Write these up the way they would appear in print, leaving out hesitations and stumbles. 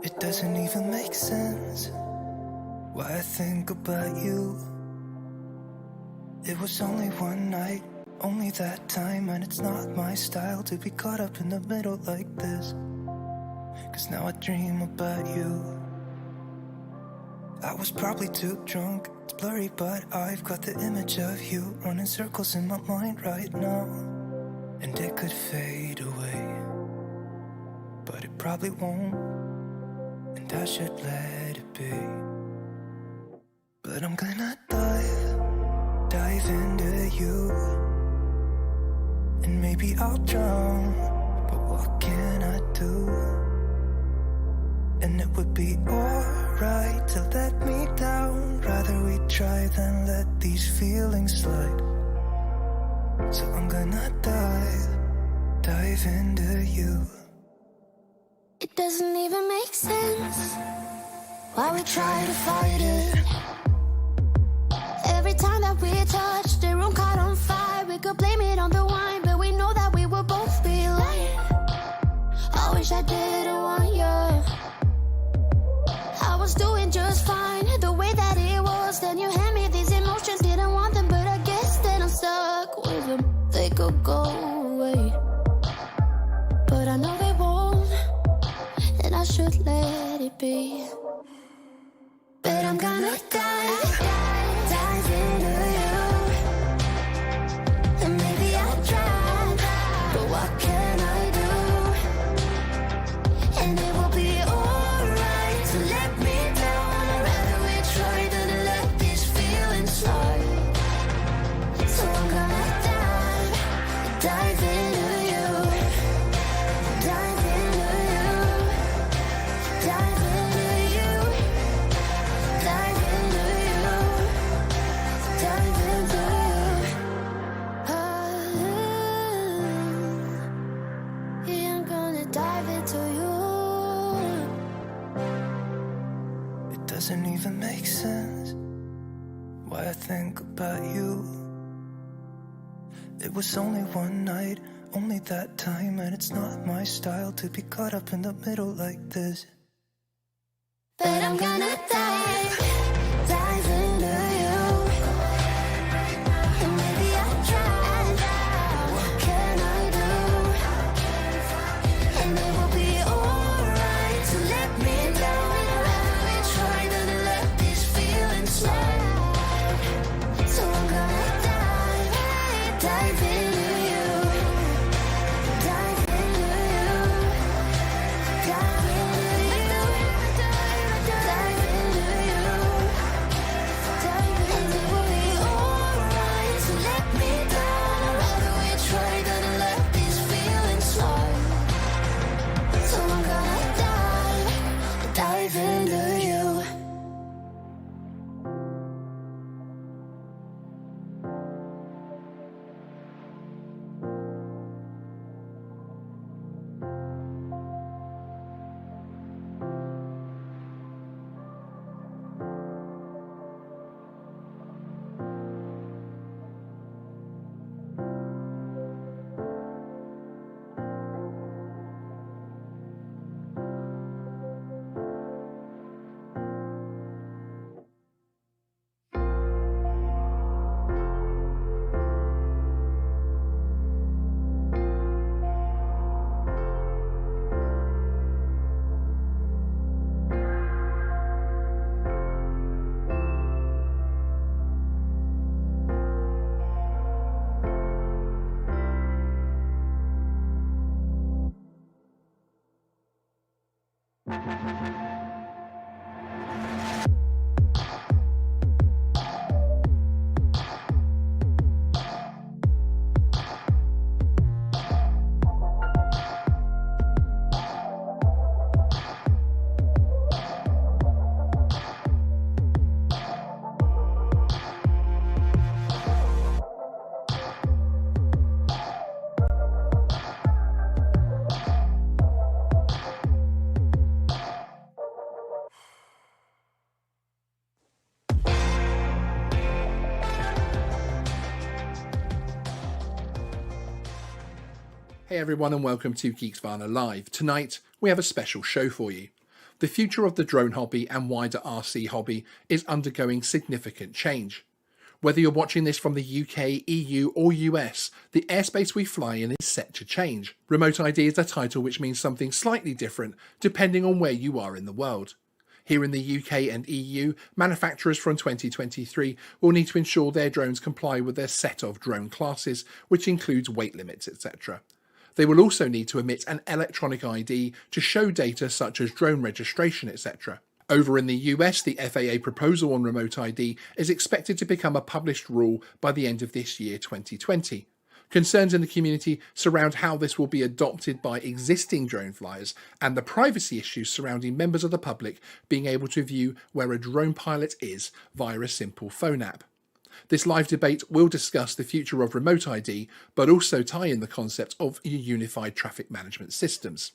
It doesn't even make sense why I think about you. It was only one night, only that time, and it's not my style to be caught up in the middle like this. 'Cause now I dream about you. I was probably too drunk, it's blurry, but I've got the image of you running circles in my mind right now. And it could fade away, but it probably won't, and I should let it be. But I'm gonna dive into you, and maybe I'll drown, but what can I do? And it would be alright to let me down. Rather we try than let these feelings slide. So I'm gonna dive into you. It doesn't even make sense why we try to fight it. Every time that we touch, the room caught on fire. We could blame it on the wine, but we know that we will both be lying. I wish I didn't want you. I was doing just fine, the way that it was. Then you hand me these emotions, didn't want them, but I guess that I'm stuck with them. They could go away, but I know they won't, and I should let it be. But I'm gonna dive into you, and maybe I'll try, but what can I do? And it will be alright to let me down. I'd rather we try than let these feelings slide. So I'm gonna dive into you, dive into you, dive into you, dive into you, dive into you. Yeah, I'm gonna dive into you. It doesn't even make sense why I think about you. It was only one night, only that time, and it's not my style to be caught up in the middle like this. But I'm gonna dive into you, and maybe I'll try. What can I do? And it will be alright to let me down. I'd rather we try than let these feelings slide. So I'm gonna dive into you, dive into you, dive into you, dive into you, dive into you. And it will be alright to let me down. I'd rather we try than let these feelings slide. So I'm gonna dive into you. Hey everyone and welcome to Geeksvana Live. Tonight we have a special show for you. The future of the drone hobby and wider RC hobby is undergoing significant change. Whether you're watching this from the UK, EU or US, the airspace we fly in is set to change. Remote ID is a title which means something slightly different depending on where you are in the world. Here in the UK and EU, manufacturers from 2023 will need to ensure their drones comply with their set of drone classes, which includes weight limits, etc. They will also need to emit an electronic ID to show data such as drone registration, etc. Over in the US, the FAA proposal on remote ID is expected to become a published rule by the end of this year, 2020. Concerns in the community surround how this will be adopted by existing drone flyers and the privacy issues surrounding members of the public being able to view where a drone pilot is via a simple phone app. This live debate will discuss the future of remote ID, but also tie in the concept of unified traffic management systems.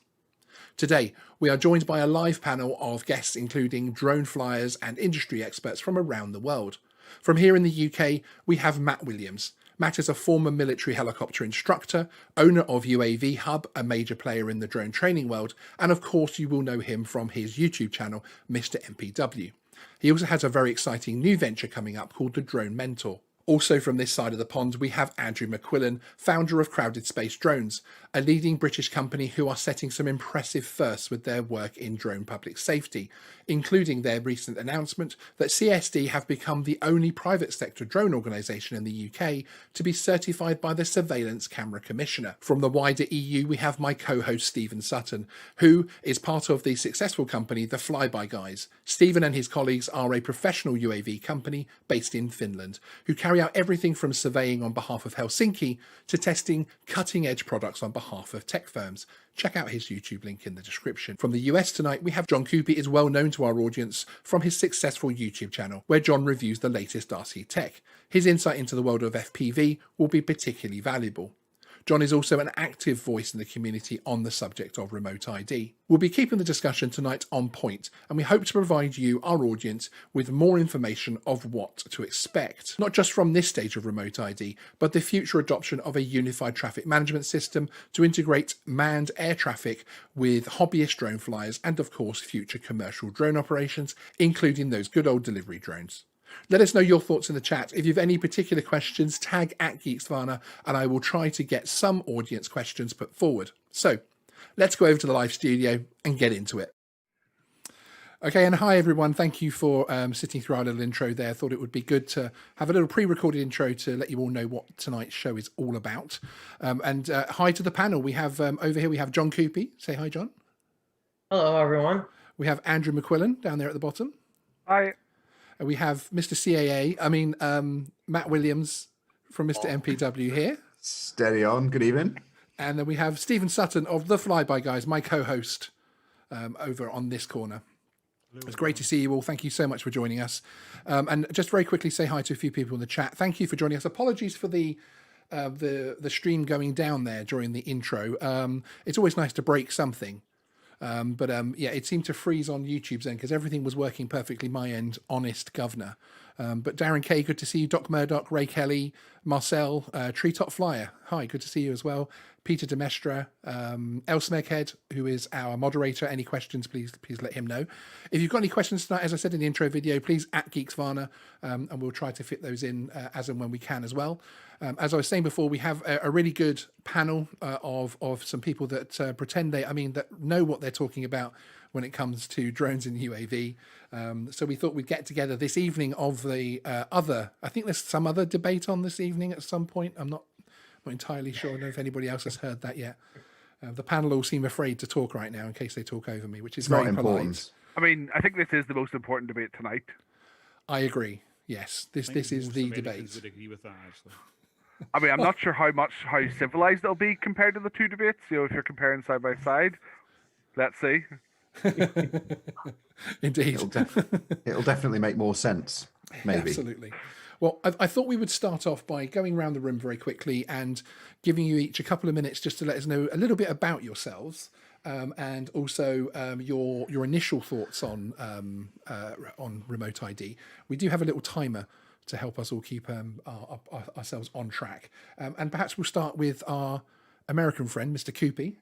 Today, we are joined by a live panel of guests including drone flyers and industry experts from around the world. From here in the UK, we have Matt Williams. Matt is a former military helicopter instructor, owner of UAV Hub, a major player in the drone training world, and of course you will know him from his YouTube channel, Mr. MPW. He also has a very exciting new venture coming up called the Drone Mentor. Also from this side of the pond, we have Andrew McQuillan, founder of Crowded Space Drones, a leading British company who are setting some impressive firsts with their work in drone public safety, including their recent announcement that CSD have become the only private sector drone organisation in the UK to be certified by the Surveillance Camera Commissioner. From the wider EU, we have my co-host Stephen Sutton, who is part of the successful company The Flyby Guys. Stephen and his colleagues are a professional UAV company based in Finland, who carry out everything from surveying on behalf of Helsinki to testing cutting-edge products on behalf of tech firms. Check out his YouTube link in the description. From the US tonight, we have John Coopy, is well known to our audience from his successful YouTube channel, where John reviews the latest RC tech. His insight into the world of FPV will be particularly valuable. John is also an active voice in the community on the subject of remote ID. We'll be keeping the discussion tonight on point, and we hope to provide you, our audience, with more information of what to expect, not just from this stage of remote ID, but the future adoption of a unified traffic management system to integrate manned air traffic with hobbyist drone flyers and, of course, future commercial drone operations, including those good old delivery drones. Let us know your thoughts in the chat. If you have any particular questions, tag @Geeksvana and I will try to get some audience questions put forward. So let's go over to the live studio and get into it. Okay, and hi everyone. Thank you for sitting through our little intro there. Thought it would be good to have a little pre-recorded intro to let you all know what tonight's show is all about. And hi to the panel. We have over here, we have John Coopy. Say hi, John. Hello, everyone. We have Andrew McQuillan down there at the bottom. Hi. We have Mr. CAA, Matt Williams from Mr. MPW here. Steady on. Good evening. And then we have Stephen Sutton of The Flyby Guys, my co-host over on this corner. It's great to see you all. Thank you so much for joining us. And just very quickly say hi to a few people in the chat. Thank you for joining us. Apologies for the stream going down there during the intro. It's always nice to break something. But yeah, it seemed to freeze on YouTube's end because everything was working perfectly my end, honest governor. But Darren K, good to see you. Doc Murdoch, Ray Kelly, Marcel, Treetop Flyer. Hi, good to see you as well. Peter Demestra, El Smeghead, who is our moderator. Any questions, please let him know. If you've got any questions tonight, as I said in the intro video, please @Geeksvana, and we'll try to fit those in as and when we can as well. As I was saying before, we have a really good panel of some people that that know what they're talking about when it comes to drones and UAV. So we thought we'd get together this evening of the I think there's some other debate on this evening at some point. I'm not entirely sure. I don't know if anybody else has heard that yet. The panel all seem afraid to talk right now in case they talk over me, which is very polite. I mean, I think this is the most important debate tonight. I agree. Yes, this is the debate. Would agree with that, actually. I mean, I'm not sure how civilized it'll be compared to the two debates. You know, if you're comparing side by side, let's see. Indeed, It'll definitely make more sense. Maybe. Absolutely. Well, I thought we would start off by going around the room very quickly and giving you each a couple of minutes just to let us know a little bit about yourselves, and also your initial thoughts on remote ID. We do have a little timer to help us all keep ourselves on track, and perhaps we'll start with our American friend, Mr. Coopy.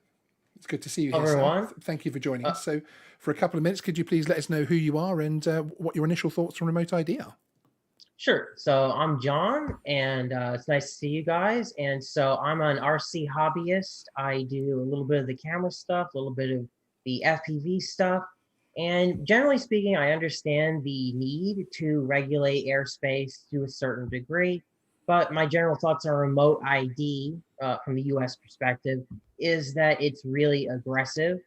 It's good to see you Hello, here, sir. everyone. Thank you for joining Uh, us. So, for a couple of minutes, could you please let us know who you are and what your initial thoughts on remote ID are? Sure. So I'm John, and it's nice to see you guys. And so I'm an RC hobbyist. I do a little bit of the camera stuff, a little bit of the FPV stuff. And generally speaking, I understand the need to regulate airspace to a certain degree. But my general thoughts on remote ID from the US perspective is that it's really aggressive,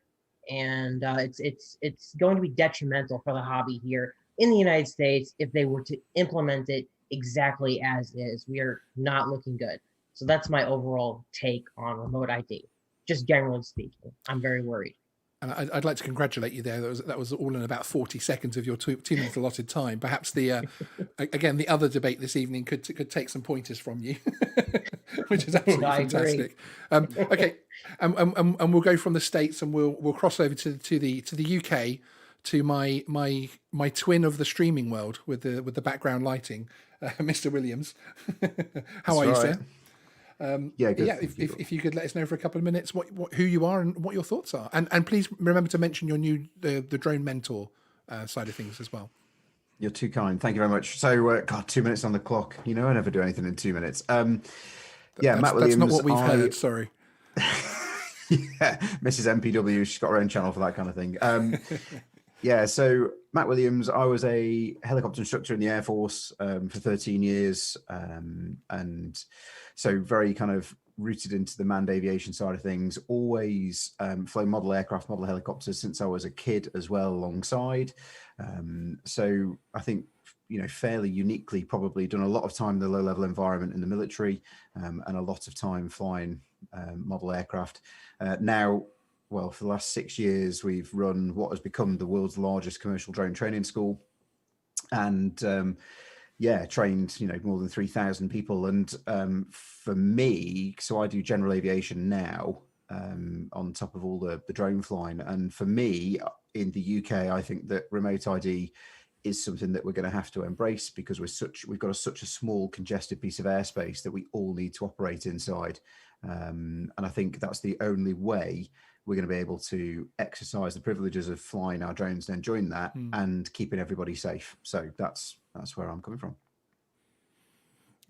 and it's going to be detrimental for the hobby here in the United States if they were to implement it exactly as is. We are not looking good. So that's my overall take on remote ID. Just generally speaking, I'm very worried. And I'd like to congratulate you there. That was all in about 40 seconds of your 2 minutes allotted time. Perhaps the again the other debate this evening could take some pointers from you, which is absolutely I agree. fantastic. Okay, and we'll go from the States and we'll cross over to the UK, to my twin of the streaming world with the background lighting, Mr. Williams. How are you, sir? Yeah, good. Yeah, if you could let us know for a couple of minutes who you are and what your thoughts are, and please remember to mention your new the drone mentor side of things as well. You're too kind. Thank you very much. So, God, 2 minutes on the clock. You know, I never do anything in 2 minutes. Matt Williams. That's not what we've heard. Sorry. Yeah, Mrs. MPW. She's got her own channel for that kind of thing. Yeah, so Matt Williams, I was a helicopter instructor in the Air Force for 13 years. And so very kind of rooted into the manned aviation side of things, always flown model aircraft, model helicopters since I was a kid as well alongside. So I think, you know, fairly uniquely probably done a lot of time in the low level environment in the military and a lot of time flying model aircraft. Now, well, for the last 6 years, we've run what has become the world's largest commercial drone training school, and trained, you know, more than 3,000 people. And for me, so I do general aviation now on top of all the drone flying. And for me, in the UK, I think that remote ID is something that we're going to have to embrace, because we've got such a small congested piece of airspace that we all need to operate inside. And I think that's the only way we're going to be able to exercise the privileges of flying our drones and enjoying that and keeping everybody safe. So that's where I'm coming from.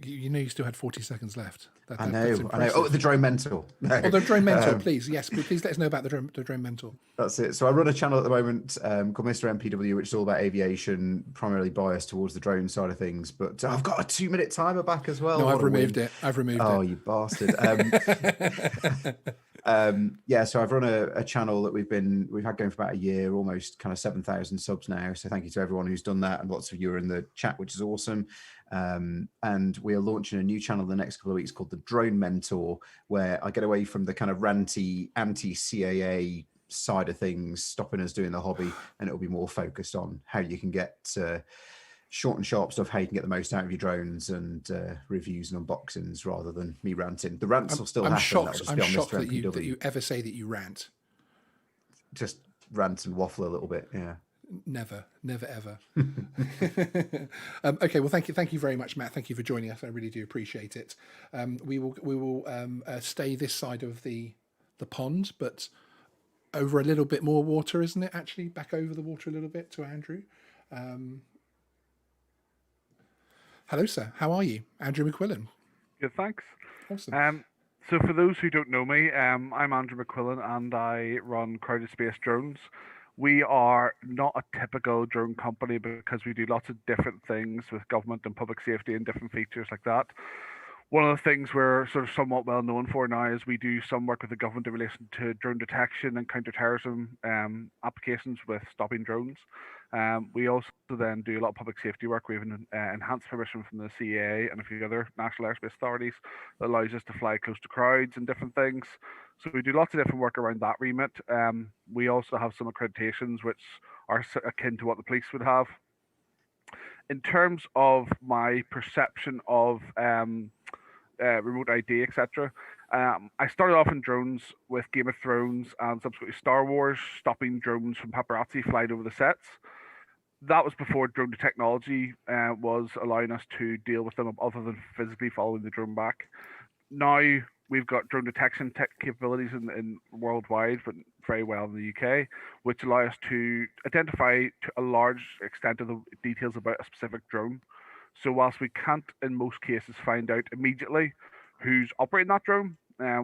You know, you still had 40 seconds left. I know. Oh, the drone mentor. No. Oh, the drone mentor, please. Yes, please let us know about the drone mentor. That's it. So I run a channel at the moment called Mr. MPW, which is all about aviation, primarily biased towards the drone side of things. But I've got a 2-minute timer back as well. No, I've removed it. Oh, you bastard. So I've run a channel that we've had going for about a year, almost kind of 7,000 subs now. So thank you to everyone who's done that, and lots of you are in the chat, which is awesome. And we are launching a new channel in the next couple of weeks called the Drone Mentor, where I get away from the kind of ranty anti-CAA side of things, stopping us doing the hobby, and it'll be more focused on how you can get short and sharp stuff, how you can get the most out of your drones, and reviews and unboxings, rather than me ranting. The rants will still happen. I'm shocked that you ever say that you rant. Just rant and waffle a little bit, yeah. Never ever. Okay, well, thank you very much, Matt. Thank you for joining us. I really do appreciate it. We will stay this side of the pond, but over a little bit more water, isn't it? Actually, back over the water a little bit to Andrew. Hello, sir. How are you? Andrew McQuillan. Good, thanks. Awesome. So for those who don't know me, I'm Andrew McQuillan, and I run Crowded Space Drones. We are not a typical drone company because we do lots of different things with government and public safety and different features like that. One of the things we're sort of somewhat well known for now is we do some work with the government in relation to drone detection and counterterrorism applications with stopping drones. We also then do a lot of public safety work. We have an enhanced permission from the CAA and a few other national airspace authorities that allows us to fly close to crowds and different things. So we do lots of different work around that remit. We also have some accreditations which are akin to what the police would have. In terms of my perception of remote ID, etc., I started off in drones with Game of Thrones and subsequently Star Wars, stopping drones from paparazzi flying over the sets. That was before drone technology was allowing us to deal with them other than physically following the drone back. now we've got drone detection tech capabilities in worldwide, but very well in the UK, which allow us to identify to a large extent of the details about a specific drone. So whilst we can't in most cases find out immediately who's operating that drone,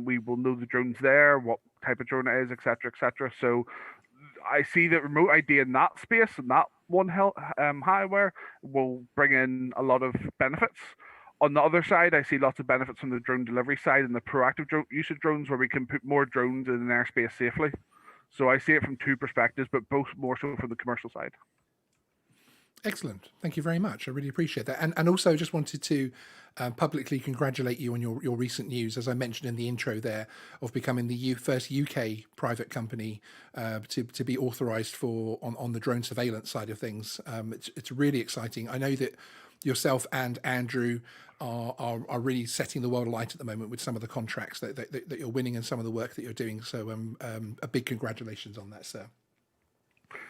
we will know the drone's there, what type of drone it is, etc., etc. So I see that remote ID in that space and that one hardware will bring in a lot of benefits. On the other side, I see lots of benefits from the drone delivery side and the proactive use of drones, where we can put more drones in an airspace safely. So I see it from two perspectives, but both more so from the commercial side. Excellent. Thank you very much. I really appreciate that. And also just wanted to publicly congratulate you on your recent news, as I mentioned in the intro there, of becoming the first UK private company to be authorised for on the drone surveillance side of things. It's really exciting. I know that yourself and Andrew are really setting the world alight at the moment with some of the contracts that you're winning and some of the work that you're doing. So a big congratulations on that, sir.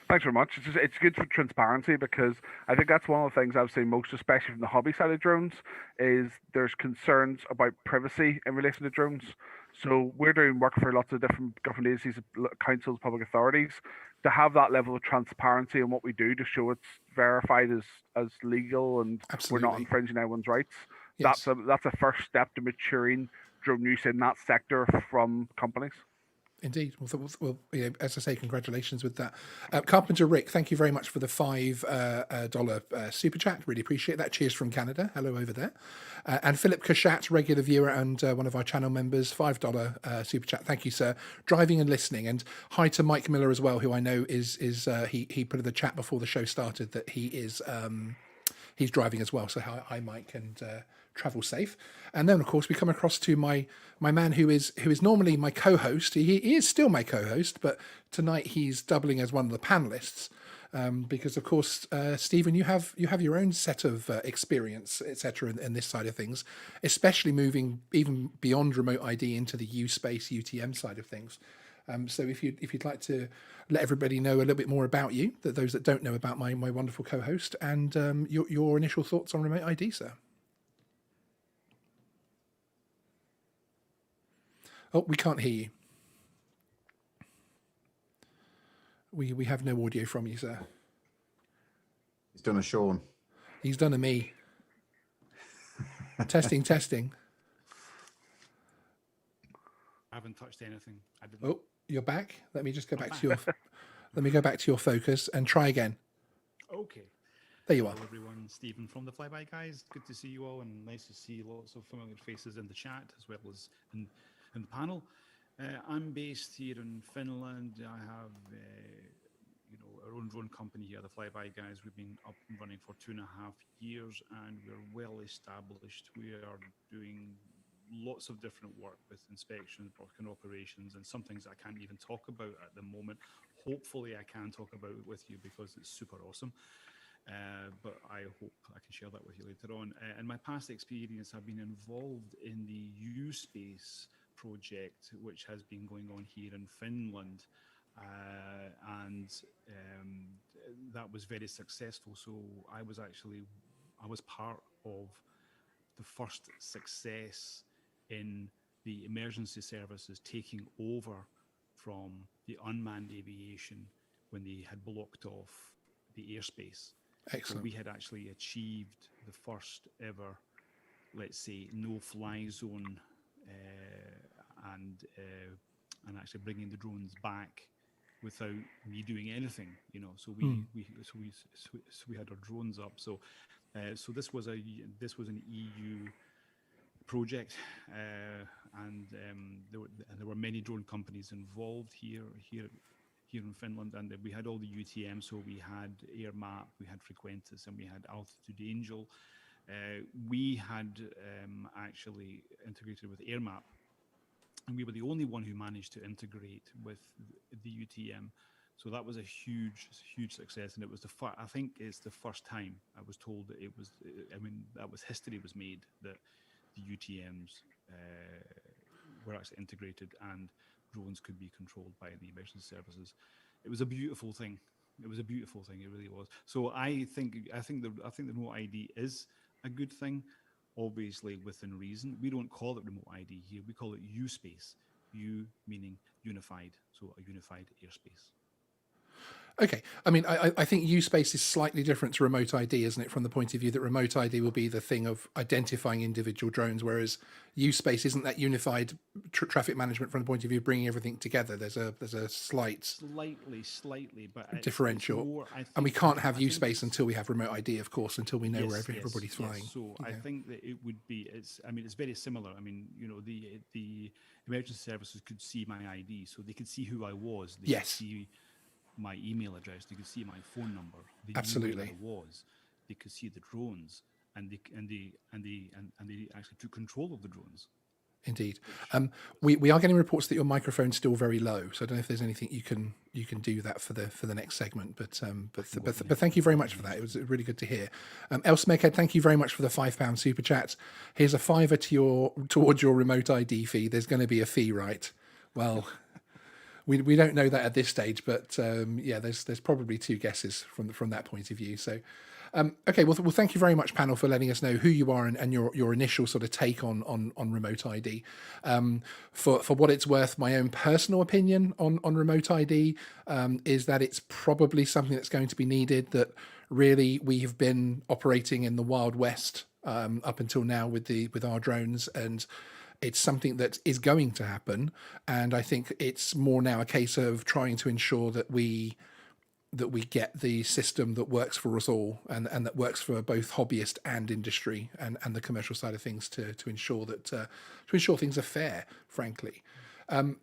Thanks very much. It's good for transparency, because I think that's one of the things I've seen most, especially from the hobby side of drones, is there's concerns about privacy in relation to drones. So we're doing work for lots of different government agencies, councils, public authorities, to have that level of transparency in what we do, to show it's verified as legal and Absolutely. we're not infringing anyone's rights. Yes. That's a first step to maturing drone use in that sector from companies. Indeed. Well, as I say, congratulations with that. Carpenter Rick, thank you very much for the $5 super chat. Really appreciate that. Cheers from Canada. Hello over there. And Philip Kashat, regular viewer and one of our channel members, $5 super chat. Thank you, sir. Driving and listening. And hi to Mike Miller as well, who I know he put in the chat before the show started that he is he's driving as well. So hi Mike, and travel safe. And then of course we come across to my man who is normally my co-host. He is still my co-host, but tonight he's doubling as one of the panelists, because of course Stephen, you have your own set of experience, etc. in this side of things, especially moving even beyond remote ID into the U space UTM side of things. So if you'd like to let everybody know a little bit more about you, that those that don't know about my wonderful co-host, and your initial thoughts on remote ID, sir. Oh, we can't hear you. We have no audio from you, sir. He's done a Sean. He's done a me. Testing. I haven't touched anything. I didn't. Oh, you're back. Let me just go back to your. Let me go back to your focus and try again. Okay. There you are. Hello, everyone. Stephen from the Flyby Guys. Good to see you all, and nice to see lots of familiar faces in the chat as well as in the panel. I'm based here in Finland. I have, our own drone company here, the Flyby Guys. We've been up and running for 2.5 years, and we're well established. We are doing lots of different work with inspection, work and operations, and some things I can't even talk about at the moment. Hopefully I can talk about it with you because it's super awesome. But I hope I can share that with you later on. In my past experience, I've been involved in the U-Space project, which has been going on here in Finland. And that was very successful. So I was part of the first success in the emergency services taking over from the unmanned aviation when they had blocked off the airspace. Excellent. So we had actually achieved the first ever, let's say, no-fly zone, and actually bringing the drones back without me doing anything, So we had our drones up. So this was an EU project, and there were many drone companies involved here in Finland, and we had all the UTM. So we had AirMap, we had Frequentis, and we had Altitude Angel. We had actually integrated with AirMap, and we were the only one who managed to integrate with the UTM. So that was a huge success, and it was I think it's the first time I was told that it was. That was history was made that the UTMs were actually integrated and drones could be controlled by the emergency services. It was a beautiful thing. It really was. So I think the remote ID is a good thing. obviously within reason. We don't call it remote ID here. We call it U-space. U meaning unified, so a unified airspace. Okay. I mean, I think U-space is slightly different to remote ID, isn't it? From the point of view that remote ID will be the thing of identifying individual drones, whereas U-space isn't that unified traffic management from the point of view of bringing everything together. There's a Slightly, but differential. it's more, And we can't have U-space until we have remote ID, of course, until we know where everybody's flying. So I think that it would be, it's very similar. I mean, you know, the emergency services could see my ID, so they could see who I was. They could see my email address, they could see my phone number, they Absolutely. knew who I was, they could see the drones, and they actually took control of the drones. Indeed. We are getting reports that your microphone's still very low, so I don't know if there's anything you can do that for the next segment. But thank you very much for that. It was really good to hear. Elsmeghead, thank you very much for the £5 super chat. Here's a £5 towards your remote ID fee. There's going to be a fee, right? Well, we don't know that at this stage, but there's probably two guesses from that point of view. So. Okay, well, thank you very much, panel, for letting us know who you are and your initial sort of take on remote ID. For what it's worth, my own personal opinion on remote ID is that it's probably something that's going to be needed, that really we have been operating in the Wild West up until now with our drones, and it's something that is going to happen. And I think it's more now a case of trying to ensure that we get the system that works for us all, and that works for both hobbyist and industry and the commercial side of things to ensure things are fair, frankly. And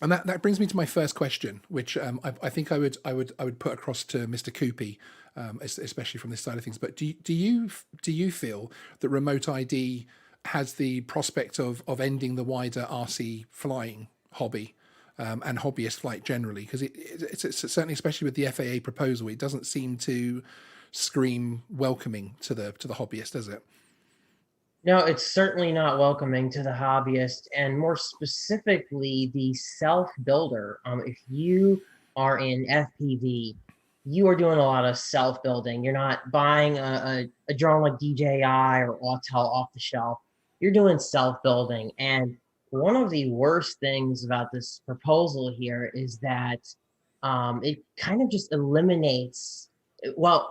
that brings me to my first question, which I think I would put across to Mr. Coopy, especially from this side of things. But do you feel that remote ID has the prospect of ending the wider RC flying hobby? And hobbyist flight generally, because it's certainly, especially with the FAA proposal, it doesn't seem to scream welcoming to the hobbyist, does it? No, it's certainly not welcoming to the hobbyist, and more specifically, the self-builder. If you are in FPV, you are doing a lot of self-building. You're not buying a drone like DJI or Autel off the shelf. You're doing self-building, and one of the worst things about this proposal here is that it kind of just eliminates, the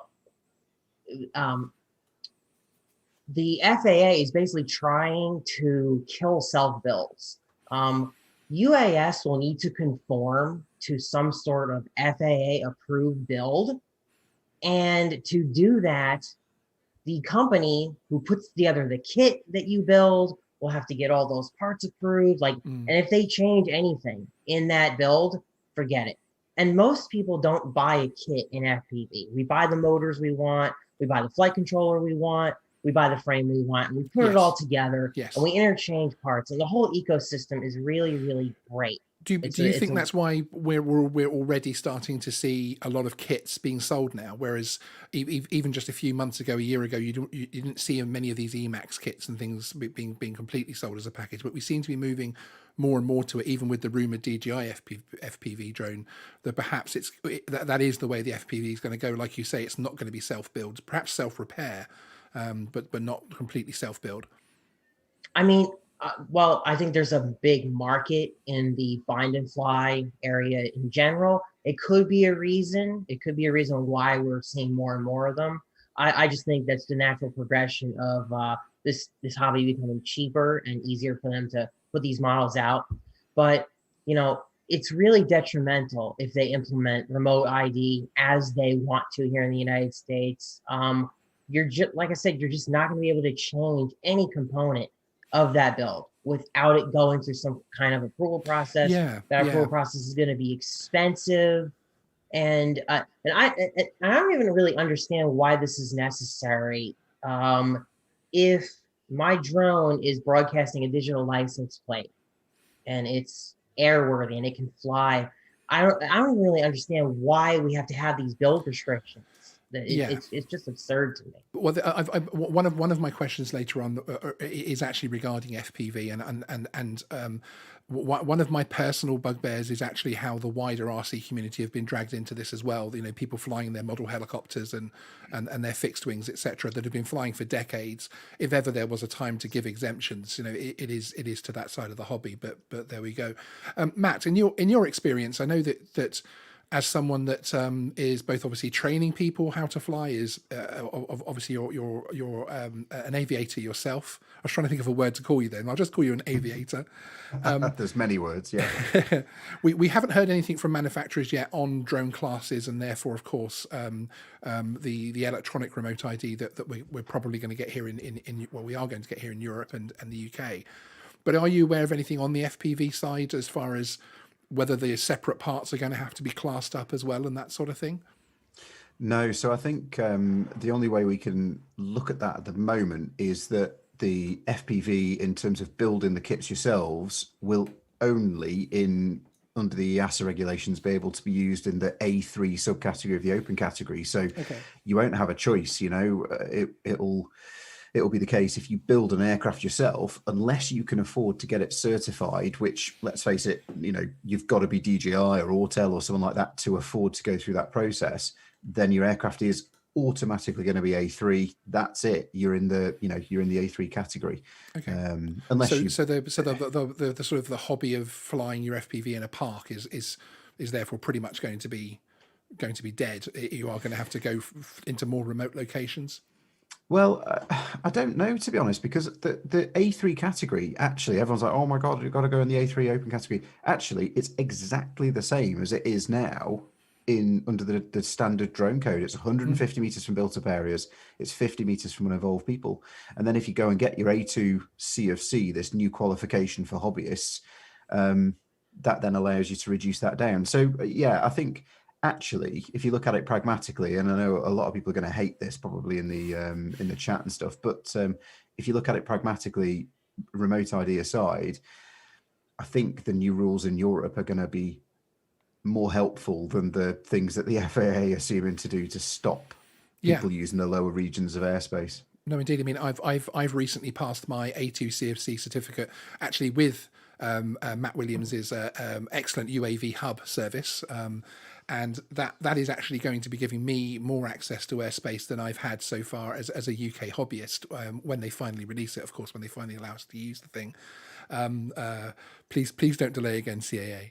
FAA is basically trying to kill self-builds. UAS will need to conform to some sort of FAA approved build. And to do that, the company who puts together the kit that you build will have to get all those parts approved. And if they change anything in that build, forget it. And most people don't buy a kit in FPV. We buy the motors we want, we buy the flight controller we want, we buy the frame we want, and we put it all together, and we interchange parts, and the whole ecosystem is really, really great. Do you think that's why we're already starting to see a lot of kits being sold now? Whereas even just a few months ago, a year ago, you didn't see many of these Emacs kits and things being completely sold as a package. But we seem to be moving more and more to it, even with the rumored DJI FPV drone. That perhaps that is the way the FPV is going to go. Like you say, it's not going to be self-build, perhaps self-repair, but not completely self-build. I mean, I think there's a big market in the find and fly area in general. It could be a reason. It could be a reason why we're seeing more and more of them. I just think that's the natural progression of this hobby becoming cheaper and easier for them to put these models out. But, it's really detrimental if they implement remote ID as they want to here in the United States. You're just, like I said, you're just not going to be able to change any component of that build without it going through some kind of approval process. That approval process is going to be expensive, and I don't even really understand why this is necessary. If my drone is broadcasting a digital license plate and it's airworthy and it can fly, I don't really understand why we have to have these build restrictions. Yeah. It's just absurd to me. Well, one of my questions later on is actually regarding FPV, and one of my personal bugbears is actually how the wider RC community have been dragged into this as well. You know, people flying their model helicopters and their fixed wings, etc., that have been flying for decades. If ever there was a time to give exemptions, you know, it is to that side of the hobby. But there we go. Matt, in your experience, I know that as someone that is both obviously training people how to fly, is obviously you're an aviator yourself. I was trying to think of a word to call you then. I'll just call you an aviator. There's many words, yeah. We haven't heard anything from manufacturers yet on drone classes, and therefore, of course, the electronic remote ID that we're probably going to get here we are going to get here in Europe and the UK. But are you aware of anything on the FPV side as far as whether the separate parts are going to have to be classed up as well and that sort of thing? No, so I think the only way we can look at that at the moment is that the FPV, in terms of building the kits yourselves, will only under the EASA regulations be able to be used in the A3 subcategory of the open category. So you won't have a choice, you know. It'll be the case if you build an aircraft yourself, unless you can afford to get it certified, which, let's face it, you know, you've got to be DJI or Autel or someone like that to afford to go through that process, then your aircraft is automatically going to be A3. That's it. You're in the A3 category. Okay. Unless the sort of the hobby of flying your FPV in a park is therefore pretty much going to be dead. You are going to have to go into more remote locations. Well, I don't know, to be honest, because the A3 category, actually, everyone's like, oh my God, you've got to go in the A3 open category. Actually, it's exactly the same as it is now under the standard drone code. It's 150 meters from built up areas. It's 50 meters from uninvolved people. And then if you go and get your A2 CFC, this new qualification for hobbyists, that then allows you to reduce that down. So yeah, I think actually, if you look at it pragmatically, and I know a lot of people are going to hate this probably in the chat and stuff, but if you look at it pragmatically, remote ID aside, I think the new rules in Europe are going to be more helpful than the things that the FAA are assuming to do to stop people using the lower regions of airspace. No, indeed. I mean, I've recently passed my A2 CFC certificate, actually with Matt Williams's excellent UAV hub service. And that is actually going to be giving me more access to airspace than I've had so far as a UK hobbyist, when they finally release it, of course, when they finally allow us to use the thing. Please don't delay again, CAA.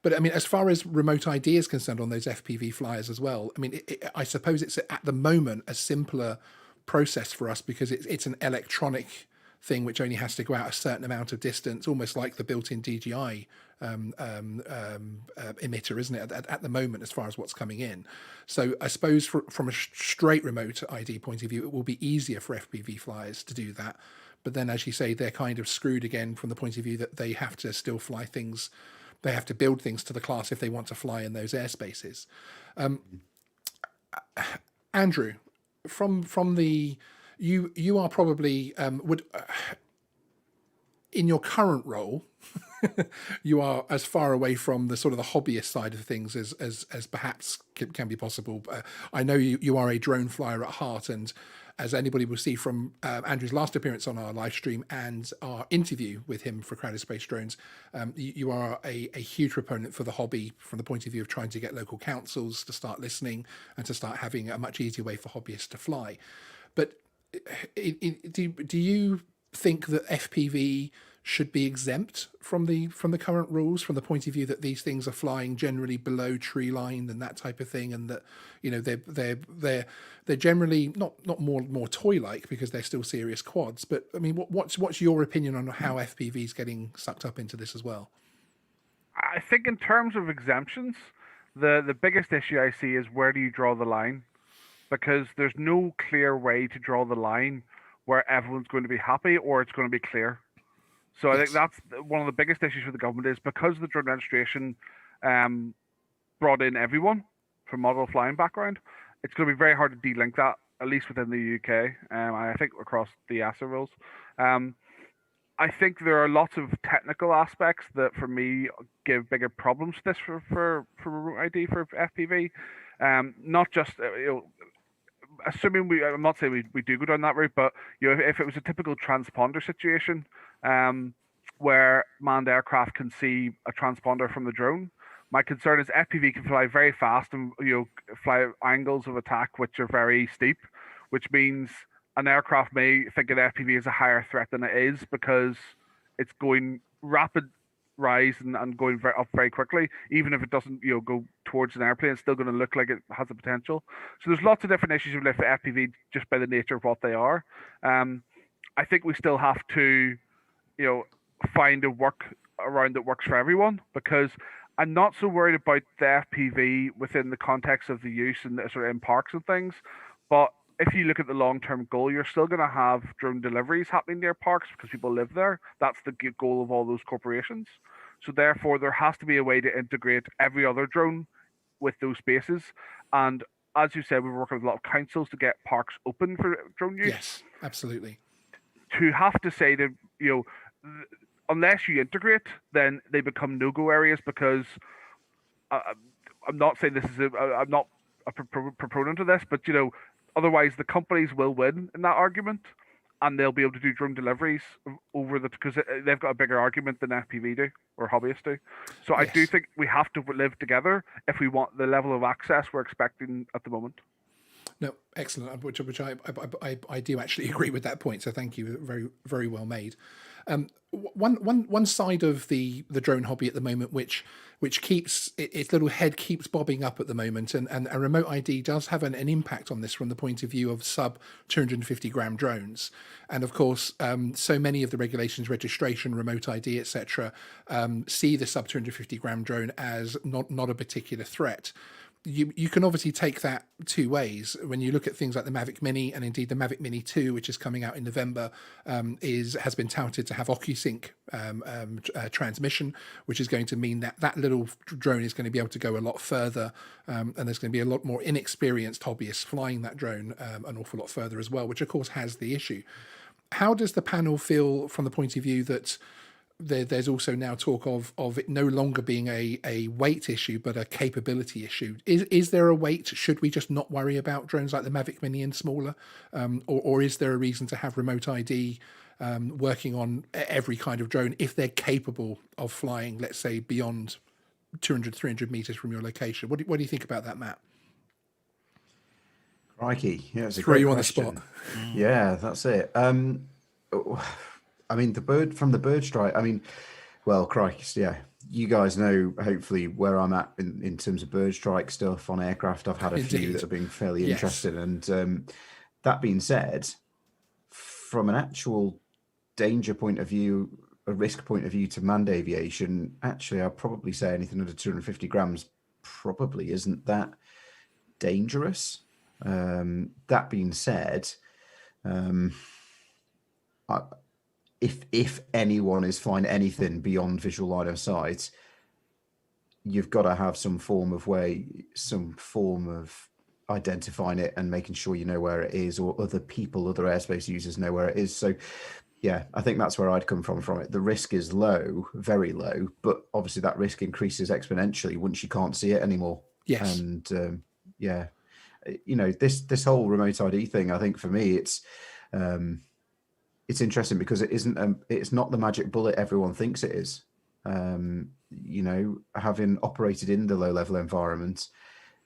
But I mean, as far as remote ID is concerned on those FPV flyers as well, I mean, I suppose it's at the moment a simpler process for us because it's an electronic thing which only has to go out a certain amount of distance, almost like the built-in DJI emitter, isn't it, at the moment, as far as what's coming in. So I suppose from a straight remote ID point of view, it will be easier for FPV flyers to do that. But then, as you say, they're kind of screwed again from the point of view that they have to still fly things. They have to build things to the class if they want to fly in those airspaces. Andrew, from the you are probably in your current role you are as far away from the sort of the hobbyist side of things as perhaps can be possible. I know you are a drone flyer at heart, and as anybody will see from Andrew's last appearance on our live stream and our interview with him for Crowded Space Drones, you are a huge proponent for the hobby from the point of view of trying to get local councils to start listening and to start having a much easier way for hobbyists to fly. But do you think that FPV should be exempt from the current rules, from the point of view that these things are flying generally below tree line and that type of thing, and that, you know, they're generally not more toy-like because they're still serious quads? But I mean, what's your opinion on how FPV is getting sucked up into this as well? I think in terms of exemptions, the biggest issue I see is, where do you draw the line? Because there's no clear way to draw the line where everyone's going to be happy or it's going to be clear. So I think that's one of the biggest issues for the government, is because the drone registration brought in everyone from model flying background, it's going to be very hard to de-link that, at least within the UK, I think across the EASA rules. I think there are lots of technical aspects that, for me, give bigger problems to this for remote ID for FPV. Not just assuming I'm not saying we do go down that route, but if it was a typical transponder situation, where manned aircraft can see a transponder from the drone, my concern is FPV can fly very fast and fly angles of attack which are very steep, which means an aircraft may think an FPV is a higher threat than it is because it's going rapid rise and going up very quickly. Even if it doesn't go towards an airplane, it's still going to look like it has the potential. So there's lots of different issues with FPV just by the nature of what they are. I think we still have to find a work around that works for everyone, because I'm not so worried about the FPV within the context of the use and sort of in parks and things, but if you look at the long-term goal, you're still going to have drone deliveries happening near parks because people live there. That's the goal of all those corporations. So therefore, there has to be a way to integrate every other drone with those spaces. And as you said, we're working with a lot of councils to get parks open for drone use. Yes, absolutely. To have to say that, unless you integrate, then they become no-go areas, because I'm not saying this is I'm not a proponent of this, but otherwise the companies will win in that argument, and they'll be able to do drone deliveries over because they've got a bigger argument than FPV do or hobbyists do. So I do think we have to live together if we want the level of access we're expecting at the moment. No, excellent. Which I do actually agree with that point. So thank you. Very, very well made. One side of the drone hobby at the moment, which keeps its little head keeps bobbing up at the moment, and a remote ID does have an impact on this from the point of view of sub 250 gram drones. And of course, so many of the regulations, registration, remote ID, etc., see the sub 250 gram drone as not a particular threat. You can obviously take that two ways. When you look at things like the Mavic Mini, and indeed the Mavic Mini 2, which is coming out in November, has been touted to have OcuSync transmission, which is going to mean that little drone is going to be able to go a lot further, and there's going to be a lot more inexperienced hobbyists flying that drone an awful lot further as well, which of course has the issue. How does the panel feel from the point of view that there's also now talk of it no longer being a weight issue, but a capability issue? Is there a weight? Should we just not worry about drones like the Mavic Mini and smaller? Or is there a reason to have remote ID working on every kind of drone if they're capable of flying, let's say, beyond 200, 300 meters from your location? What do you think about that, Matt? Crikey. Yeah, it's a Throw great you on question. the spot. Yeah, that's it. I mean, the bird strike. I mean, well, crikey, yeah. You guys know, hopefully, where I'm at in terms of bird strike stuff on aircraft. I've had a few that have been fairly interesting. And that being said, from an actual danger point of view, a risk point of view to manned aviation, actually, I'd probably say anything under 250 grams probably isn't that dangerous. That being said, if anyone is flying anything beyond visual line of sight, you've got to have some form of identifying it and making sure you know where it is, or other airspace users know where it is. So yeah, I think that's where I'd come from it. The risk is low, very low, but obviously that risk increases exponentially once you can't see it anymore. Yes. And this whole remote ID thing, I think for me, it's interesting because it's not the magic bullet everyone thinks it is. Having operated in the low level environment,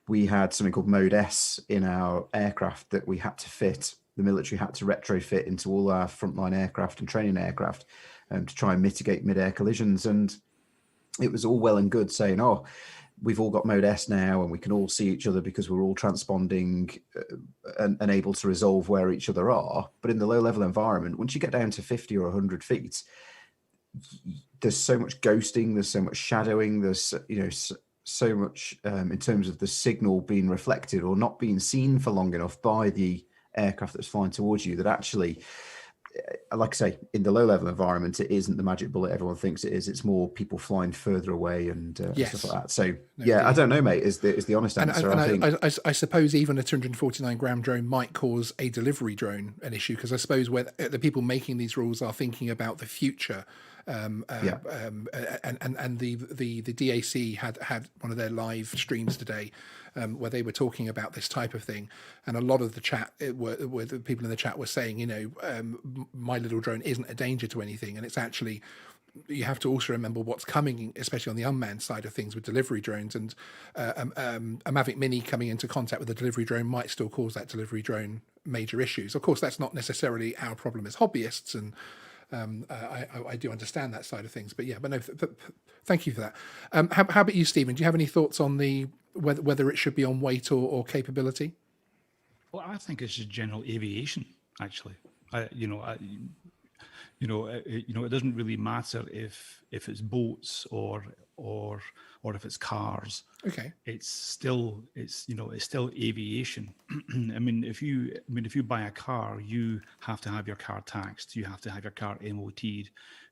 we had something called Mode S in our aircraft that we had to fit. The military had to retrofit into all our frontline aircraft and training aircraft to try and mitigate mid-air collisions. And it was all well and good saying, oh, we've all got Mode S now and we can all see each other because we're all transponding and able to resolve where each other are. But in the low level environment, once you get down to 50 or 100 feet, there's so much ghosting, there's so much shadowing, there's so much in terms of the signal being reflected or not being seen for long enough by the aircraft that's flying towards you, that actually like I say, in the low level environment, it isn't the magic bullet everyone thinks it is. It's more people flying further away and stuff like that. So I don't know, mate. Is the honest answer? And I think I suppose even a 249-gram drone might cause a delivery drone an issue, because I suppose where the people making these rules are thinking about the future. And the DAC had one of their live streams today where they were talking about this type of thing, and a lot of the chat were the people in the chat were saying, my little drone isn't a danger to anything, and it's actually, you have to also remember what's coming, especially on the unmanned side of things with delivery drones, and a Mavic Mini coming into contact with a delivery drone might still cause that delivery drone major issues. Of course, that's not necessarily our problem as hobbyists, and I do understand that side of things, but thank you for that. How about you, Stephen? Do you have any thoughts on the whether it should be on weight or capability? Well, I think it's just general aviation, actually. It doesn't really matter if it's boats or if it's cars. Okay. It's still aviation. If you buy a car, you have to have your car taxed. You have to have your car MOT'd, the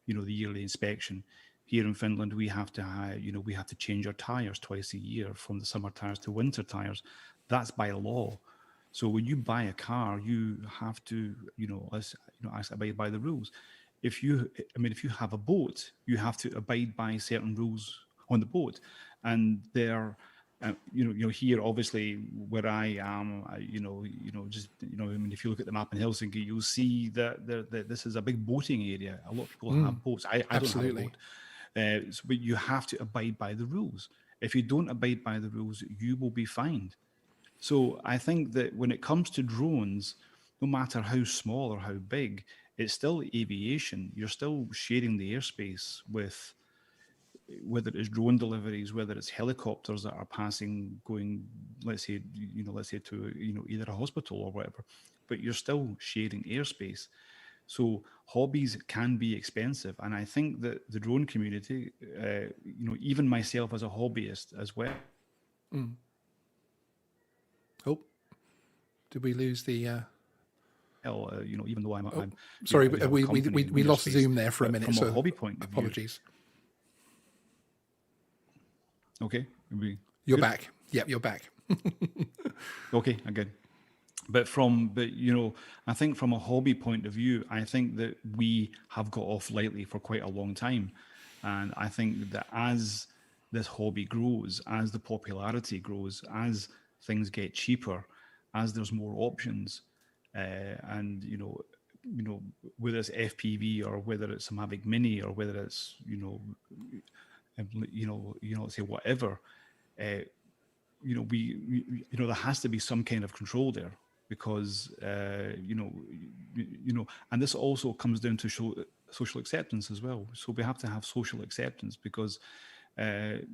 yearly inspection. Here in Finland, we have to change our tires twice a year, from the summer tires to winter tires. That's by law. So when you buy a car, you have to, abide by the rules. If you have a boat, you have to abide by certain rules on the boat, and they're, here, obviously, where I am, if you look at the map in Helsinki, you'll see that this is a big boating area. A lot of people have boats. I don't have a boat. But you have to abide by the rules. If you don't abide by the rules, you will be fined. So I think that when it comes to drones, no matter how small or how big, it's still aviation. You're still sharing the airspace with, whether it's drone deliveries, whether it's helicopters that are passing, going, let's say to, either a hospital or whatever, but you're still sharing airspace. So hobbies can be expensive. And I think that the drone community, even myself as a hobbyist as well. Mm. Oh, did we lose the... even though I'm sorry, we lost Zoom there for a minute. From a hobby point of view. Apologies. Okay. You're back. Yep, you're back. Okay, again. But I think from a hobby point of view, I think that we have got off lightly for quite a long time. And I think that as this hobby grows, as the popularity grows, as things get cheaper, as there's more options, and whether it's FPV or whether it's a Mavic Mini or whether it's let's say whatever, there has to be some kind of control there, because and this also comes down to social acceptance as well. So we have to have social acceptance, because the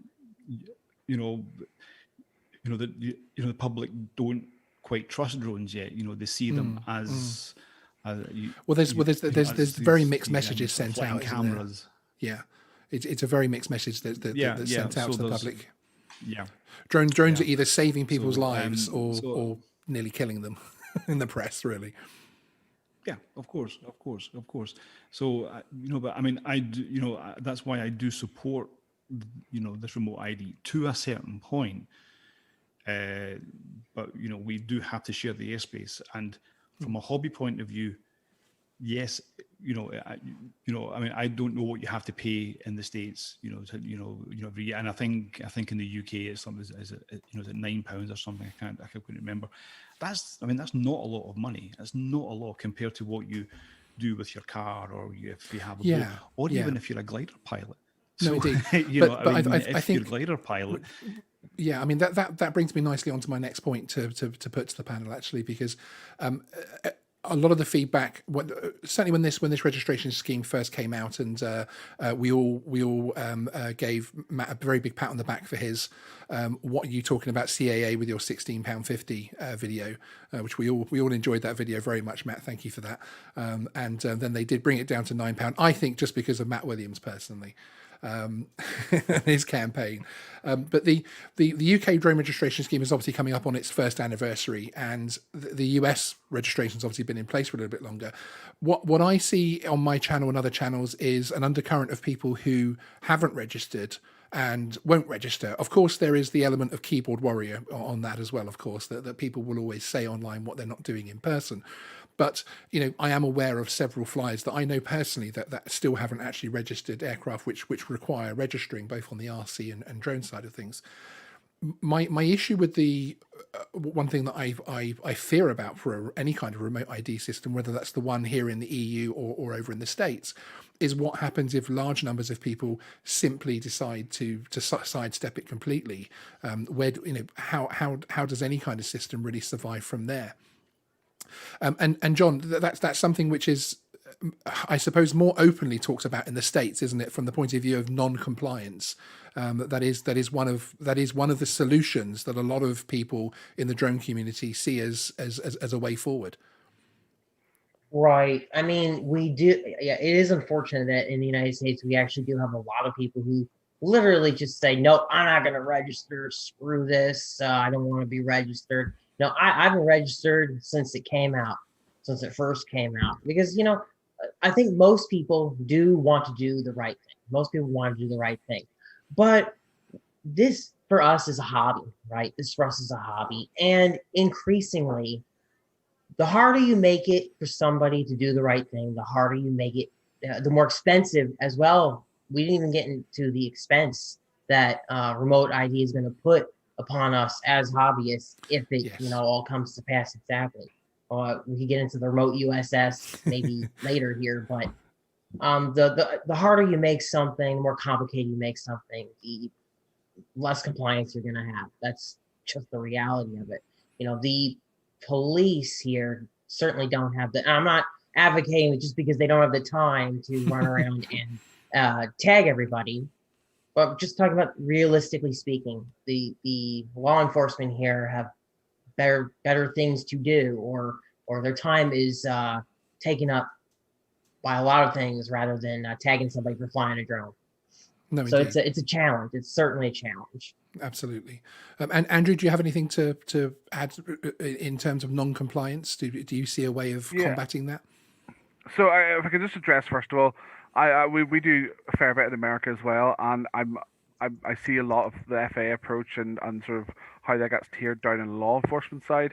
public don't quite trust drones yet. They see them as there's very mixed messages sent out. Cameras. Yeah, it's a very mixed message that's sent out to the public. Yeah, drones are either saving people's lives or nearly killing them in the press, really. Yeah, of course. So but I do, that's why I do support this remote ID to a certain point. But we do have to share the airspace, and from a hobby point of view, yes, I don't know what you have to pay in the States, every year, and I think in the UK it's something, is it £9 or something? I couldn't remember. That's not a lot of money. That's not a lot compared to what you do with your car, or if you have a boat, or even if you're a glider pilot. No, so, indeed. I think you're a glider pilot. Yeah, that brings me nicely onto my next point to put to the panel, actually, because a lot of the feedback, certainly when this registration scheme first came out, and we all gave Matt a very big pat on the back for his what are you talking about CAA with your £16.50 video, which we all enjoyed that video very much, Matt. Thank you for that. And then they did bring it down to £9. I think just because of Matt Williams personally. his campaign. But the UK drone registration scheme is obviously coming up on its first anniversary, and the US registration has obviously been in place for a little bit longer. What I see on my channel and other channels is an undercurrent of people who haven't registered and won't register. Of course, there is the element of keyboard warrior on that as well, of course, that people will always say online what they're not doing in person. But, I am aware of several flyers that I know personally that still haven't actually registered aircraft which require registering both on the RC and drone side of things. My issue with the one thing that I fear about for any kind of remote ID system, whether that's the one here in the EU or over in the States, is what happens if large numbers of people simply decide to sidestep it completely. How does any kind of system really survive from there? And John, that's something which is, I suppose, more openly talked about in the States, isn't it? From the point of view of non-compliance, that is one of the solutions that a lot of people in the drone community see as a way forward. Right. I mean, we do. Yeah, it is unfortunate that in the United States we actually do have a lot of people who literally just say, "No, I'm not going to register. Screw this. I don't want to be registered." No, I've been registered since it came out, since it first came out, because I think most people do want to do the right thing. Most people want to do the right thing, but this for us is a hobby, right? This for us is a hobby, and increasingly, the harder you make it for somebody to do the right thing, the harder you make it, the more expensive as well. We didn't even get into the expense that remote ID is going to put upon us as hobbyists if it, Yes. all comes to pass exactly. We could get into the remote USS maybe later here, but the harder you make something, the more complicated you make something, the less compliance you're going to have. That's just the reality of it. The police here certainly don't have the. I'm not advocating it just because they don't have the time to run around and tag everybody, but just talking about realistically speaking, the law enforcement here have better things to do, or their time is taken up by a lot of things rather than tagging somebody for flying a drone. No, So indeed. it's a challenge. It's certainly a challenge. Absolutely. And Andrew, do you have anything to add in terms of non-compliance? Do you see a way of combating that? So if I could just address first of all, we do a fair bit in America as well, and I see a lot of the FAA approach and sort of how that gets tiered down in the law enforcement side.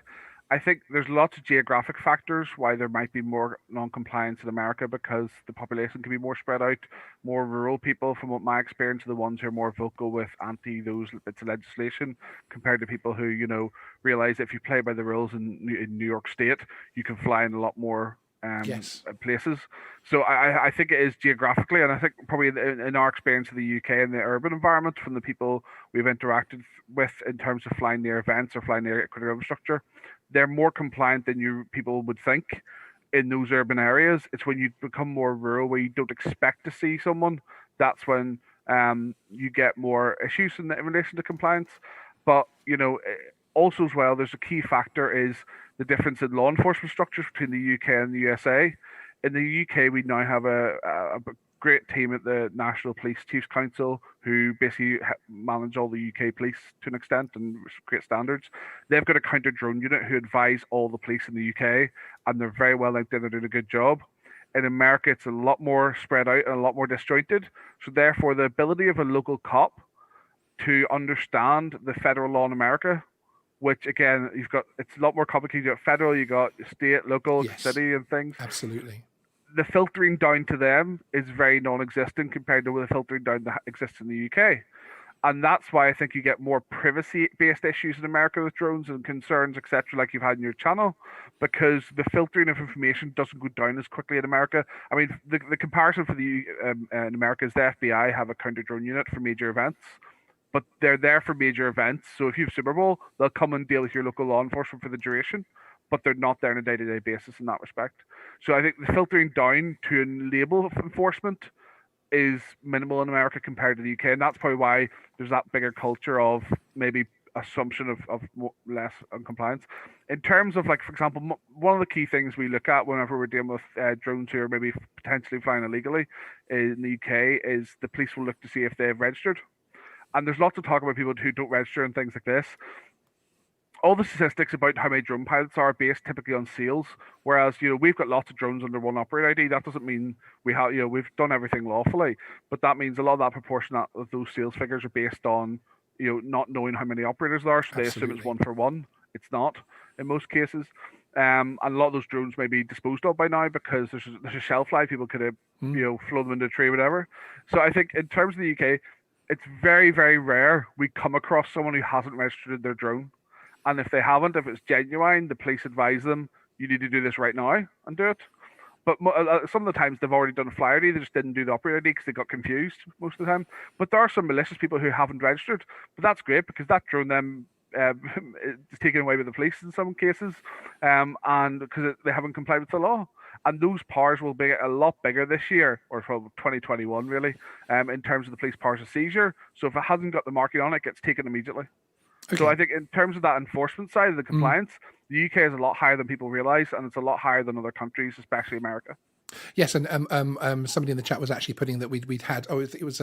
I think there's lots of geographic factors why there might be more non-compliance in America, because the population can be more spread out. More rural people, from what my experience, are the ones who are more vocal with anti those bits of legislation compared to people who realize if you play by the rules in New York State, you can fly in a lot more Yes. places. So I think it is geographically, and I think probably in our experience in the UK in the urban environment, from the people we've interacted with in terms of flying near events or flying near critical infrastructure, they're more compliant than people would think in those urban areas. It's when you become more rural, where you don't expect to see someone, that's when you get more issues in relation to compliance. But also as well, there's a key factor is the difference in law enforcement structures between the UK and the USA. In the UK, we now have a great team at the National Police Chiefs Council who basically manage all the UK police to an extent and create standards. They've got a counter drone unit who advise all the police in the UK, and they're very well linked in. They're doing a good job. In America, it's a lot more spread out and a lot more disjointed. So therefore, the ability of a local cop to understand the federal law in America, which again, it's a lot more complicated. You got federal, you got state, local, Yes. city, and things. Absolutely. The filtering down to them is very non-existent compared to the filtering down that exists in the UK. And that's why I think you get more privacy-based issues in America with drones and concerns, etc., like you've had in your channel, because the filtering of information doesn't go down as quickly in America. I mean, the comparison for in America is the FBI have a counter-drone unit for major events, but they're there for major events. So if you have Super Bowl, they'll come and deal with your local law enforcement for the duration, but they're not there on a day-to-day basis in that respect. So I think the filtering down to a label of enforcement is minimal in America compared to the UK, and that's probably why there's that bigger culture of maybe assumption of less compliance. In terms of, like, for example, one of the key things we look at whenever we're dealing with drones who are maybe potentially flying illegally in the UK is the police will look to see if they've registered. And there's lots of talk about people who don't register and things like this. All the statistics about how many drone pilots are based typically on sales, whereas we've got lots of drones under one operator ID. That doesn't mean we have we've done everything lawfully, but that means a lot of that proportion of those sales figures are based on not knowing how many operators there are, so they assume it's one for one. It's not in most cases, and a lot of those drones may be disposed of by now because there's a shelf life. People could have flown them into a tree, whatever. So I think in terms of the UK, it's very, very rare we come across someone who hasn't registered their drone. And if they haven't, if it's genuine, the police advise them, you need to do this right now and do it. But some of the times they've already done a flyer ID, they just didn't do the operator ID because they got confused most of the time. But there are some malicious people who haven't registered. But that's great because that drone then is taken away by the police in some cases, and because they haven't complied with the law. And those powers will be a lot bigger this year, or for 2021 really, in terms of the police powers of seizure. So if it hasn't got the marking on it, it gets taken immediately. Okay. So I think in terms of that enforcement side of the compliance, the UK is a lot higher than people realise, and it's a lot higher than other countries, especially America. Yes, and somebody in the chat was actually putting that we'd had it was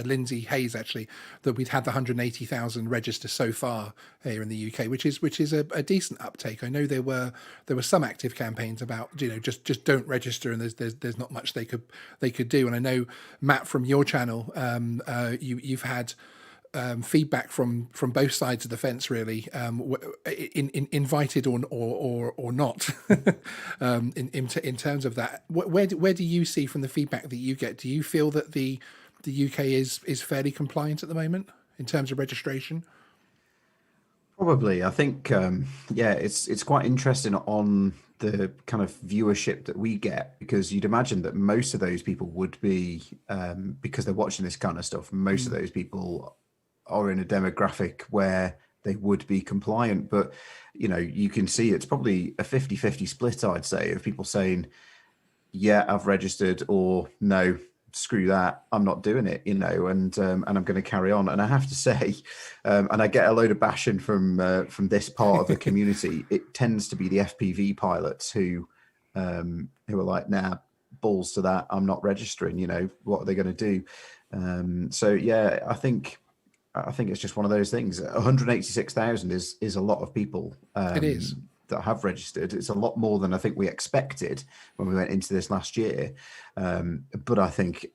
Lindsay Hayes actually, that we'd had the 180,000 register so far here in the UK, which is a decent uptake. I know there were some active campaigns about just don't register, and there's not much they could do. And I know, Matt, from your channel, you've had feedback from both sides of the fence, really, invited or not, in terms of that. Where do you see from the feedback that you get? Do you feel that the UK is fairly compliant at the moment in terms of registration? Probably. I think it's quite interesting on the kind of viewership that we get, because you'd imagine that most of those people would be, because they're watching this kind of stuff, most of those people are in a demographic where they would be compliant. But you can see it's probably a 50-50 split, I'd say, of people saying, yeah, I've registered, or no, screw that, I'm not doing it, and I'm going to carry on. And I have to say, and I get a load of bashing from this part of the community, it tends to be the FPV pilots who are like, nah, balls to that, I'm not registering, what are they going to do? So yeah, I think it's just one of those things. 186,000 is a lot of people. It is. That have registered. It's a lot more than I think we expected when we went into this last year. But I think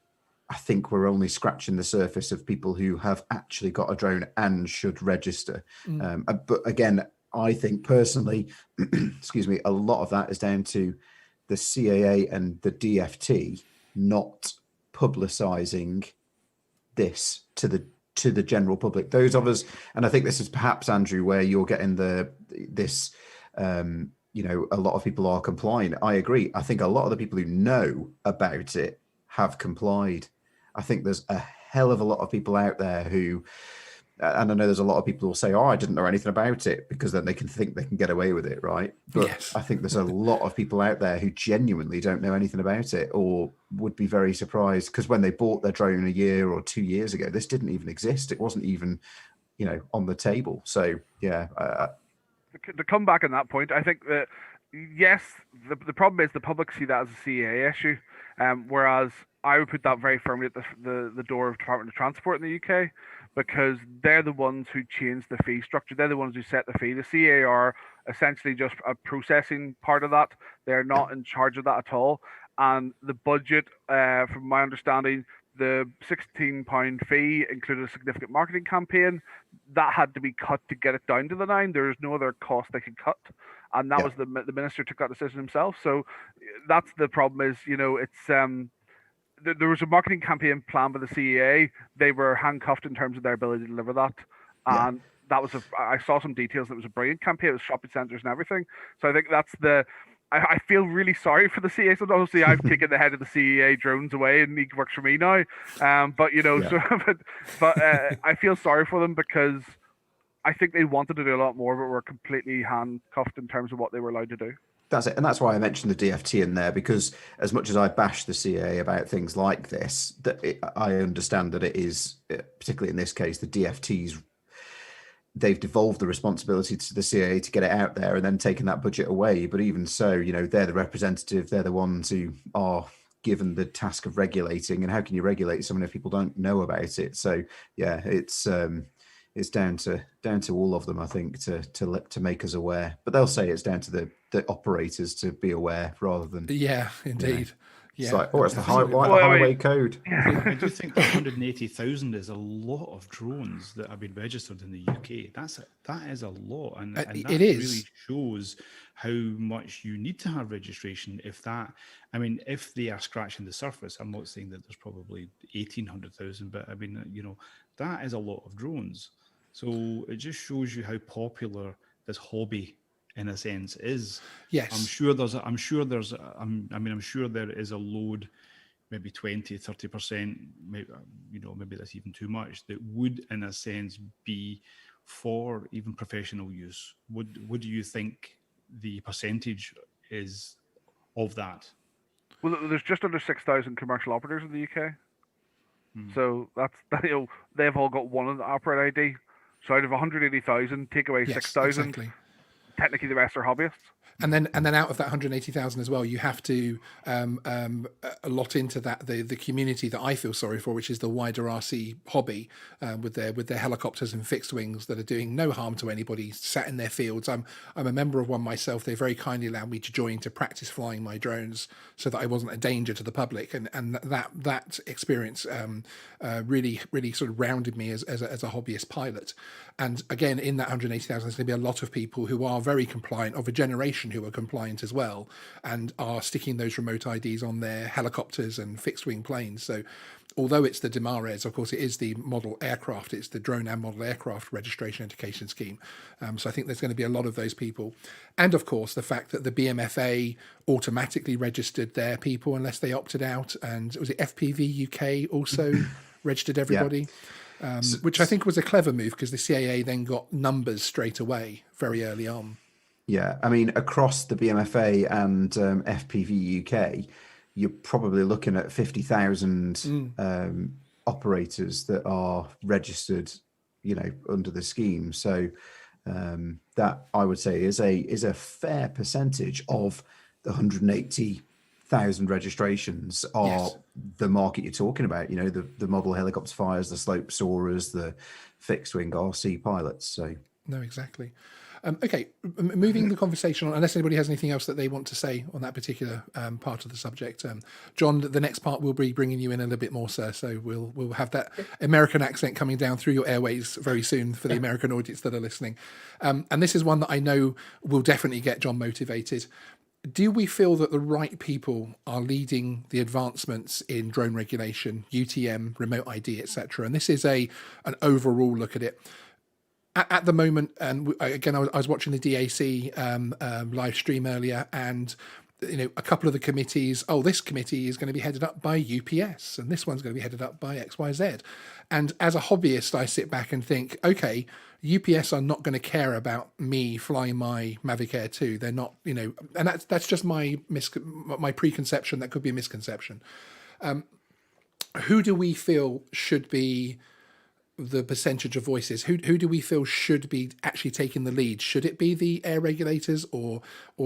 we're only scratching the surface of people who have actually got a drone and should register. But again, I think personally, excuse me, a lot of that is down to the CAA and the DFT not publicising this to the general public. Those of us, and I think this is perhaps, Andrew, where you're getting this. A lot of people are complying. I agree. I think a lot of the people who know about it have complied. I think there's a hell of a lot of people out there who, and I know there's a lot of people who will say, oh, I didn't know anything about it, because then they can think they can get away with it, right? But yes. I think there's a lot of people out there who genuinely don't know anything about it, or would be very surprised, because when they bought their drone a year or 2 years ago, this didn't even exist. It wasn't even, on the table. So yeah, to come back on that point, I think that yes, the problem is the public see that as a CAA issue, whereas I would put that very firmly at the door of Department of Transport in the UK, because they're the ones who change the fee structure. They're the ones who set the fee. The CAA are essentially just a processing part of that. They're not in charge of that at all. And the budget, from my understanding, the £16 fee included a significant marketing campaign that had to be cut to get it down to the 9. There's no other cost they could cut, and that was the minister took that decision himself. So that's the problem. Is it's there was a marketing campaign planned by the CAA. They were handcuffed in terms of their ability to deliver that, and that was I saw some details. It was a brilliant campaign. It was shopping centres and everything. So I think that's the. I feel really sorry for the CAA. So obviously, I've taken the head of the CAA drones away, and he works for me now. But I feel sorry for them, because I think they wanted to do a lot more, but were completely handcuffed in terms of what they were allowed to do. That's it, and that's why I mentioned the DFT in there, because as much as I bash the CAA about things like this, I understand that it is, particularly in this case, the DFT's they've devolved the responsibility to the CAA to get it out there and then taken that budget away. But even so, they're the representative, they're the ones who are given the task of regulating. And how can you regulate someone if people don't know about it? So yeah, it's down to all of them, I think, to make us aware. But they'll say it's down to the operators to be aware rather than indeed. It's Yeah, like, it's the Well, highway code. I do think that 180,000 is a lot of drones that have been registered in the UK. That is a lot, and that it is. really shows how much you need to have registration. If they are scratching the surface, I'm not saying that there's probably 1,800,000, but that is a lot of drones. So it just shows you how popular this hobby, in a sense, is. Yes. I'm sure there is a load, maybe 20-30%, maybe that's even too much, that would, in a sense, be for even professional use. What do you think the percentage is of that? Well, there's just under 6,000 commercial operators in the UK. So they've all got one operate ID. So out of 180,000, take away 6,000. Exactly. Technically, the rest are hobbyists. And then out of that 180,000 as well, you have to allot into that the community that I feel sorry for, which is the wider RC hobby, with their helicopters and fixed wings that are doing no harm to anybody sat in their fields. I'm a member of one myself. They very kindly allowed me to join to practice flying my drones so that I wasn't a danger to the public, and that experience really sort of rounded me as a hobbyist pilot. And again, in that 180,000, there's going to be a lot of people who are very compliant, of a generation who are compliant as well, and are sticking those remote IDs on their helicopters and fixed wing planes. So although it's the DMARES, of course, it is the model aircraft, it's the drone and model aircraft registration education scheme. So I think there's going to be a lot of those people. And of course, the fact that the BMFA automatically registered their people unless they opted out. And was it FPV UK also registered everybody? Yeah. Which I think was a clever move, because the CAA then got numbers straight away very early on. Yeah, I mean, across the BMFA and FPV UK, you're probably looking at 50,000 operators that are registered, under the scheme. So that, I would say, is a fair percentage of the 180,000 registrations are the market you're talking about. The model helicopter fires, the slope soarers, the fixed wing RC pilots. So no, exactly. Okay, moving the conversation on, unless anybody has anything else that they want to say on that particular part of the subject. John, the next part will be bringing you in a little bit more, sir. So we'll have that American accent coming down through your airways very soon for the American audience that are listening. And this is one that I know will definitely get John motivated. Do we feel that the right people are leading the advancements in drone regulation, UTM, remote ID, etc.? And this is an overall look at it. At the moment, and again, I was watching the DAC live stream earlier, and a couple of the committees, this committee is going to be headed up by UPS, and this one's going to be headed up by XYZ. And as a hobbyist, I sit back and think, okay, UPS are not going to care about me flying my Mavic Air 2. They're not, and that's just my preconception. That could be a misconception. Who do we feel should be the percentage of voices? Who do we feel should be actually taking the lead? Should it be the air regulators, or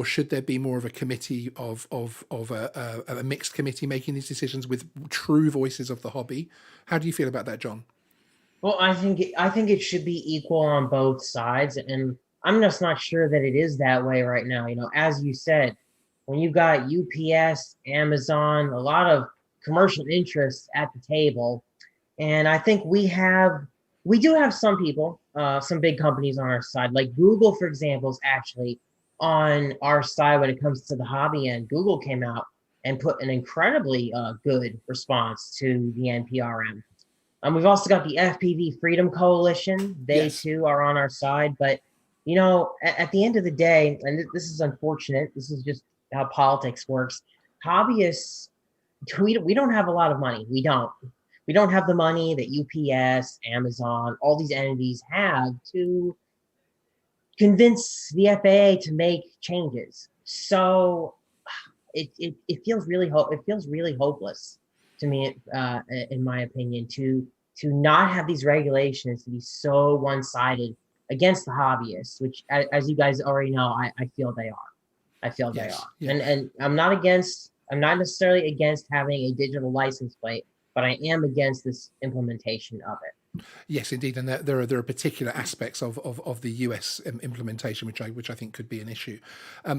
should there be more of a committee of a mixed committee making these decisions with true voices of the hobby? How do you feel about that, John? Well, I think it should be equal on both sides, and I'm just not sure that it is that way right now. As you said, when you've got UPS, Amazon, a lot of commercial interests at the table. And I think we do have some people, some big companies on our side. Like Google, for example, is actually on our side when it comes to the hobby end. Google came out and put an incredibly good response to the NPRM. We've also got the FPV Freedom Coalition. They too are on our side. But, at the end of the day, and this is unfortunate, this is just how politics works. Hobbyists, we don't have a lot of money. We don't. We don't have the money that UPS, Amazon, all these entities have to convince the FAA to make changes. So it feels really hopeless to me, in my opinion, to not have these regulations to be so one-sided against the hobbyists, which, as you guys already know, I feel they are. I feel they Yes, are. yeah. And I'm not necessarily against having a digital license plate, but I am against this implementation of it. Yes, indeed, and there are particular aspects of the US implementation which I think could be an issue.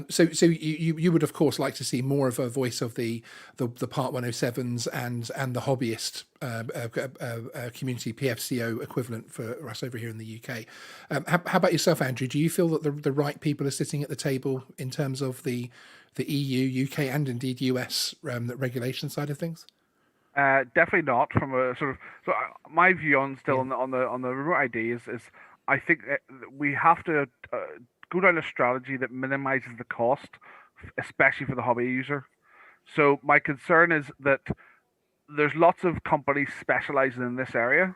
So you would of course like to see more of a voice of the Part 107s and the hobbyist community PFCO equivalent for us over here in the UK. How about yourself, Andrew? Do you feel that the right people are sitting at the table in terms of the EU, UK, and indeed US regulation side of things? Definitely not from a sort of. So my view on still on the remote ID is I think we have to go down a strategy that minimizes the cost, especially for the hobby user. So my concern is that there's lots of companies specializing in this area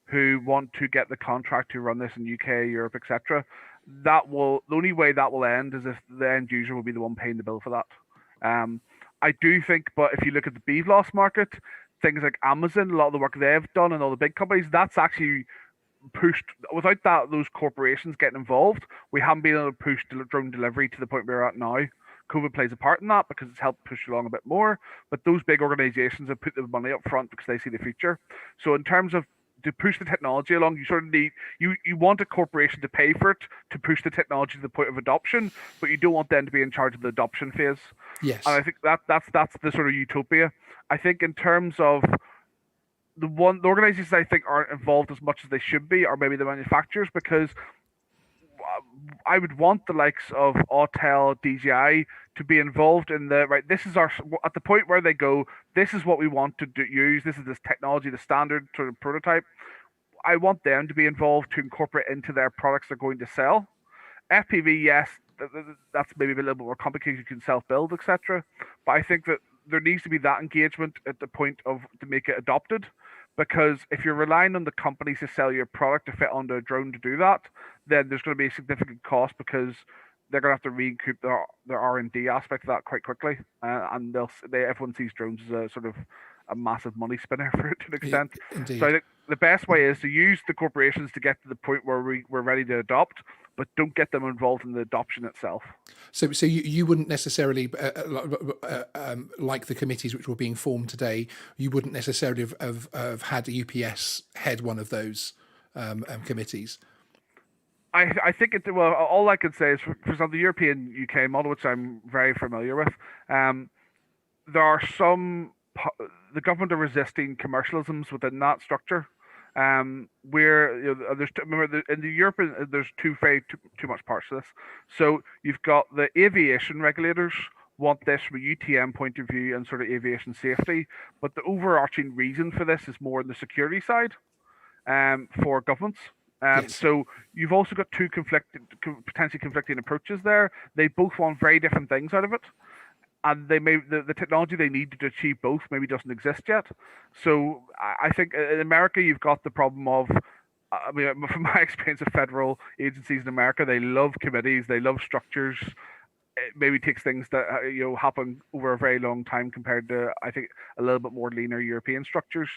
who want to get the contract to run this in UK, Europe, etc. The only way that will end is if the end user will be the one paying the bill for that. I do think, but if you look at the BVLOS market, things like Amazon, a lot of the work they've done and all the big companies, that's actually pushed. Without those corporations getting involved, we haven't been able to push drone delivery to the point we're at now. COVID plays a part in that because it's helped push along a bit more. But those big organizations have put the money up front because they see the future. So in terms of to push the technology along, you sort of need you want a corporation to pay for it to push the technology to the point of adoption, but you don't want them to be in charge of the adoption phase. Yes, And I think that's the sort of utopia. I think in terms of the organizations I think aren't involved as much as they should be are maybe the manufacturers, because I would want the likes of Autel, DJI to be involved in this is at the point where they go, this is what we want to use, this is this technology, the standard sort of prototype. I want them to be involved to incorporate into their products they're going to sell. FPV, yes, that's maybe a little bit more complicated, you can self-build, etc. But I think that there needs to be that engagement at the point of to make it adopted. Because if you're relying on the companies to sell your product to fit onto a drone to do that, then there's going to be a significant cost because they're going to have to recoup their R&D aspect of that quite quickly, and everyone sees drones as a sort of a massive money spinner to an extent. indeed. So I think the best way is to use the corporations to get to the point where we're ready to adopt, but don't get them involved in the adoption itself. So you wouldn't necessarily like the committees which were being formed today. You wouldn't necessarily have had UPS head one of those committees. I think all I can say is for example, the European UK model, which I'm very familiar with, there are the government are resisting commercialisms within that structure. Where in the Europe there's too much parts to this. So you've got the aviation regulators want this from a UTM point of view and sort of aviation safety, but the overarching reason for this is more on the security side, for governments. Yes. So you've also got two potentially conflicting approaches there. They both want very different things out of it. And the technology they need to achieve both maybe doesn't exist yet. So I think in America you've got the problem of, from my experience of federal agencies in America, they love committees, they love structures. It maybe takes things that happen over a very long time compared to, I think, a little bit more leaner European structures.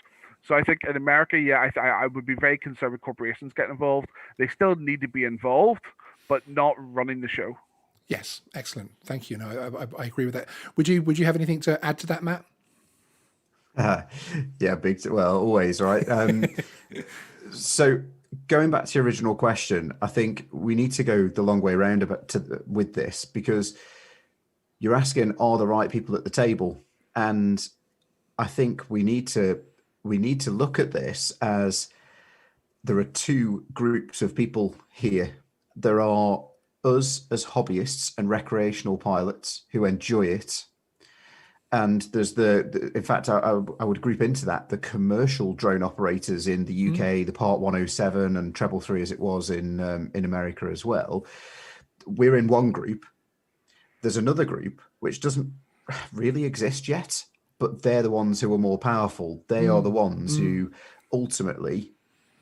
So I think in America, yeah, I would be very concerned with corporations getting involved. They still need to be involved, but not running the show. Yes, excellent. Thank you. No, I agree with that. Would you have anything to add to that, Matt? Yeah, well, always, right? So going back to your original question, I think we need to go the long way around with this, because you're asking, are the right people at the table? And I think we need to look at this as there are two groups of people here. There are us as hobbyists and recreational pilots who enjoy it. And there's in fact, I would group into that the commercial drone operators in the UK, the Part 107 and Treble 3 as it was in America as well. We're in one group. There's another group which doesn't really exist yet, but they're the ones who are more powerful. They are the ones who ultimately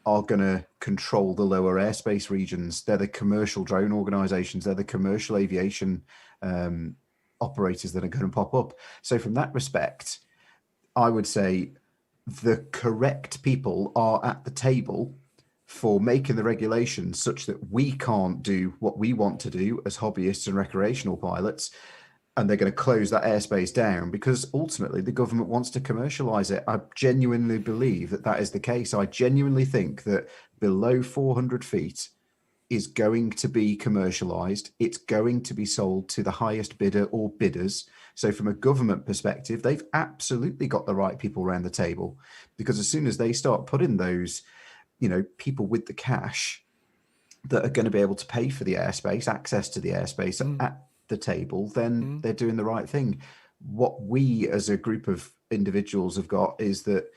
are going to control the lower airspace regions. They're the commercial drone organizations. They're the commercial aviation operators that are going to pop up. So from that respect, I would say the correct people are at the table for making the regulations such that we can't do what we want to do as hobbyists and recreational pilots, and they're going to close that airspace down because ultimately the government wants to commercialize it. I genuinely believe that that is the case. I genuinely think that below 400 feet is going to be commercialized. It's going to be sold to the highest bidder or bidders. So from a government perspective, they've absolutely got the right people around the table, because as soon as they start putting those, people with the cash that are going to be able to pay for the airspace, access to the airspace at the table, then they're doing the right thing. What we as a group of individuals have got is that,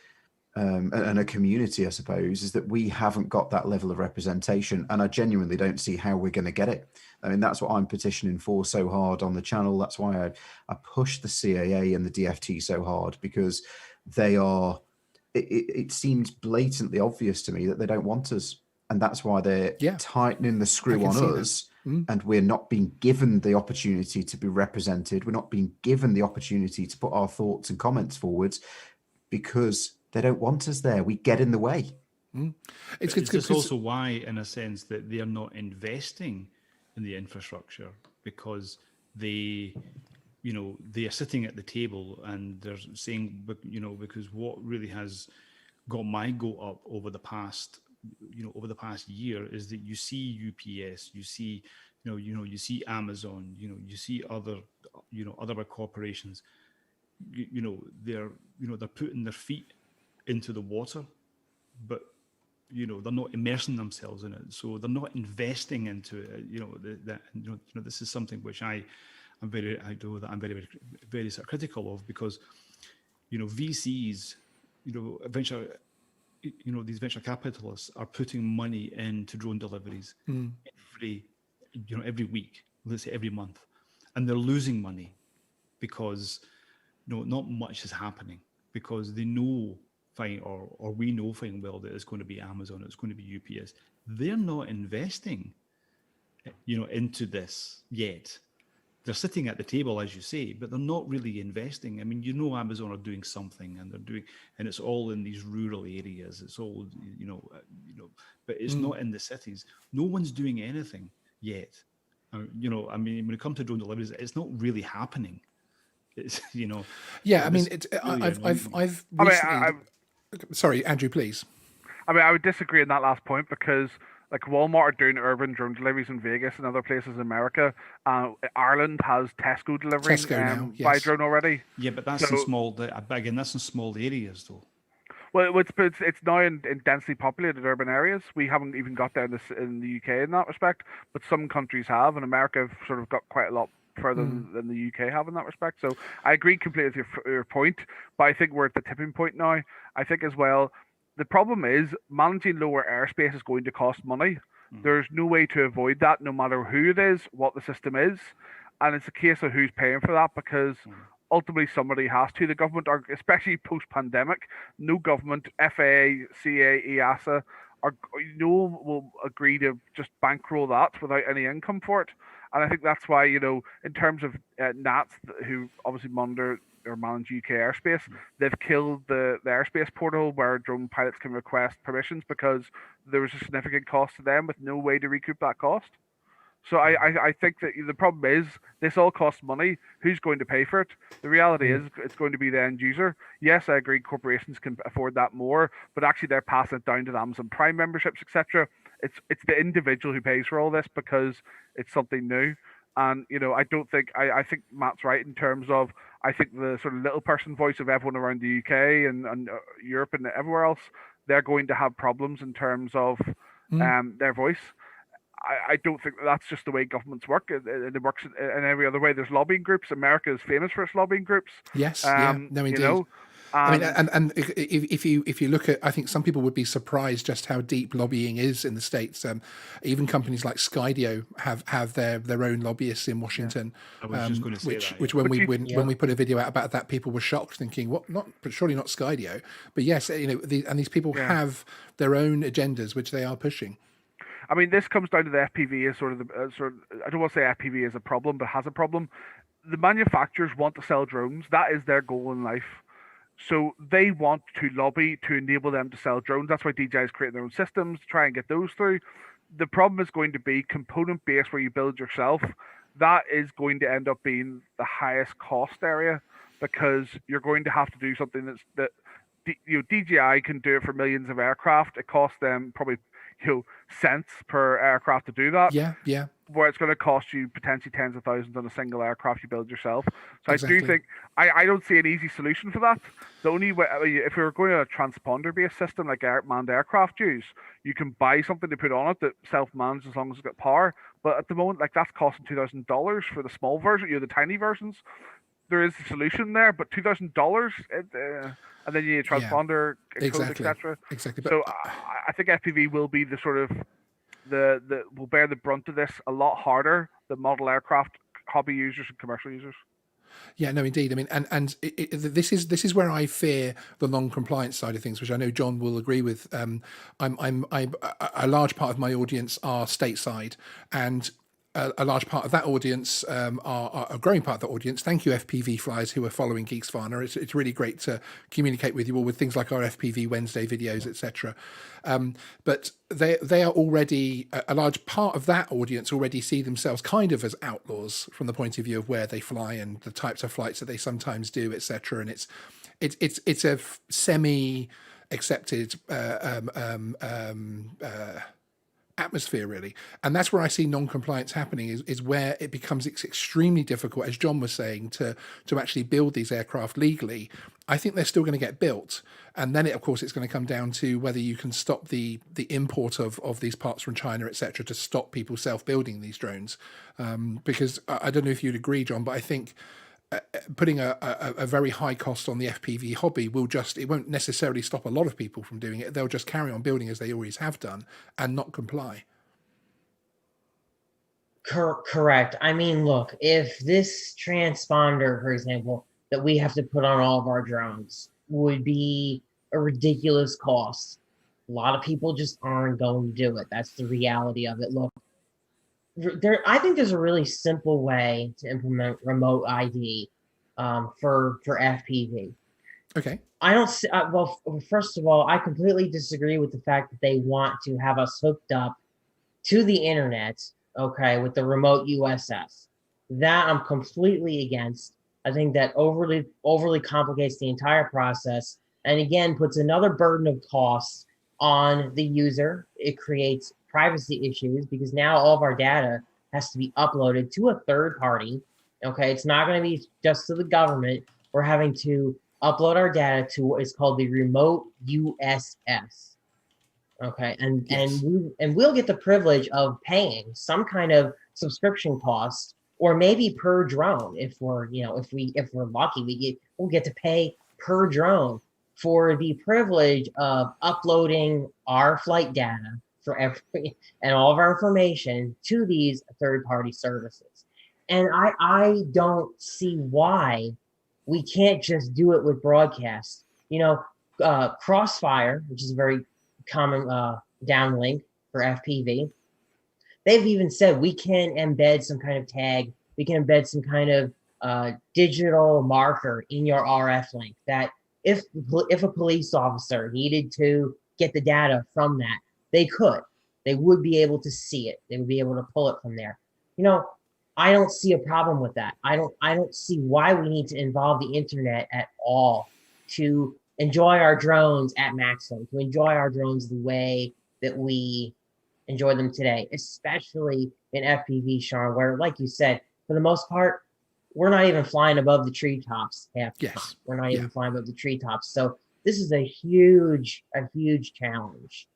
and a community, I suppose, is that we haven't got that level of representation, and I genuinely don't see how we're going to get it. I mean, that's what I'm petitioning for so hard on the channel. That's why I push the CAA and the DFT so hard, because they are, it seems blatantly obvious to me that they don't want us. And that's why they're tightening the screw on us. And we're not being given the opportunity to be represented. We're not being given the opportunity to put our thoughts and comments forwards because they don't want us there. We get in the way. It's also why, in a sense, that they are not investing in the infrastructure, because they are sitting at the table and they're saying, because what really has got my goat up over the past year is that you see UPS, you see Amazon, you see other big corporations, they're putting their feet into the water, but they're not immersing themselves in it, so they're not investing into it. This is something which I'm very sort of critical of, because VCs, these venture capitalists are putting money into drone deliveries every week, let's say every month, and they're losing money because not much is happening, because they know fine, or we know fine well that it's going to be Amazon, it's going to be UPS. They're not investing, into this yet. They're sitting at the table, as you say, but they're not really investing. I mean, Amazon are doing something, and it's all in these rural areas. It's all, but it's not in the cities. No one's doing anything yet. I mean, when it comes to drone deliveries, it's not really happening. It's, Yeah, I mean, I've recently. Sorry, Andrew, please. I mean, I would disagree on that last point, because like Walmart are doing urban drone deliveries in Vegas and other places in America. Ireland has Tesco delivering now, yes. by drone already. Yeah, but that's in small. Again, that's in small areas, though. Well, it's now in densely populated urban areas. We haven't even got there in the UK in that respect, but some countries have, and America have sort of got quite a lot further than the UK have in that respect. So I agree completely with your point, but I think we're at the tipping point now. I think as well, the problem is managing lower airspace is going to cost money. There's no way to avoid that, no matter who it is, what the system is. And it's a case of who's paying for that, because ultimately somebody has to. The government, are, especially post-pandemic, no government, FAA, CAA, EASA, no one will agree to just bankroll that without any income for it. And I think that's why, in terms of NATS, who obviously monitor or manage UK airspace, they've killed the airspace portal where drone pilots can request permissions, because there was a significant cost to them with no way to recoup that cost. So I think that the problem is this all costs money. Who's going to pay for it? The reality is it's going to be the end user. Yes, I agree corporations can afford that more, but actually they're passing it down to the Amazon Prime memberships, etc. It's the individual who pays for all this because it's something new. And I don't think I think Matt's right in terms of, I think the sort of little person voice of everyone around the UK and Europe and everywhere else, they're going to have problems in terms of their voice. I don't think that's just the way governments work. It works in every other way. There's lobbying groups. America is famous for its lobbying groups. Yes, no, indeed. I mean, and if you look at, I think some people would be surprised just how deep lobbying is in the States. Even companies like Skydio have their own lobbyists in Washington. I was just going to say that. Which when we put a video out about that, people were shocked, thinking, "What? Not? But surely not Skydio." But yes, and these people have their own agendas which they are pushing. I mean, this comes down to the FPV as sort of I don't want to say FPV is a problem, but has a problem. The manufacturers want to sell drones. That is their goal in life. So they want to lobby to enable them to sell drones. That's why DJI is creating their own systems to try and get those through. The problem is going to be component based where you build yourself. That is going to end up being the highest cost area because you're going to have to do something DJI can do it for millions of aircraft. It costs them probably cents per aircraft to do that. Yeah. Where it's going to cost you potentially tens of thousands on a single aircraft you build yourself. So Exactly. I do think I don't see an easy solution for that. The only way, if we were going to a transponder-based system like manned aircraft use, you can buy something to put on it that self-mans as long as it's got power. But at the moment, like that's costing $2,000 for the small version, the tiny versions. There is a solution there, but $2,000, and then you need a transponder, Exactly. etc. Exactly. So I think FPV will be the sort of will bear the brunt of this a lot harder than model aircraft hobby users and commercial users. Yeah, no, indeed. I mean, and this is where I fear the non-compliance side of things, which I know John will agree with. I'm a large part of my audience are stateside, and a large part of that audience are a growing part of the audience. Thank you, FPV flyers who are following Geeksvana. It's really great to communicate with you all with things like our FPV Wednesday videos, etc. But they are already a large part of that audience already see themselves kind of as outlaws from the point of view of where they fly and the types of flights that they sometimes do, etc. And it's a semi accepted atmosphere, really. And that's where I see non-compliance happening is where it becomes extremely difficult, as John was saying, to actually build these aircraft legally. I think they're still going to get built, and then of course it's going to come down to whether you can stop the import of these parts from China, etc., to stop people self-building these drones, because I don't know if you'd agree, John, but I think putting a very high cost on the FPV hobby it won't necessarily stop a lot of people from doing it. They'll just carry on building as they always have done and not comply. Correct. I mean, look, if this transponder, for example, that we have to put on all of our drones would be a ridiculous cost, a lot of people just aren't going to do it. That's the reality of it. Look, I think there's a really simple way to implement remote ID for FPV. Okay. I don't see, well, first of all, I completely disagree with the fact that they want to have us hooked up to the internet, okay, with the remote USS. That I'm completely against. I think that overly complicates the entire process, and again puts another burden of costs on the user. It creates privacy issues because now all of our data has to be uploaded to a third party. Okay, it's not going to be just to the government. We're having to upload our data to what is called the remote USS. Okay, and Yes. we'll get the privilege of paying some kind of subscription cost, or maybe per drone. If we're lucky, we'll get to pay per drone for the privilege of uploading our flight data for every and all of our information to these third-party services. And I don't see why we can't just do it with broadcast. Crossfire, which is a very common downlink for FPV, they've even said we can embed some kind of tag, we can embed some kind of digital marker in your RF link that if a police officer needed to get the data from that, they would be able to see it. They would be able to pull it from there. I don't see a problem with that. I don't see why we need to involve the internet at all to enjoy our drones at maximum, to enjoy our drones the way that we enjoy them today, especially in FPV, Sean, where, like you said, for the most part, we're not even flying above the treetops half the time. We're not even flying above the treetops. So this is a huge challenge.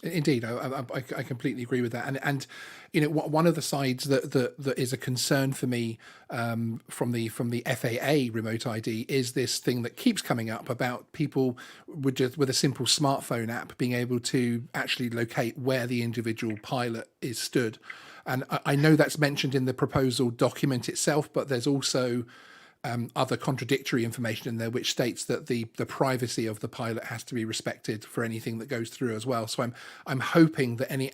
Indeed, I completely agree with that, and one of the sides that is a concern for me from the FAA remote ID is this thing that keeps coming up about people with a simple smartphone app being able to actually locate where the individual pilot is stood, and I know that's mentioned in the proposal document itself, but there's also other contradictory information in there which states that the privacy of the pilot has to be respected for anything that goes through as well. So I'm hoping that any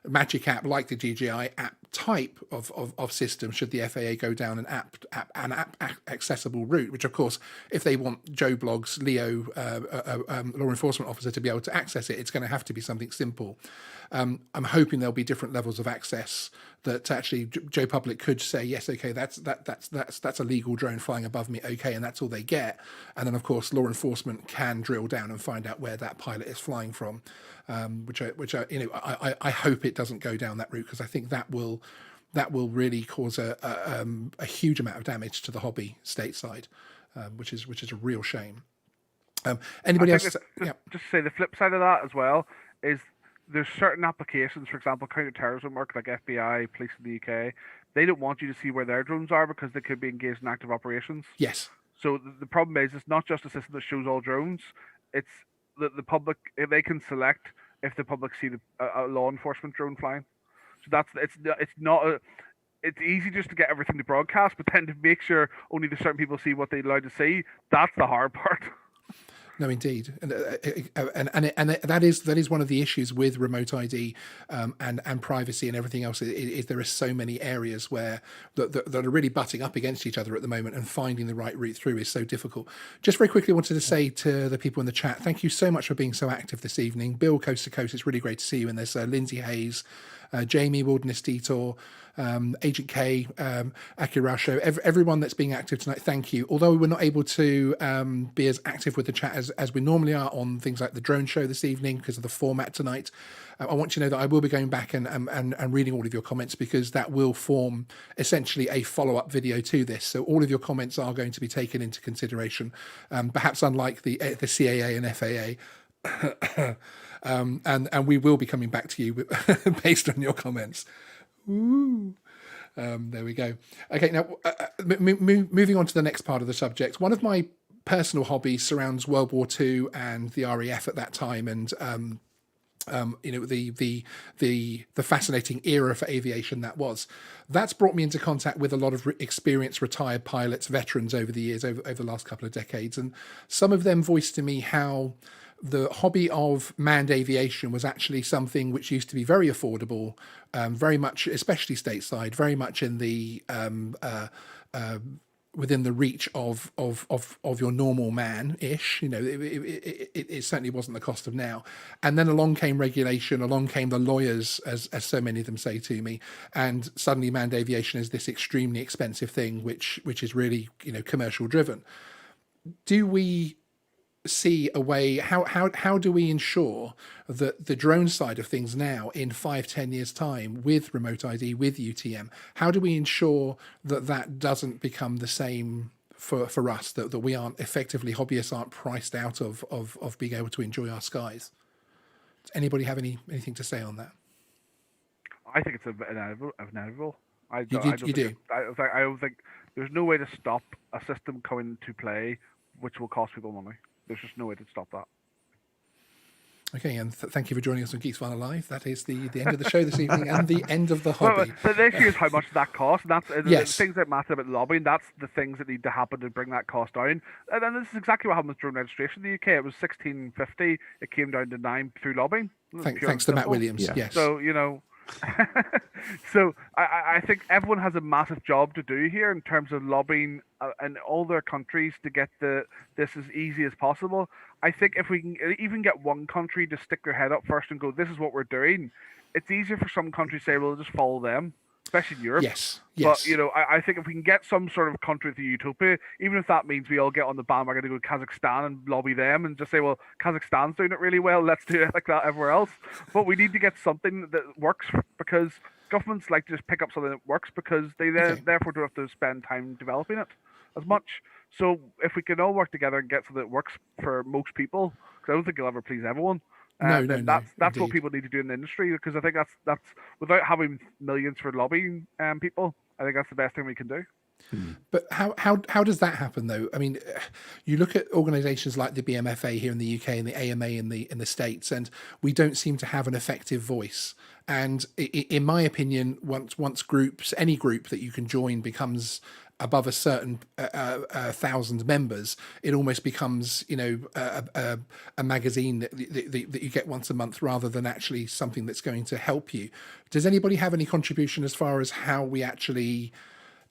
magic app like the DJI app type of system should the FAA go down an app accessible route, which of course, if they want Joe Blogg's Leo law enforcement officer to be able to access it, it's going to have to be something simple. I'm hoping there'll be different levels of access that actually Joe Public could say, yes, okay, that's a legal drone flying above me, okay, and that's all they get. And then of course law enforcement can drill down and find out where that pilot is flying from, which I hope it doesn't go down that route, because I think that will really cause a huge amount of damage to the hobby stateside, which is a real shame. Anybody else? Just to say the flip side of that as well is there's certain applications, for example, counter-terrorism work like FBI, police in the UK, they don't want you to see where their drones are because they could be engaged in active operations. Yes. So the problem is it's not just a system that shows all drones, it's that the public, they can select if the public see a law enforcement drone flying. So it's easy just to get everything to broadcast, but then to make sure only the certain people see what they're allowed to see, that's the hard part. No, indeed, and that is one of the issues with remote ID and privacy and everything else. Is there are so many areas where that are really butting up against each other at the moment, and finding the right route through is so difficult. Just very quickly, wanted to say to the people in the chat, thank you so much for being so active this evening. Bill, Coast to Coast, it's really great to see you. And there's Lindsay Hayes, Jamie, Wilderness Detour, Agent K, Akirasho, everyone that's being active tonight, thank you. Although we're not able to be as active with the chat as we normally are on things like the drone show this evening because of the format tonight, I want you to know that I will be going back and reading all of your comments, because that will form essentially a follow-up video to this. So all of your comments are going to be taken into consideration, perhaps unlike the CAA and FAA. And we will be coming back to you based on your comments. Ooh. There we go. Okay, now moving on to the next part of the subject. One of my personal hobbies surrounds World War II and the RAF at that time, and the fascinating era for aviation that was. That's brought me into contact with a lot of experienced retired pilots, veterans over the years, over the last couple of decades, and some of them voiced to me how the hobby of manned aviation was actually something which used to be very affordable, very much, especially stateside, very much in the within the reach of your normal man-ish. It certainly wasn't the cost of now. And then along came regulation, along came the lawyers, as so many of them say to me, and suddenly manned aviation is this extremely expensive thing, which is really commercial driven. Do we see a way, how do we ensure that the drone side of things now in 5-10 years time with remote ID, with UTM, how do we ensure that doesn't become the same for us, that we aren't effectively, hobbyists aren't priced out of being able to enjoy our skies? Does anybody have anything to say on that? I think it's inevitable. I do? don't think there's no way to stop a system coming into play which will cost people money. There's just no way to stop that. Okay, and thank you for joining us on Geeksvana Live. That is the end of the show this evening and the end of the hobby. But the issue is how much that costs. And that's yes. The things that matter about lobbying. That's the things that need to happen to bring that cost down. And then this is exactly what happened with drone registration in the UK. It was $16.50. It came down to $9 through lobbying. Thanks to Matt Williams. Yeah. Yes. So so I think everyone has a massive job to do here in terms of lobbying in all their countries to get this as easy as possible. I think if we can even get one country to stick their head up first and go, this is what we're doing, it's easier for some countries to say, well, just follow them, especially in Europe. Yes. But, I think if we can get some sort of country with a utopia, even if that means we all get on the bandwagon to go to Kazakhstan and lobby them and just say, well, Kazakhstan's doing it really well, let's do it like that everywhere else. But we need to get something that works, because governments like to just pick up something that works because they therefore don't have to spend time developing it as much. So if we can all work together and get something that works for most people, because I don't think it'll ever please everyone, that's what people need to do in the industry, because I think that's without having millions for lobbying people, I think that's the best thing we can do. But how does that happen though? I mean, you look at organisations like the BMFA here in the UK and the AMA in the States, and we don't seem to have an effective voice. And in my opinion, once any group that you can join becomes above a certain 1,000 members, it almost becomes, a magazine that you get once a month rather than actually something that's going to help you. Does anybody have any contribution as far as how we actually,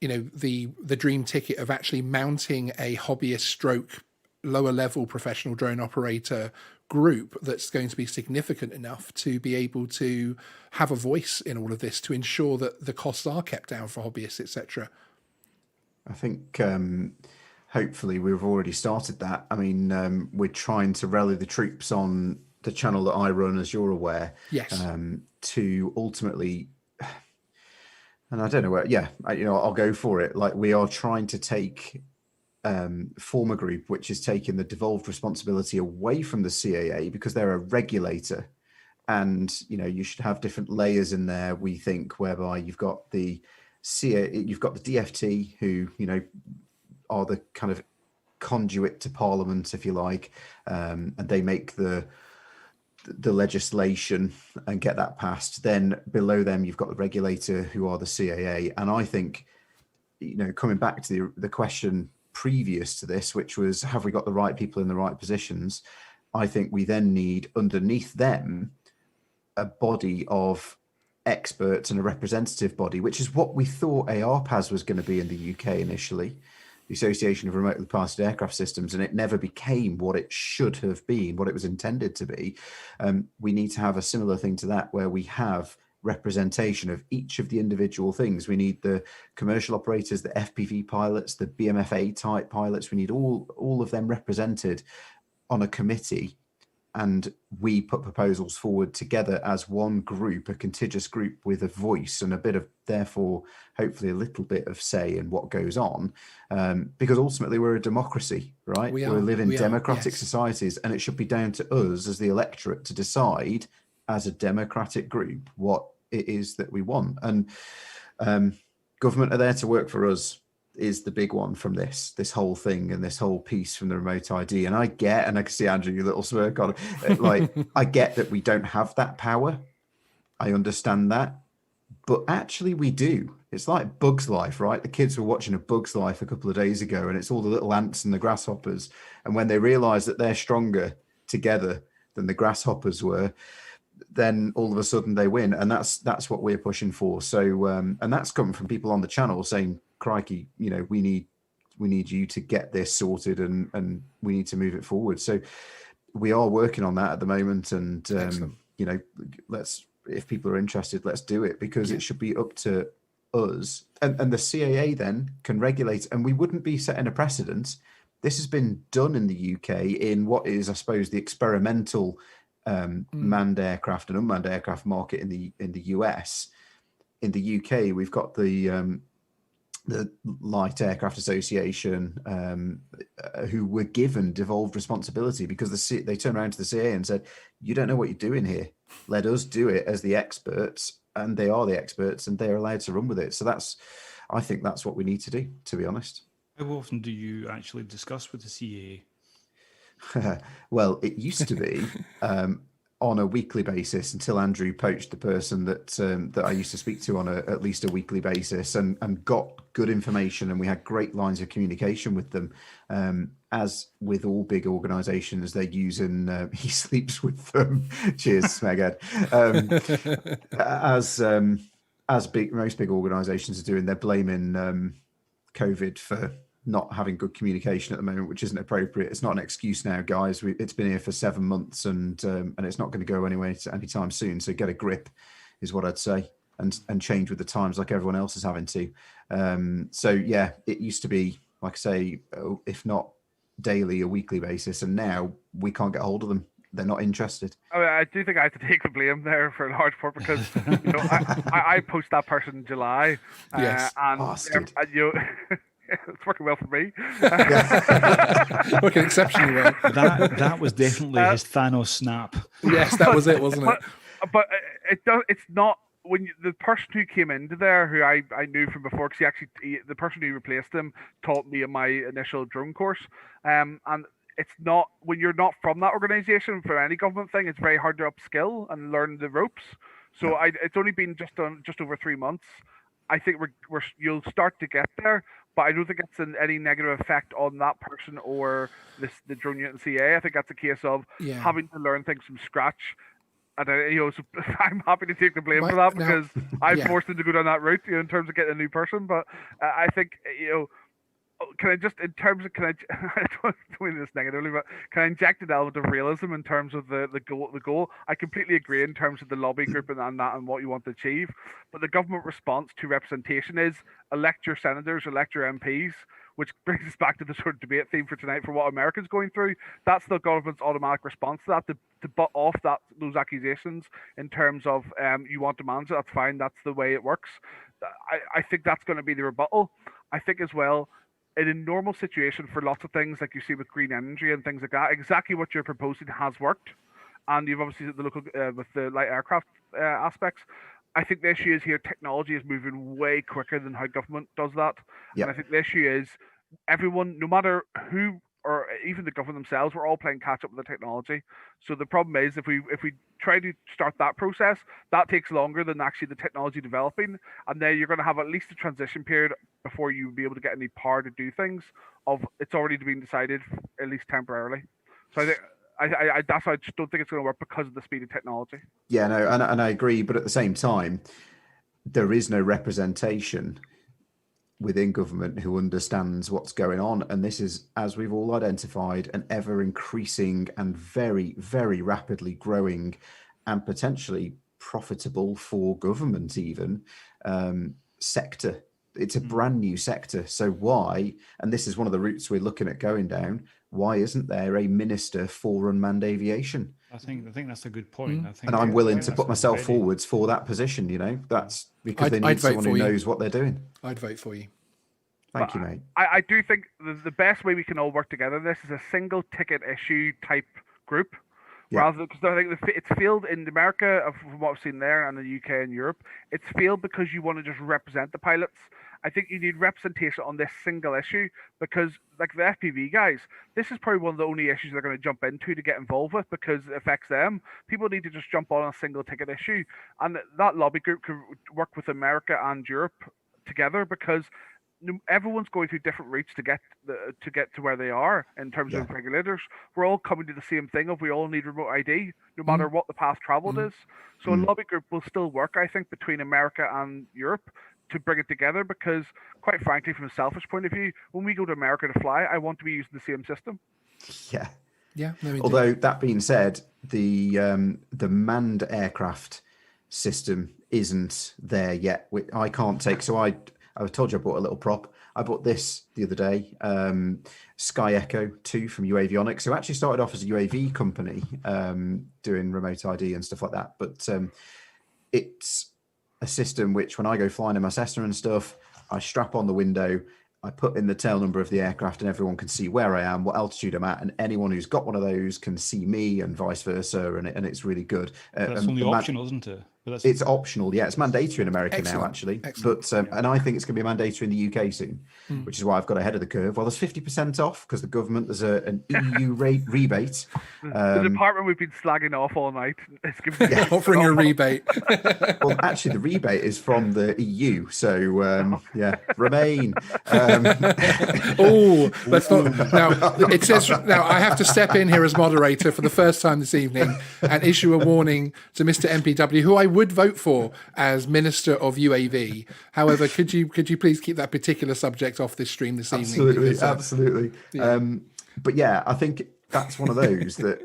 the dream ticket of actually mounting a hobbyist stroke lower level professional drone operator group that's going to be significant enough to be able to have a voice in all of this to ensure that the costs are kept down for hobbyists, etc.? I think hopefully we've already started that. I mean, we're trying to rally the troops on the channel that I run, as you're aware, Yes. To ultimately, and I don't know where, I'll go for it. Like, we are trying to form a group which is taking the devolved responsibility away from the CAA, because they're a regulator, and you should have different layers in there, we think, whereby you've got the CAA, you've got the DFT, who are the kind of conduit to Parliament, if you like, and they make the legislation and get that passed. Then below them you've got the regulator, who are the CAA. And I think, coming back to the question previous to this, which was, have we got the right people in the right positions? I think we then need, underneath them, a body of experts and a representative body, which is what we thought ARPAS was going to be in the UK initially, the Association of Remotely Piloted Aircraft Systems, and it never became what it should have been, what it was intended to be. We need to have a similar thing to that, where we have representation of each of the individual things. We need the commercial operators, the FPV pilots, the BMFA type pilots. We need all of them represented on a committee, and we put proposals forward together as one group, a contiguous group with a voice and a bit of, therefore, hopefully a little bit of say in what goes on, because ultimately we're a democracy, right? We live in democratic societies, and it should be down to us as the electorate to decide as a democratic group what it is that we want. And government are there to work for us is the big one from this whole thing, and this whole piece from the remote ID. And I can see Andrew, your little smirk on it. Like, I get that we don't have that power. I understand that. But actually we do. It's like Bug's Life, right? The kids were watching A Bug's Life a couple of days ago, and it's all the little ants and the grasshoppers. And when they realize that they're stronger together than the grasshoppers were, then all of a sudden they win. And that's what we're pushing for. So and that's coming from people on the channel saying, crikey, we need you to get this sorted, and we need to move it forward. So we are working on that at the moment, and let's, if people are interested, let's do it, because it should be up to us, and the CAA then can regulate, and we wouldn't be setting a precedent. This has been done in the UK in what is, I suppose, the experimental manned aircraft and unmanned aircraft market in the US. In the UK, we've got the Light Aircraft Association, who were given devolved responsibility, because they turned around to the CAA and said, you don't know what you're doing here. Let us do it as the experts, and they are the experts, and they're allowed to run with it. So I think that's what we need to do, to be honest. How often do you actually discuss with the CAA? Well, it used to be on a weekly basis, until Andrew poached the person that I used to speak to on at least a weekly basis, and got good information, and we had great lines of communication with them. As with all big organisations, they're using he sleeps with them. Cheers, Smeghead. As most big organisations are doing, they're blaming COVID for not having good communication at the moment, which isn't appropriate. It's not an excuse now, guys. It's been here for 7 months, and it's not going to go anywhere anytime soon. So get a grip, is what I'd say, and change with the times, like everyone else is having to. So yeah, it used to be, like I say, if not daily, a weekly basis, and now we can't get hold of them. They're not interested. I do think I have to take the blame there for a large part, because I post that person in July, Yes, and it's working well for me. Working exceptionally well. That was definitely his Thanos snap. Yes, that was it, wasn't it? But it's not. When the person who came into there, who I knew from before, because the person who replaced him taught me in my initial drone course, and it's not, when you're not from that organization, for any government thing, it's very hard to upskill and learn the ropes. So it's only been just over 3 months. I think you'll start to get there, but I don't think it's any negative effect on that person or the drone unit in CA. I think that's a case of Yeah. having to learn things from scratch. And so I'm happy to take the blame for Right, that now- because I yeah. forced them to go down that route, in terms of getting a new person. But I think, can I just, in terms of, I don't mean this negatively, but can I inject an element of realism in terms of the goal? I completely agree in terms of the lobby group and that and what you want to achieve. But the government response to representation is elect your senators, elect your MPs, which brings us back to the sort of debate theme for tonight for what America's going through. That's the government's automatic response to that, to butt off those accusations in terms of you want demands. That's fine. That's the way it works. I think that's going to be the rebuttal. I think as well, in a normal situation for lots of things like you see with green energy and things like that, exactly what you're proposing has worked. And you've obviously the local with the light aircraft aspects. I think the issue is here technology is moving way quicker than how government does that. Yep. And I think the issue is everyone, no matter who or even the government themselves, we're all playing catch up with the technology. So the problem is if we try to start that process, that takes longer than actually the technology developing, and then you're going to have at least a transition period before you be able to get any power to do things. It's already been decided, at least temporarily. So I think. That's why I just don't think it's going to work because of the speed of technology. Yeah, no, and I agree, but at the same time, there is no representation within government who understands what's going on, and this is, as we've all identified, an ever increasing and very, very rapidly growing and potentially profitable for government even sector. It's a brand new sector. So why, and this is one of the routes we're looking at going down, why isn't there a minister for unmanned aviation? I think that's a good point. And I'm willing to put myself forwards for that position, that's because they need someone who knows what they're doing. I'd vote for you. Thank you, mate. I do think the best way we can all work together this is a single ticket issue type group. Yeah. Rather, because I think it's failed in America, from what I've seen there, and the UK and Europe. It's failed because you want to just represent the pilots. I think you need representation on this single issue because, like the FPV guys, this is probably one of the only issues they're going to jump into to get involved with because it affects them. People need to just jump on a single ticket issue, and that lobby group could work with America and Europe together because everyone's going through different routes to get to where they are in terms of regulators. We're all coming to the same thing of we all need remote ID, no matter what the path traveled is. So a lobby group will still work, I think, between America and Europe to bring it together because, quite frankly, from a selfish point of view, when we go to America to fly, I want to be using the same system. Yeah. Yeah. No, although that being said, the manned aircraft system isn't there yet. I can't take. So I told you I bought a little prop. I bought this the other day, Sky Echo 2 from UAvionics, who actually started off as a UAV company doing remote ID and stuff like that. But it's a system which, when I go flying in my Cessna and stuff, I strap on the window, I put in the tail number of the aircraft, and everyone can see where I am, what altitude I'm at, and anyone who's got one of those can see me, and vice versa, and it's really good. That's only optional, isn't it? But it's optional, yeah. It's mandatory in America now, actually. Excellent. But and I think it's going to be mandatory in the UK soon, which is why I've got ahead of the curve. Well, there's 50% off because the government, there's an EU rebate. The department we've been slagging off all night is giving offering a rebate. Well, actually, the rebate is from the EU, so yeah, Remain. Oh, let's not. Now it says. Now I have to step in here as moderator for the first time this evening and issue a warning to Mr. MPW, who I would vote for as Minister of UAV. However, could you please keep that particular subject off this stream this evening? Absolutely, because, absolutely. Yeah. But yeah, I think that's one of those that.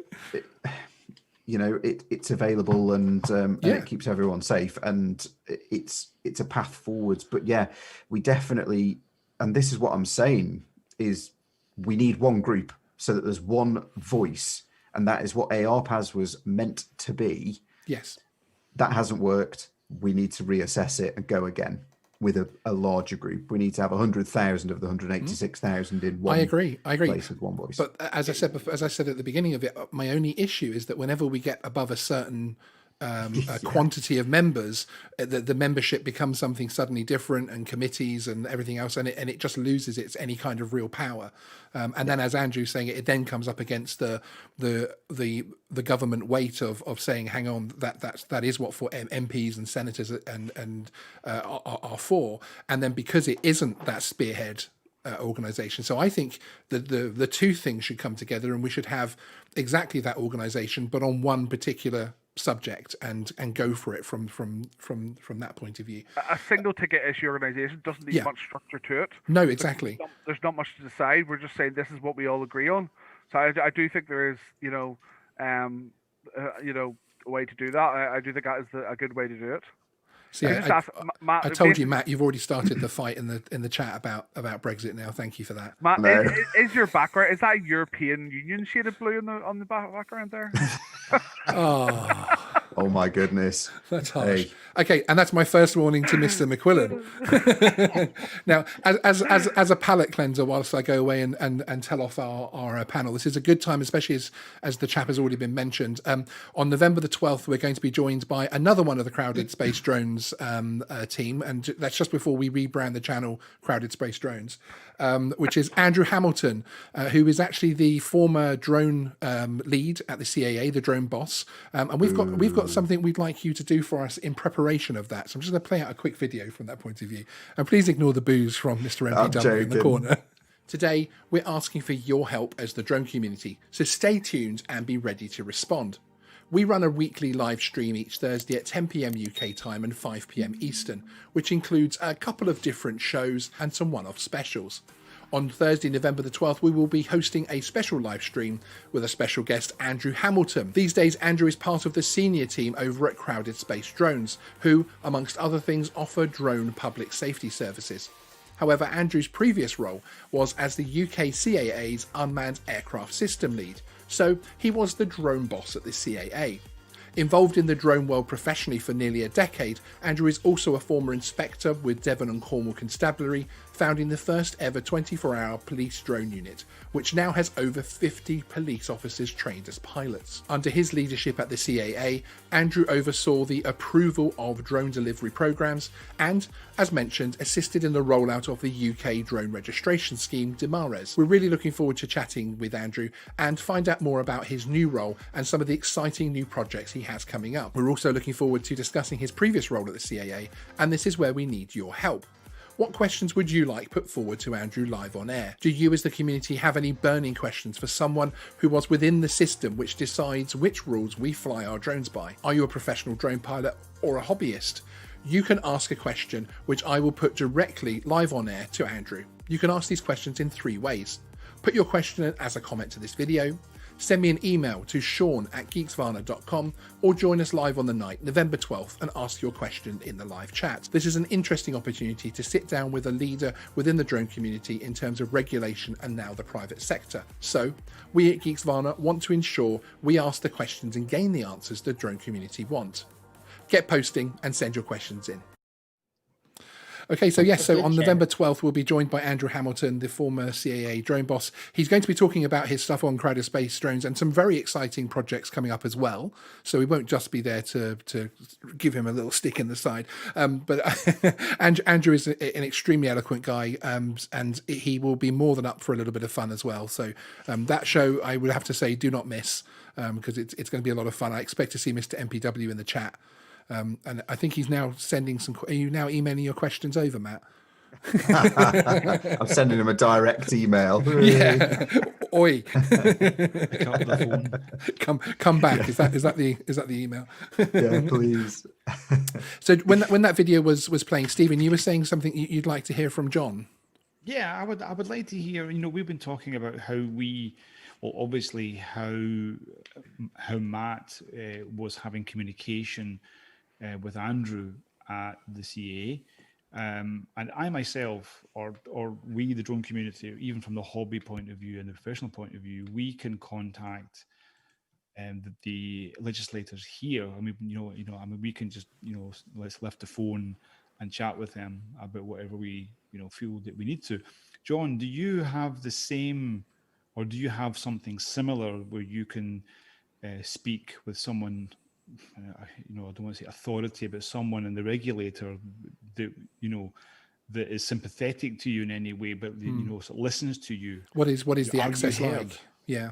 It's available and it keeps everyone safe, and it's a path forwards. But yeah, we definitely, and this is what I'm saying, is we need one group so that there's one voice, and that is what ARPAS was meant to be. Yes. That hasn't worked. We need to reassess it and go again with a larger group. We need to have 100,000 of the 186,000 in one. I agree. Place with one voice. But as I said at the beginning of it, my only issue is that whenever we get above a certain quantity of members, the membership becomes something suddenly different, and committees and everything else, and it just loses its any kind of real power. And then, as Andrew's saying, it then comes up against the government weight of saying, hang on, that is what for MPs and senators and are for. And then because it isn't that spearhead organization. So I think that the two things should come together, and we should have exactly that organization, but on one particular subject, and go for it from that point of view. A single ticket issue organization doesn't need much structure to it. No, exactly. There's not much to decide. We're just saying this is what we all agree on. So I do think there is, a way to do that. I do think that is a good way to do it. So yeah, I told you, Matt, you've already started the fight in the chat about Brexit now. Thank you for that. Matt, is your background, is that European Union shaded blue on the background there? Oh my goodness. That's harsh. Hey. Okay, and that's my first warning to Mr. McQuillan. Now, as a palate cleanser, whilst I go away and tell off our panel, this is a good time, especially as the chap has already been mentioned. On November the 12th, we're going to be joined by another one of the Crowded Space Drones team, and that's just before we rebrand the channel Crowded Space Drones, which is Andrew Hamilton, who is actually the former drone lead at the CAA, the drone boss, and we've got something we'd like you to do for us in preparation of that. So I'm just going to play out a quick video from that point of view, and please ignore the boos from Mr. MPW in the corner. Today, we're asking for your help as the drone community, so stay tuned and be ready to respond. We run a weekly live stream each Thursday at 10 PM UK time and 5 PM Eastern, which includes a couple of different shows and some one-off specials. On Thursday, November the 12th, we will be hosting a special live stream with a special guest, Andrew Hamilton. These days, Andrew is part of the senior team over at Crowded Space Drones, who, amongst other things, offer drone public safety services. However, Andrew's previous role was as the UK CAA's Unmanned Aircraft System Lead, so he was the drone boss at the CAA. Involved in the drone world professionally for nearly a decade, Andrew is also a former inspector with Devon and Cornwall Constabulary, founding the first ever 24-hour police drone unit, which now has over 50 police officers trained as pilots. Under his leadership at the CAA, Andrew oversaw the approval of drone delivery programs and, as mentioned, assisted in the rollout of the UK drone registration scheme, DMARES. We're really looking forward to chatting with Andrew and find out more about his new role and some of the exciting new projects he has coming up. We're also looking forward to discussing his previous role at the CAA, and this is where we need your help. What questions would you like put forward to Andrew live on air? Do you as the community have any burning questions for someone who was within the system which decides which rules we fly our drones by? Are you a professional drone pilot or a hobbyist? You can ask a question which I will put directly live on air to Andrew. You can ask these questions in 3 ways. Put your question in as a comment to this video, send me an email to sean@geeksvana.com, or join us live on the night, November 12th, and ask your question in the live chat. This is an interesting opportunity to sit down with a leader within the drone community in terms of regulation and now the private sector. So, we at Geeksvana want to ensure we ask the questions and gain the answers the drone community want. Get posting and send your questions in. Okay, so yes, so on November 12th, we'll be joined by Andrew Hamilton, the former CAA drone boss. He's going to be talking about his stuff on Crowded Space Drones and some very exciting projects coming up as well. So we won't just be there to give him a little stick in the side. But Andrew is an extremely eloquent guy, and he will be more than up for a little bit of fun as well. So that show, I would have to say, do not miss, because it's going to be a lot of fun. I expect to see Mr. MPW in the chat. And I think he's now sending some. Are you now emailing your questions over, Matt? I'm sending him a direct email. Yeah. Oi. Come back. Yeah. Is that the email? Yeah, please. So when that video was playing, Stephen, you were saying something you'd like to hear from John. Yeah, I would like to hear. We've been talking about how obviously how Matt was having communication with Andrew at the CAA, and I myself, or we, the drone community, even from the hobby point of view and the professional point of view, we can contact the legislators here. I mean, we can just let's lift the phone and chat with them about whatever we feel that we need to. John, do you have the same, or do you have something similar where you can speak with someone? I don't want to say authority, but someone in the regulator that that is sympathetic to you in any way, but sort of listens to you. What is the access like? Yeah.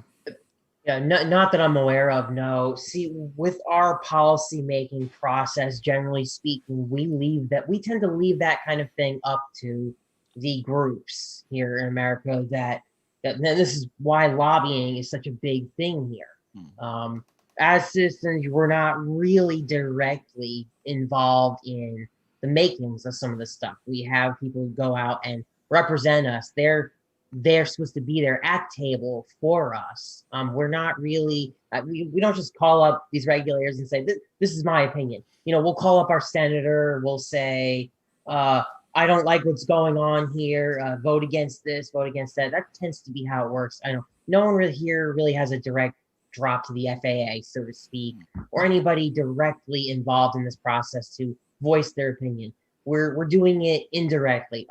Yeah, not that I'm aware of. No. See, with our policy making process, generally speaking, we tend to leave that kind of thing up to the groups here in America that this is why lobbying is such a big thing here. As citizens, we're not really directly involved in the makings of some of the stuff. We have people who go out and represent us. They're supposed to be there at table for us. We're not really, we don't just call up these regulators and say, this is my opinion. We'll call up our senator. We'll say, I don't like what's going on here. Vote against this, vote against that. That tends to be how it works. I know no one really has a direct drop to the FAA, so to speak, or anybody directly involved in this process to voice their opinion. We're doing it indirectly.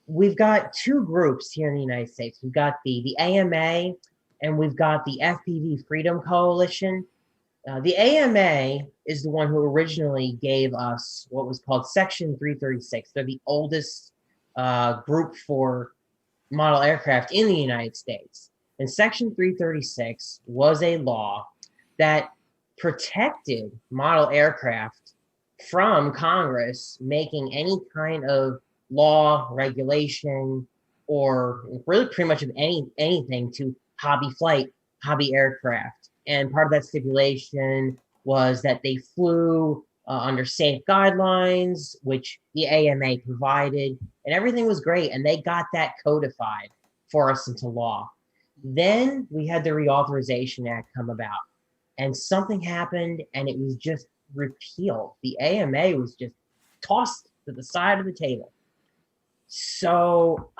We've got two groups here in the United States. We've got the AMA and we've got the FPV Freedom Coalition. The AMA is the one who originally gave us what was called Section 336. They're the oldest group for model aircraft in the United States. And Section 336 was a law that protected model aircraft from Congress making any kind of law, regulation, or really pretty much of anything to hobby flight, hobby aircraft. And part of that stipulation was that they flew under safe guidelines, which the AMA provided, and everything was great. And they got that codified for us into law. Then we had the Reauthorization Act come about, and something happened and it was just repealed. The AMA was just tossed to the side of the table. So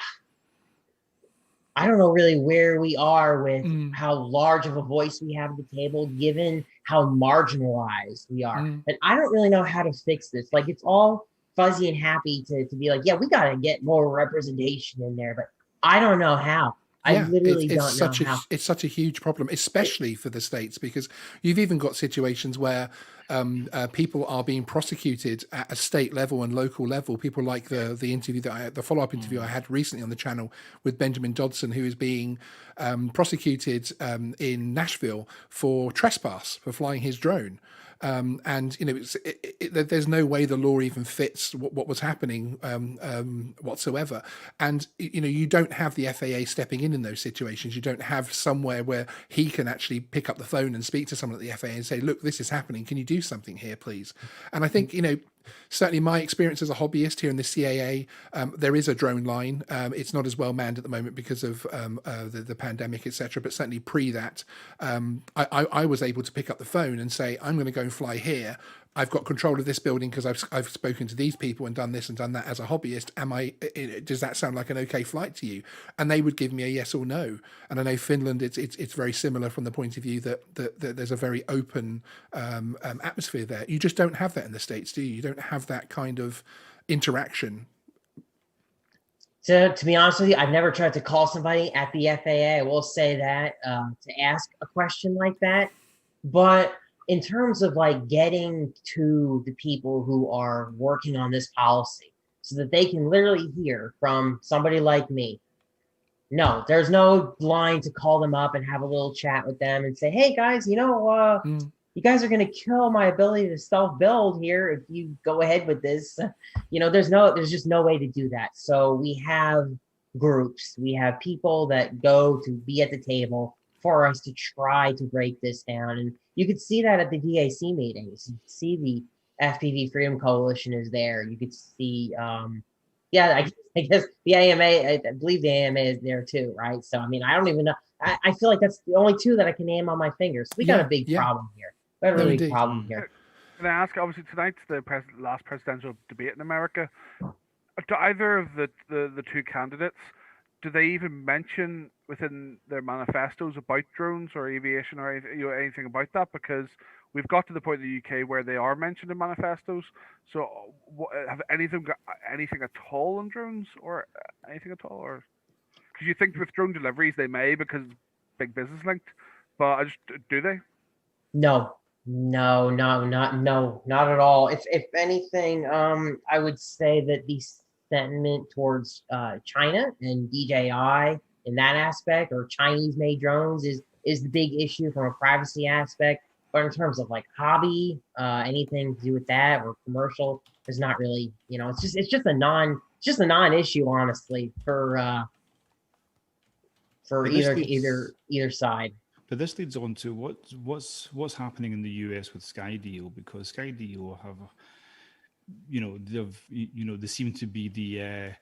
I don't know really where we are with how large of a voice we have at the table, given how marginalized we are. And I don't really know how to fix this. Like, it's all fuzzy and happy to be like, yeah, we got to get more representation in there, but I don't know how. I literally don't know how. It's such a huge problem, especially for the States, because you've even got situations where people are being prosecuted at a state level and local level. People like the interview the follow-up interview I had recently on the channel with Benjamin Dodson, who is being prosecuted in Nashville for trespass for flying his drone. And there's no way the law even fits what was happening whatsoever. And you don't have the FAA stepping in those situations. You don't have somewhere where he can actually pick up the phone and speak to someone at the FAA and say, look, this is happening. Can you do something here, please? And I think certainly my experience as a hobbyist here in the CAA, there is a drone line. It's not as well manned at the moment because of the pandemic, etc. But certainly pre that, I was able to pick up the phone and say, I'm going to go and fly here. I've got control of this building because I've spoken to these people and done this and done that as a hobbyist. Does that sound like an okay flight to you? And they would give me a yes or no. And I know Finland, it's very similar from the point of view that there's a very open atmosphere there. You just don't have that in the States, do you? You don't have that kind of interaction. To be honest with you, I've never tried to call somebody at the FAA. I will say that to ask a question like that, but in terms of like getting to the people who are working on this policy so that they can literally hear from somebody like me, no, there's no line to call them up and have a little chat with them and say, hey guys, you guys are going to kill my ability to self-build here if you go ahead with this. There's just no way to do that. So we have groups, we have people that go to be at the table for us to try to break this down. And you could see that at the DAC meetings. You could see the FPV Freedom Coalition is there. You could see, I guess the AMA, I believe the AMA is there too, right? So, I mean, I don't even know. I feel like that's the only two that I can name on my fingers. We got a big problem here. We have a really big problem here. Can I ask, obviously tonight's the last presidential debate in America. Do either of the two candidates, do they even mention within their manifestos about drones or aviation or anything about that? Because we've got to the point in the UK where they are mentioned in manifestos. So have anything got anything at all on drones or anything at all? Or because you think with drone deliveries they may, because it's big business linked, but do they? No, not at all. If anything, I would say that the sentiment towards China and DJI in that aspect, or Chinese-made drones, is the big issue from a privacy aspect. But in terms of like hobby, anything to do with that or commercial, there's not really. It's just a just a non-issue, honestly, for But this either side. But this leads on to what's happening in the US with Skydio, because Skydio have, they seem to be the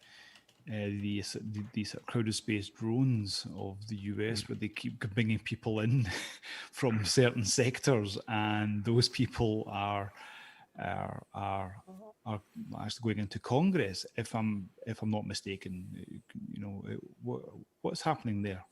sort of crowded space drones of the US, where they keep bringing people in from certain sectors, and those people are actually going into Congress, if I'm not mistaken. What's happening there?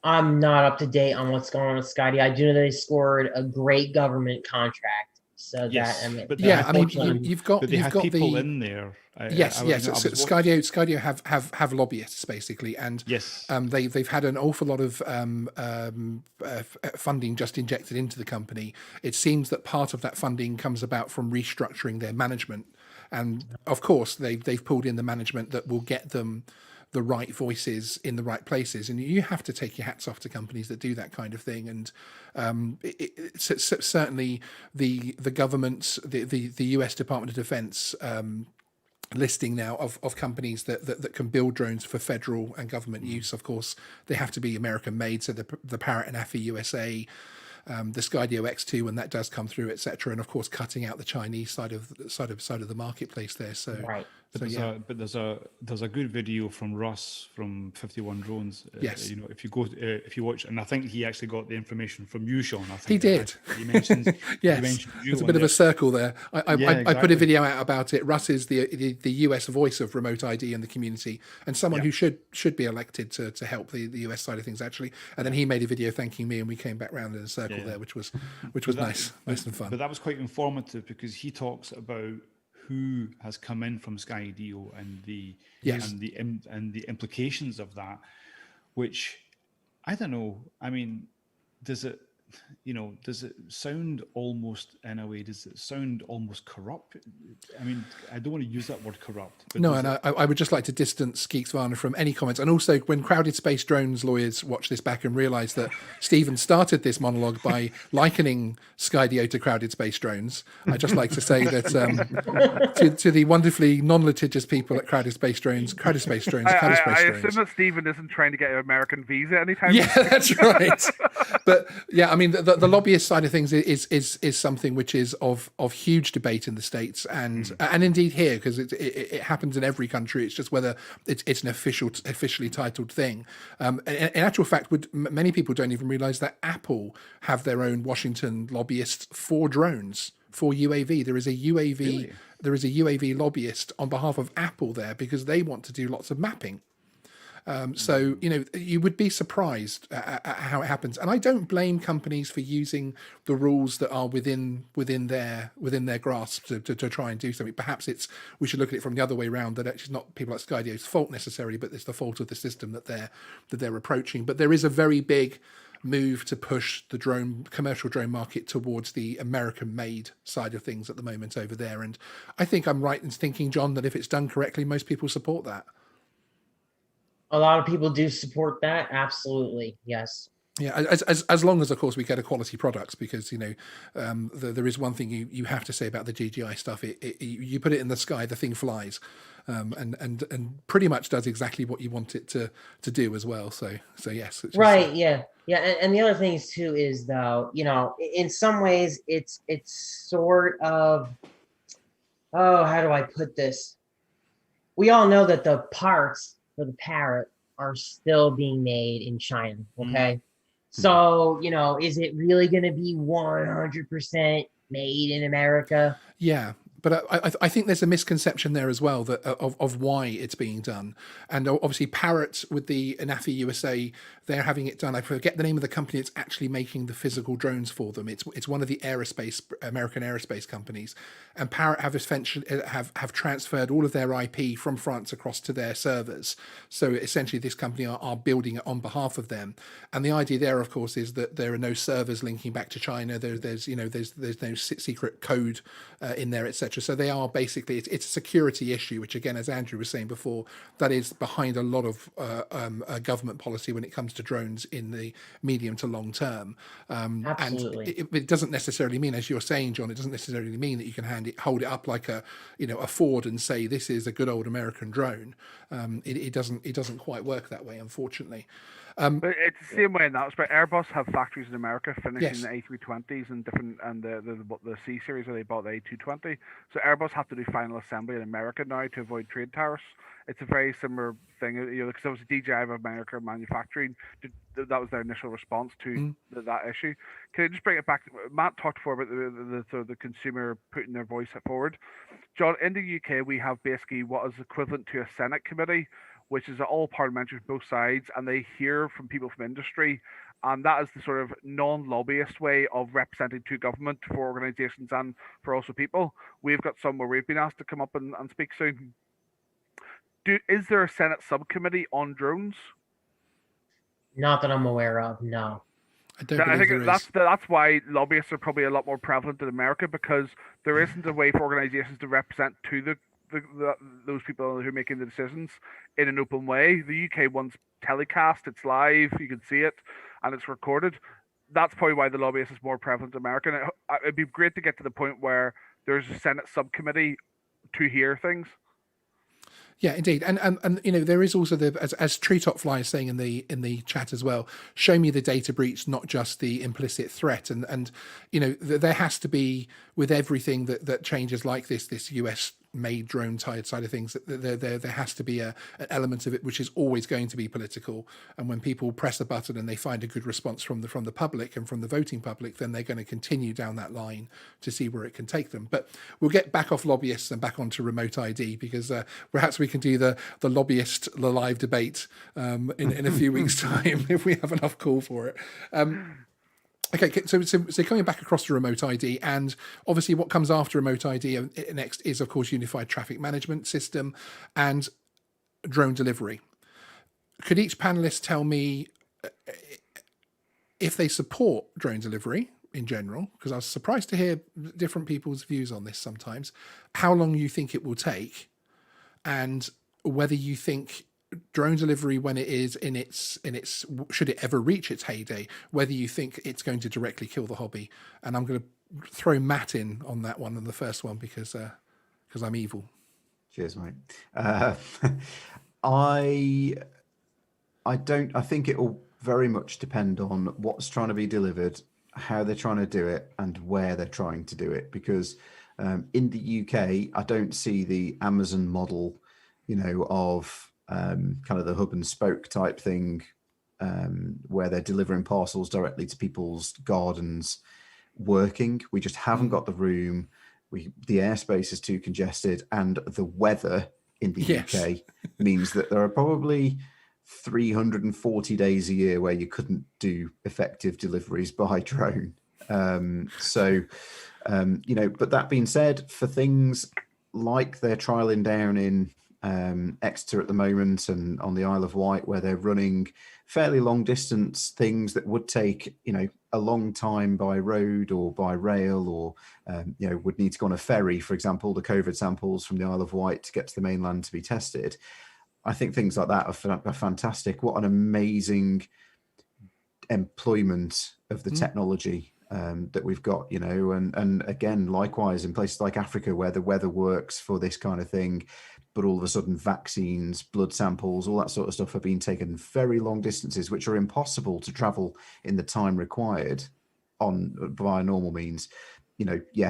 I'm not up to date on what's going on with Scotty. I do know they scored a great government contract. So Yes, that, I mean, but Yeah, I mean, unfortunately- you've got But they have people the in there. yes, yes. I was Skydio have lobbyists basically, and Yes. they've had an awful lot of funding just injected into the company. It seems that part of that funding comes about from restructuring their management, and of course they've pulled in the management that will get them the right voices in the right places, and you have to take your hats off to companies that do that kind of thing. And certainly the government, the US Department of Defense listing now of companies that can build drones for federal and government use. Of course, they have to be American made, so the Parrot and AFI USA, the Skydio X2 when that does come through, etc., and of course cutting out the Chinese side of the marketplace there. So right. But there's a good video from Russ from 51 Drones. Yes. If you watch, and I think he actually got the information from you, Sean. I think He did. He mentions yes, he mentioned you it's a on bit of there. a circle there. I put a exactly. video out about it. Russ is the US voice of remote ID in the community, and someone who should be elected to help the US side of things actually. And then he made a video thanking me, and we came back round in a circle there, which was nice and fun. But that was quite informative, because he talks about who has come in from Skydio and the implications of that, which I don't know. I mean, does it sound almost, in a way, does it sound almost corrupt? I mean, I don't want to use that word corrupt. But No, and I would just like to distance Geeksvana from any comments. And also, when Crowded Space Drones lawyers watch this back and realise that Stephen started this monologue by likening Skydio to Crowded Space Drones, I'd just like to say that to the wonderfully non-litigious people at Crowded Space Drones. I assume that Stephen isn't trying to get an American visa anytime. Yeah, that's right. But yeah, I mean, the lobbyist side of things is something which is of huge debate in the States and indeed here, because it happens in every country. It's just whether it's an officially titled thing. In actual fact, many people don't even realize that Apple have their own Washington lobbyists for drones, for UAV. There is a UAV. Really? There is a UAV lobbyist on behalf of Apple there, because they want to do lots of mapping. So, you would be surprised at how it happens. And I don't blame companies for using the rules that are within their grasp to try and do something. Perhaps we should look at it from the other way around, that it's not people like Skydio's fault necessarily, but it's the fault of the system that they're approaching. But there is a very big move to push the commercial drone market towards the American-made side of things at the moment over there. And I think I'm right in thinking, John, that if it's done correctly, most people support that. A lot of people do support that. Absolutely. Yes. Yeah, as long as, of course, we get a quality products, because there is one thing you have to say about the DJI stuff. You put it in the sky, the thing flies, and pretty much does exactly what you want it to do as well. So yes, it's Right. Yeah. And the other thing too is, though, in some ways it's sort of, how do I put this? We all know that the parts for the Parrot are still being made in China. Okay. So, is it really going to be 100% made in America? Yeah. But I think there's a misconception there as well that of why it's being done. And obviously Parrot with the AFI USA, they're having it done. I forget the name of the company that's actually making the physical drones for them. It's one of the American aerospace companies. And Parrot have transferred all of their IP from France across to their servers. So essentially this company are building it on behalf of them. And the idea there, of course, is that there are no servers linking back to China. There's no secret code in there, etc. etc. So they are basically, it's a security issue, which again, as Andrew was saying before, that is behind a lot of government policy when it comes to drones in the medium to long term. Absolutely. And it doesn't necessarily mean, as you're saying, John, it doesn't necessarily mean that you can hold it up like a Ford and say this is a good old American drone. It doesn't quite work that way, unfortunately. But it's the same way in that respect. Airbus have factories in America finishing Yes. the A320s and the C series where they bought the A220. So Airbus have to do final assembly in America now to avoid trade tariffs. It's a very similar thing, because obviously DJI of America manufacturing, that was their initial response to that issue. Can I just bring it back? Matt talked before about the consumer putting their voice forward. John, in the UK, we have basically what is equivalent to a Senate committee, which is all parliamentary from both sides, and they hear from people from industry. And that is the sort of non-lobbyist way of representing to government for organisations and for also people. We've got some where we've been asked to come up and speak soon. Is there a Senate subcommittee on drones? Not that I'm aware of, no. I think that's why lobbyists are probably a lot more prevalent in America, because there isn't a way for organisations to represent to those people who are making the decisions in an open way. The UK one's telecast, it's live, you can see it, and it's recorded. That's probably why the lobbyist is more prevalent in America. And it'd be great to get to the point where there's a Senate subcommittee to hear things. Yeah, indeed, and there is also as Treetop Fly is saying in the chat as well. Show me the data breach, not just the implicit threat, and there has to be, with everything that changes like this US made drone tired side of things, there has to be an element of it which is always going to be political. And when people press a button and they find a good response from the public and from the voting public, then they're going to continue down that line to see where it can take them. But we'll get back off lobbyists and back onto remote ID, because perhaps we can do the live debate in a few weeks' time if we have enough call for it. Okay, so coming back across to remote ID, and obviously what comes after remote ID next is, of course, unified traffic management system and drone delivery. Could each panelist tell me if they support drone delivery in general? Because I was surprised to hear different people's views on this sometimes. How long you think it will take, and whether you think drone delivery, when it is in its should it ever reach its heyday, whether you think it's going to directly kill the hobby. And I'm going to throw Matt in on that one, on the first one, because I'm evil. Cheers, mate. I think it will very much depend on what's trying to be delivered, how they're trying to do it, and where they're trying to do it. Because in the UK, I don't see the Amazon model, of kind of the hub and spoke type thing, where they're delivering parcels directly to people's gardens working. We just haven't got the room. The airspace is too congested, and the weather in the UK means that there are probably 340 days a year where you couldn't do effective deliveries by drone. But that being said, for things like they're trialing down in Exeter at the moment and on the Isle of Wight, where they're running fairly long distance things that would take a long time by road or by rail, or would need to go on a ferry, for example, the COVID samples from the Isle of Wight to get to the mainland to be tested. I think things like that are fantastic. What an amazing employment of the technology that we've got, and again, likewise in places like Africa, where the weather works for this kind of thing, but all of a sudden vaccines, blood samples, all that sort of stuff are being taken very long distances, which are impossible to travel in the time required by normal means.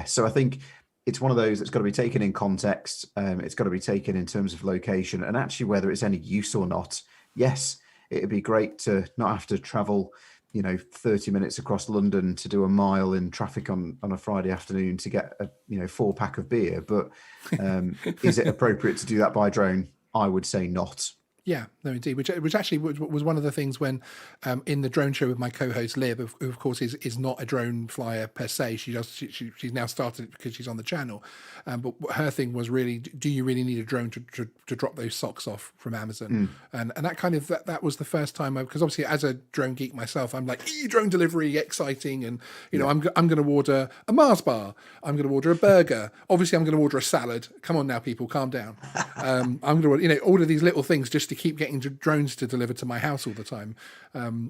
So I think it's one of those that's got to be taken in context. It's got to be taken in terms of location and actually whether it's any use or not. Yes, it'd be great to not have to travel 30 minutes across London to do a mile in traffic on a Friday afternoon to get a 4-pack of beer, but is it appropriate to do that by drone? I would say not. Yeah, no, indeed. Which actually was one of the things when in the drone show with my co-host Lib, who of course is not a drone flyer per se. She's now started it because she's on the channel, but her thing was really, do you really need a drone to drop those socks off from Amazon? And that kind of that was the first time, because obviously as a drone geek myself, I'm like, drone delivery, exciting, and I'm going to order a Mars bar, I'm going to order a burger, obviously I'm going to order a salad. Come on now, people, calm down. I'm going to order, all of these little things just to keep getting drones to deliver to my house all the time.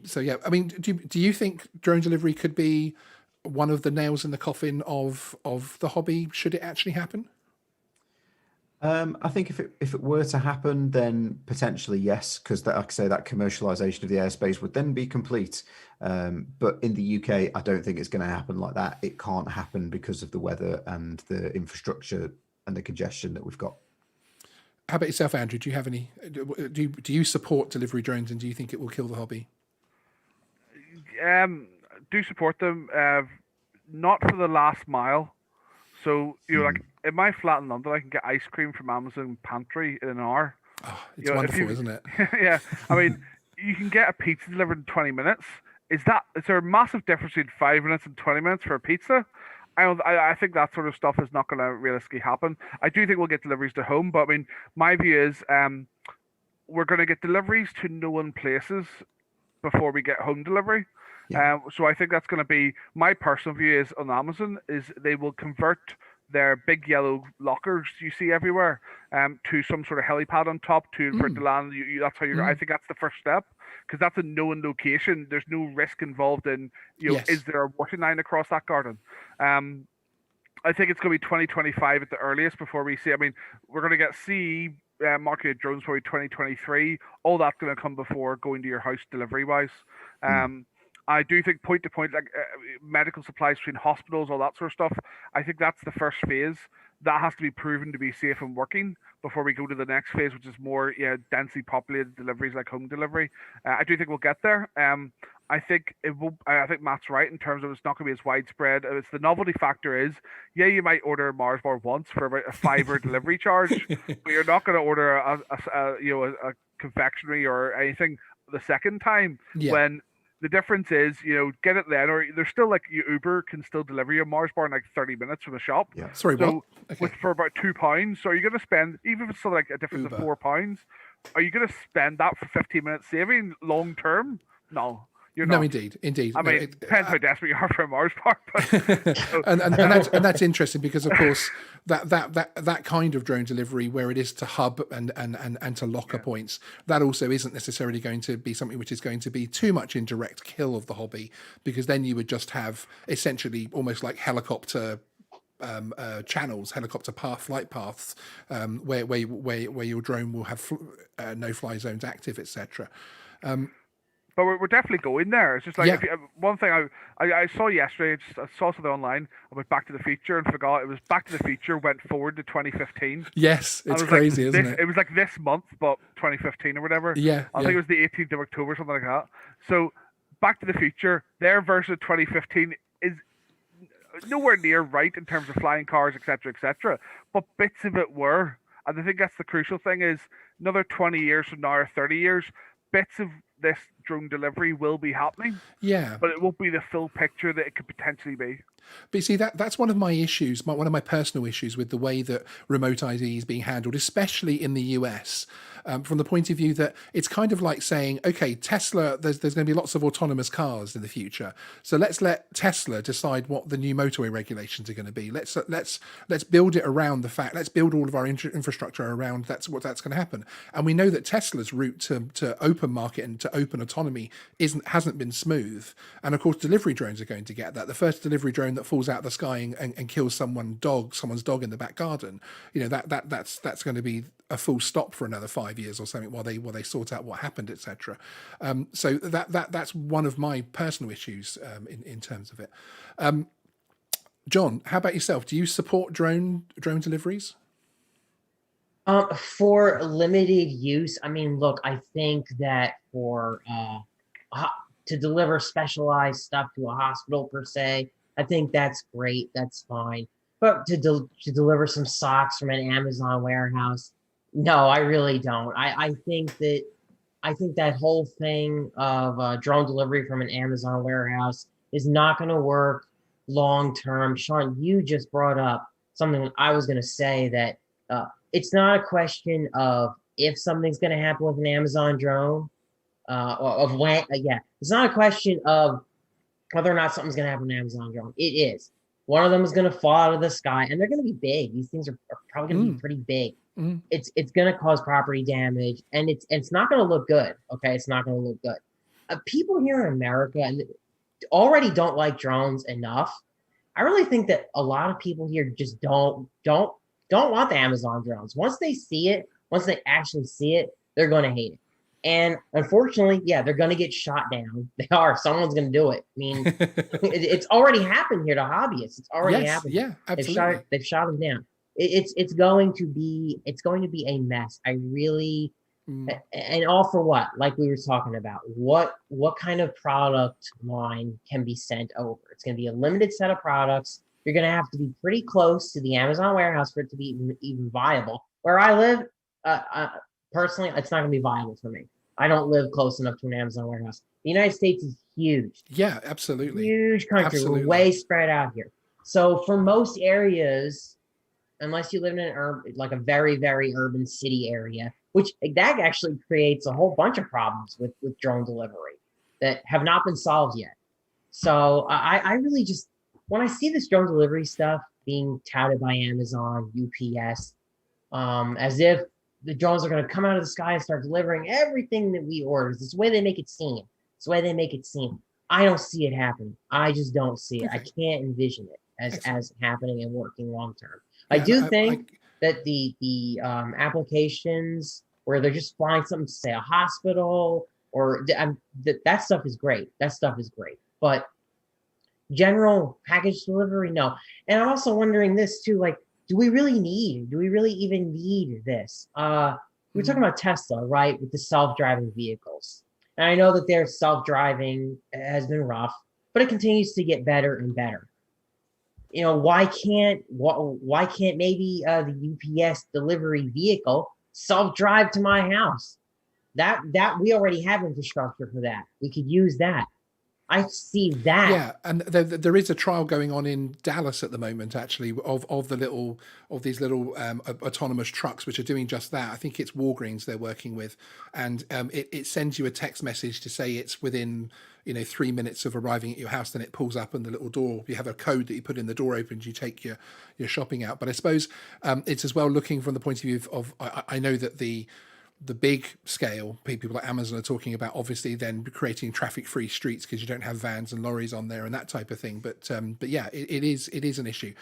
So yeah, I mean, do you think drone delivery could be one of the nails in the coffin of the hobby should it actually happen? I think if it were to happen, then potentially yes, because like I say, that commercialization of the airspace would then be complete. But in the UK, I don't think it's going to happen like that. It can't happen because of the weather and the infrastructure and the congestion that we've got. How about yourself, Andrew? Do you have any? Do you support delivery drones, and do you think it will kill the hobby? Do support them, not for the last mile. So like in my flat in London, I can get ice cream from Amazon Pantry in an hour. Oh, it's wonderful, isn't it? Yeah, I mean, you can get a pizza delivered in 20 minutes. Is there a massive difference between 5 minutes and 20 minutes for a pizza? I think that sort of stuff is not going to realistically happen. I do think we'll get deliveries to home, but I mean, my view is we're going to get deliveries to known places before we get home delivery. Yeah. So I think that's going to be my personal view is on Amazon is they will convert their big yellow lockers you see everywhere to some sort of helipad on top for it to land. That's how I think that's the first step, because that's a known location. There's no risk involved in is there a washing line across that garden? I think it's going to be 2025 at the earliest before we see. I mean, we're going to get CE marketed drones probably 2023. All that's going to come before going to your house delivery wise. I do think point to point, like medical supplies between hospitals, all that sort of stuff. I think that's the first phase. That has to be proven to be safe and working before we go to the next phase, which is more densely populated deliveries like home delivery. I do think we'll get there. I think it will. I think Matt's right in terms of it's not going to be as widespread. It's the novelty factor is, you might order a Mars bar once for about a $5 delivery charge, but you're not going to order a confectionery or anything the second time when. The difference is, get it then, or there's still like Uber can still deliver you a Mars bar in like 30 minutes from the shop. Yeah. Sorry, so what? Okay. For about £2, so are you going to spend, even if it's still like a difference of £4, are you going to spend that for 15 minutes saving long term? No. No, indeed. I mean, it depends how desperate you are for a Mars bar. But, and that's interesting because, of course, that kind of drone delivery where it is to hub and to locker points, that also isn't necessarily going to be something which is going to be too much in direct kill of the hobby, because then you would just have essentially almost like helicopter channels, helicopter flight paths, where your drone will have no-fly zones active, etc. But we're definitely going there. It's just like one thing I saw yesterday. I saw something online about Back to the Future and forgot it was Back to the Future went forward to 2015. Yes, it's crazy, isn't it? It was like this month, but 2015 or whatever. Yeah, I think it was the 18th of October, something like that. So Back to the Future, their version of 2015 is nowhere near right in terms of flying cars, etc., etc. But bits of it were, and I think that's the crucial thing is another 20 years from now or 30 years, bits of this drone delivery will be happening. Yeah. But it won't be the full picture that it could potentially be. But you see, that's one of my issues, one of my personal issues with the way that remote ID is being handled, especially in the US, from the point of view that it's kind of like saying, okay, Tesla, there's going to be lots of autonomous cars in the future, so let's let Tesla decide what the new motorway regulations are going to be. Let's build it around the fact. Let's build all of our infrastructure around that's going to happen. And we know that Tesla's route to open market and to open autonomy hasn't been smooth. And of course, delivery drones are going to get that. The first delivery drone that falls out of the sky and kills someone's dog in the back garden, that's going to be a full stop for another 5 years or something while they sort out what happened, etc. So that's one of my personal issues in terms of it. John, how about yourself? Do you support drone deliveries? For limited use, I mean, look, I think that for to deliver specialized stuff to a hospital per se, I think that's great. That's fine. But to deliver some socks from an Amazon warehouse, No, I really don't. I think that whole thing of drone delivery from an Amazon warehouse is not going to work long term. Sean, you just brought up something that I was going to say that it's not a question of if something's going to happen with an Amazon drone, or of when. Yeah, it's not a question of whether or not something's going to happen with an Amazon drone. It is. One of them is going to fall out of the sky, and they're going to be big. These things are probably going to be pretty big. It's going to cause property damage, and it's not going to look good. Okay, it's not going to look good. People here in America and already don't like drones enough. I really think that a lot of people here just don't want the Amazon drones. Once they see it, once they actually see it, they're going to hate it. And unfortunately, yeah, they're going to get shot down. They are. Someone's going to do it. I mean, it's already happened here to hobbyists. It's already happened. Yeah, absolutely. They've shot them down. It's going to be a mess. I really, and all for what? Like we were talking about, what kind of product line can be sent over? It's going to be a limited set of products. You're going to have to be pretty close to the Amazon warehouse for it to be even viable. Where I live, personally, it's not going to be viable for me. I don't live close enough to an Amazon warehouse. The United States is huge. Yeah, absolutely. Huge country. Absolutely. We're way spread out here. So for most areas, unless you live in like a very, very urban city area, which that actually creates a whole bunch of problems with drone delivery that have not been solved yet. So I really just, when I see this drone delivery stuff being touted by Amazon, UPS, as if the drones are going to come out of the sky and start delivering everything that we order. It's the way they make it seem. It's the way they make it seem. I don't see it happening. I just don't see it. Okay. I can't envision it as happening and working long term. Yeah, I do think that the applications where they're just flying something to, say, a hospital or that stuff is great. That stuff is great. But general package delivery, no. And I'm also wondering this too, like, do we really even need this? We're talking about Tesla, right? With the self-driving vehicles. And I know that their self-driving has been rough, but it continues to get better and better. You know, why can't maybe the UPS delivery vehicle self-drive to my house? That we already have infrastructure for that. We could use that. I see that. Yeah, and there is a trial going on in Dallas at the moment, actually, of these little autonomous trucks which are doing just that. I think it's Walgreens they're working with, and it sends you a text message to say it's within 3 minutes of arriving at your house. Then it pulls up, and the little door, you have a code that you put in, the door opens, you take your shopping out. But I suppose it's as well looking from the point of view of I know that the big scale people like Amazon are talking about obviously then creating traffic-free streets because you don't have vans and lorries on there and that type of thing. But yeah, it is an issue.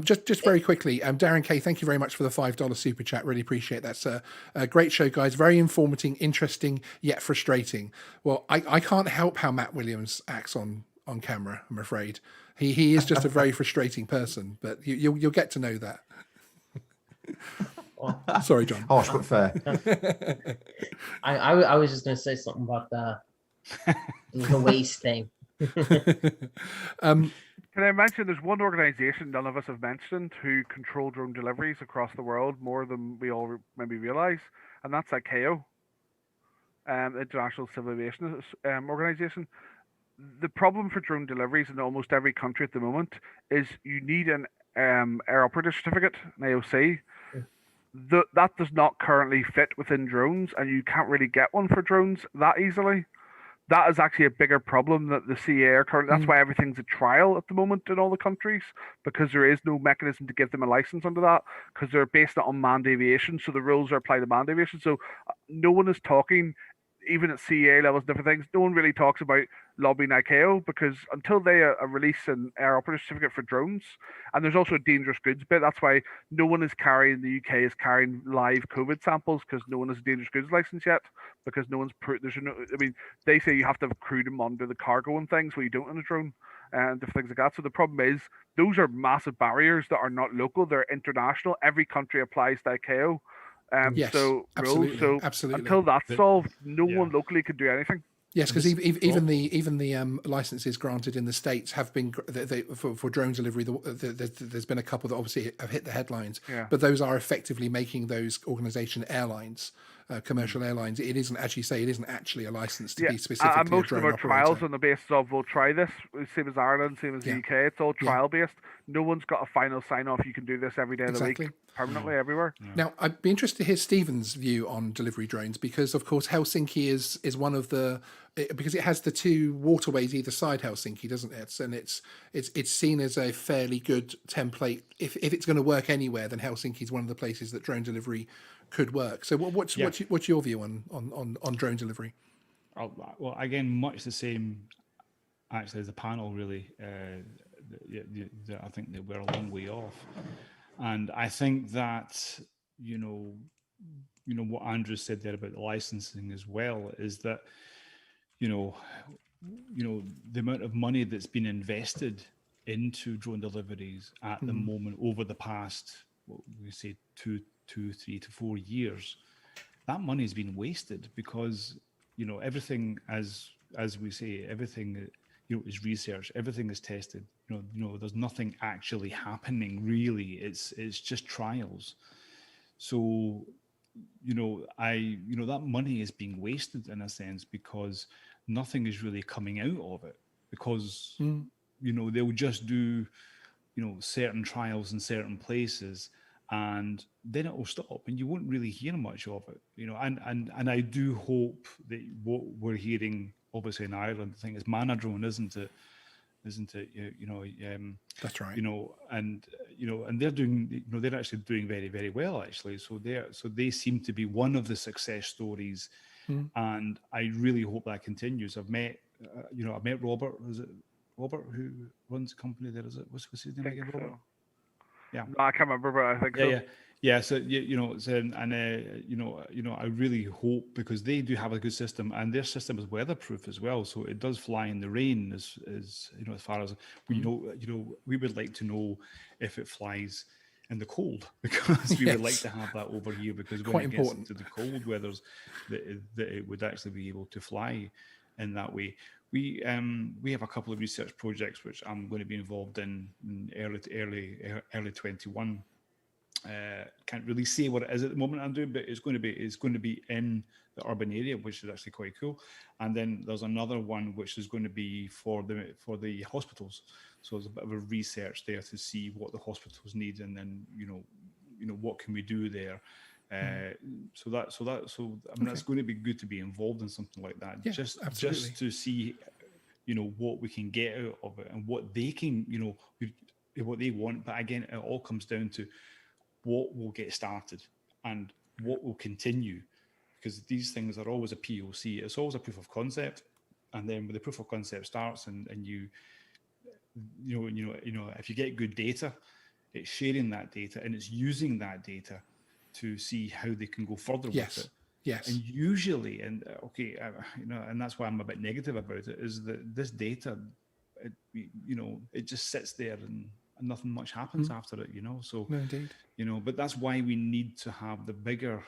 Just very quickly, Darren K, thank you very much for the $5 super chat. Really appreciate that. That's a great show, guys. Very informative, interesting, yet frustrating. Well, I can't help how Matt Williams acts on camera, I'm afraid. He is just a very frustrating person, but you'll get to know that. Sorry, John. Harsh but fair. I was just going to say something about the waste thing. Can I mention there's one organization none of us have mentioned who control drone deliveries across the world more than we all maybe realize, and that's ICAO, International Civil Aviation Organization. The problem for drone deliveries in almost every country at the moment is you need an air operator certificate, an AOC. That does not currently fit within drones, and you can't really get one for drones that easily. That is actually a bigger problem that the CAA are currently. That's why everything's a trial at the moment in all the countries, because there is no mechanism to give them a license under that, because they're based on manned aviation, so the rules are applied to manned aviation. So no one is talking, even at CAA levels, different things. No one really talks about lobbying ICAO, because until they release an air operator certificate for drones, and there's also a dangerous goods bit. That's why no one is carrying, the UK is carrying live COVID samples, because no one has a dangerous goods license yet, because no one's they say you have to have crew to monitor the cargo and things, where you don't on a drone and different things like that. So the problem is those are massive barriers that are not local, they're international. Every country applies to ICAO. Yes, so absolutely, rules. So absolutely. Until that's solved, no one locally can do anything. Yes, because this even the licenses granted in the States have been for drone delivery. There's been a couple that obviously have hit the headlines, Yeah. but those are effectively making those organisation airlines, commercial airlines. It isn't, as you say, it isn't actually a license to Yeah, be specifically and most a of them drone are trials operator. on the basis of we'll try this, same as Ireland, same as the Yeah. UK. It's all Yeah. trial based. No one's got a final sign off. You can do this every day of the Exactly. week, permanently everywhere. Now, I'd be interested to hear Stephen's view on delivery drones because, of course, Helsinki is one of the because it has the two waterways either side Helsinki, doesn't it? And it's seen as a fairly good template. If it's going to work anywhere, then Helsinki is one of the places that drone delivery could work. So, what's your view on drone delivery? Well, again, much the same, actually, as the panel. Really, I think that we're a long way off, and I think that you know what Andrew said there about the licensing as well is that the amount of money that's been invested into drone deliveries at the moment over the past, what we say, 2, 3 to 4 years, that money has been wasted because everything, as we say, everything is research, everything is tested. There's nothing actually happening really. It's just trials. So that money is being wasted in a sense because nothing is really coming out of it because they'll just do certain trials in certain places and then it will stop and you won't really hear much of it. And I do hope that what we're hearing obviously in Ireland, I think it's Manadrone, isn't it? That's right. And they're doing, they're actually doing very, very well actually. So they seem to be one of the success stories, and I really hope that continues. I've met Robert. Is it Robert who runs the company there? Is it? What's his name again? Robert. So. Yeah. No, I can't remember, but I think so. Yeah. So I really hope because they do have a good system and their system is weatherproof as well, so it does fly in the rain. As far as we would like to know if it flies in the cold because we would like to have that over here because when it gets into the cold weathers, that it would actually be able to fly in that way. We have a couple of research projects which I'm going to be involved in early 21. Can't really say what it is at the moment I'm doing, but it's going to be in the urban area, which is actually quite cool. And then there's another one which is going to be for the hospitals. So there's a bit of a research there to see what the hospitals need, and then what can we do there. That's going to be good to be involved in something like that. Yeah, just to see what we can get out of it and what they can what they want. But again, it all comes down to what will get started and what will continue, because these things are always a POC. It's always a proof of concept, and then when the proof of concept starts and if you get good data, it's sharing that data and it's using that data to see how they can go further with it. Yes. And usually, and that's why I'm a bit negative about it, is that this data, it just sits there and nothing much happens after it, So, no, indeed. But that's why we need to have the bigger,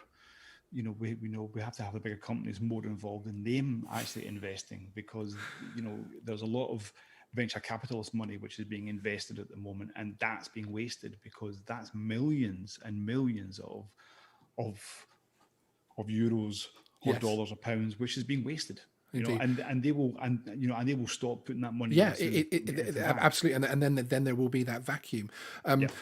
we have to have the bigger companies more involved in them actually investing, because, there's a lot of venture capitalist money which is being invested at the moment, and that's being wasted because that's millions and millions of euros or dollars or pounds which is being wasted. And they will stop putting that money. Yeah, absolutely, and then there will be that vacuum.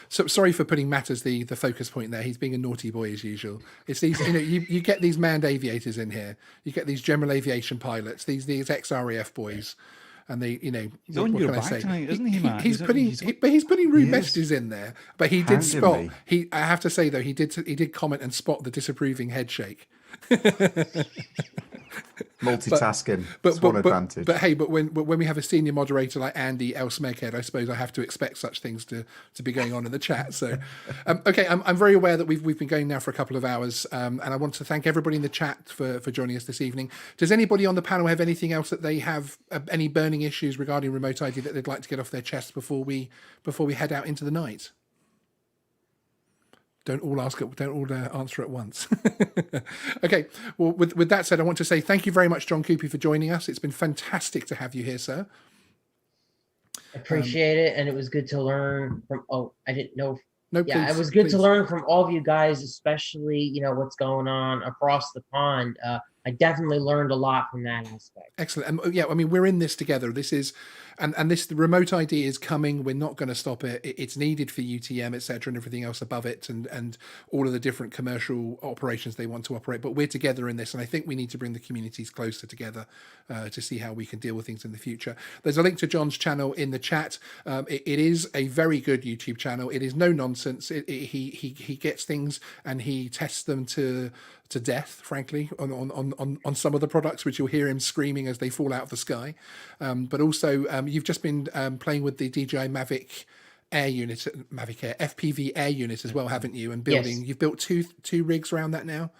So sorry for putting Matt as the focus point there. He's being a naughty boy as usual. It's these, you get these manned aviators in here. You get these general aviation pilots. These ex-RAF boys. And they, he's on your back tonight, isn't he, man? He's putting rude messages in there. But he did spot. I have to say though, he did comment and spot the disapproving head shake. Multitasking. But one advantage. But when we have a senior moderator like Andy L. Smeghead, I suppose I have to expect such things to be going on in the chat. So, okay, I'm very aware that we've been going now for a couple of hours, and I want to thank everybody in the chat for joining us this evening. Does anybody on the panel have anything else that they have, any burning issues regarding remote ID that they'd like to get off their chest before we head out into the night? Don't all answer at once. Okay. Well, with that said, I want to say thank you very much, John Coopy, for joining us. It's been fantastic to have you here, sir. Appreciate it, and it was good to learn from. Oh, I didn't know. No, Yeah, please, it was good please. to learn from all of you guys, especially what's going on across the pond. I definitely learned a lot from that aspect. Excellent. And yeah, I mean, we're in this together. This is, and this, the remote ID is coming. We're not going to stop it. It's needed for UTM, etc., and everything else above it, and all of the different commercial operations they want to operate. But we're together in this, and I think we need to bring the communities closer together to see how we can deal with things in the future. There's a link to John's channel in the chat. It is a very good YouTube channel. It is no nonsense. He gets things and he tests them to death, frankly, on some of the products, which you'll hear him screaming as they fall out of the sky. But also, you've just been playing with the DJI Mavic Air unit, Mavic Air FPV Air unit as well, haven't you? And building, Yes. You've built two rigs around that now.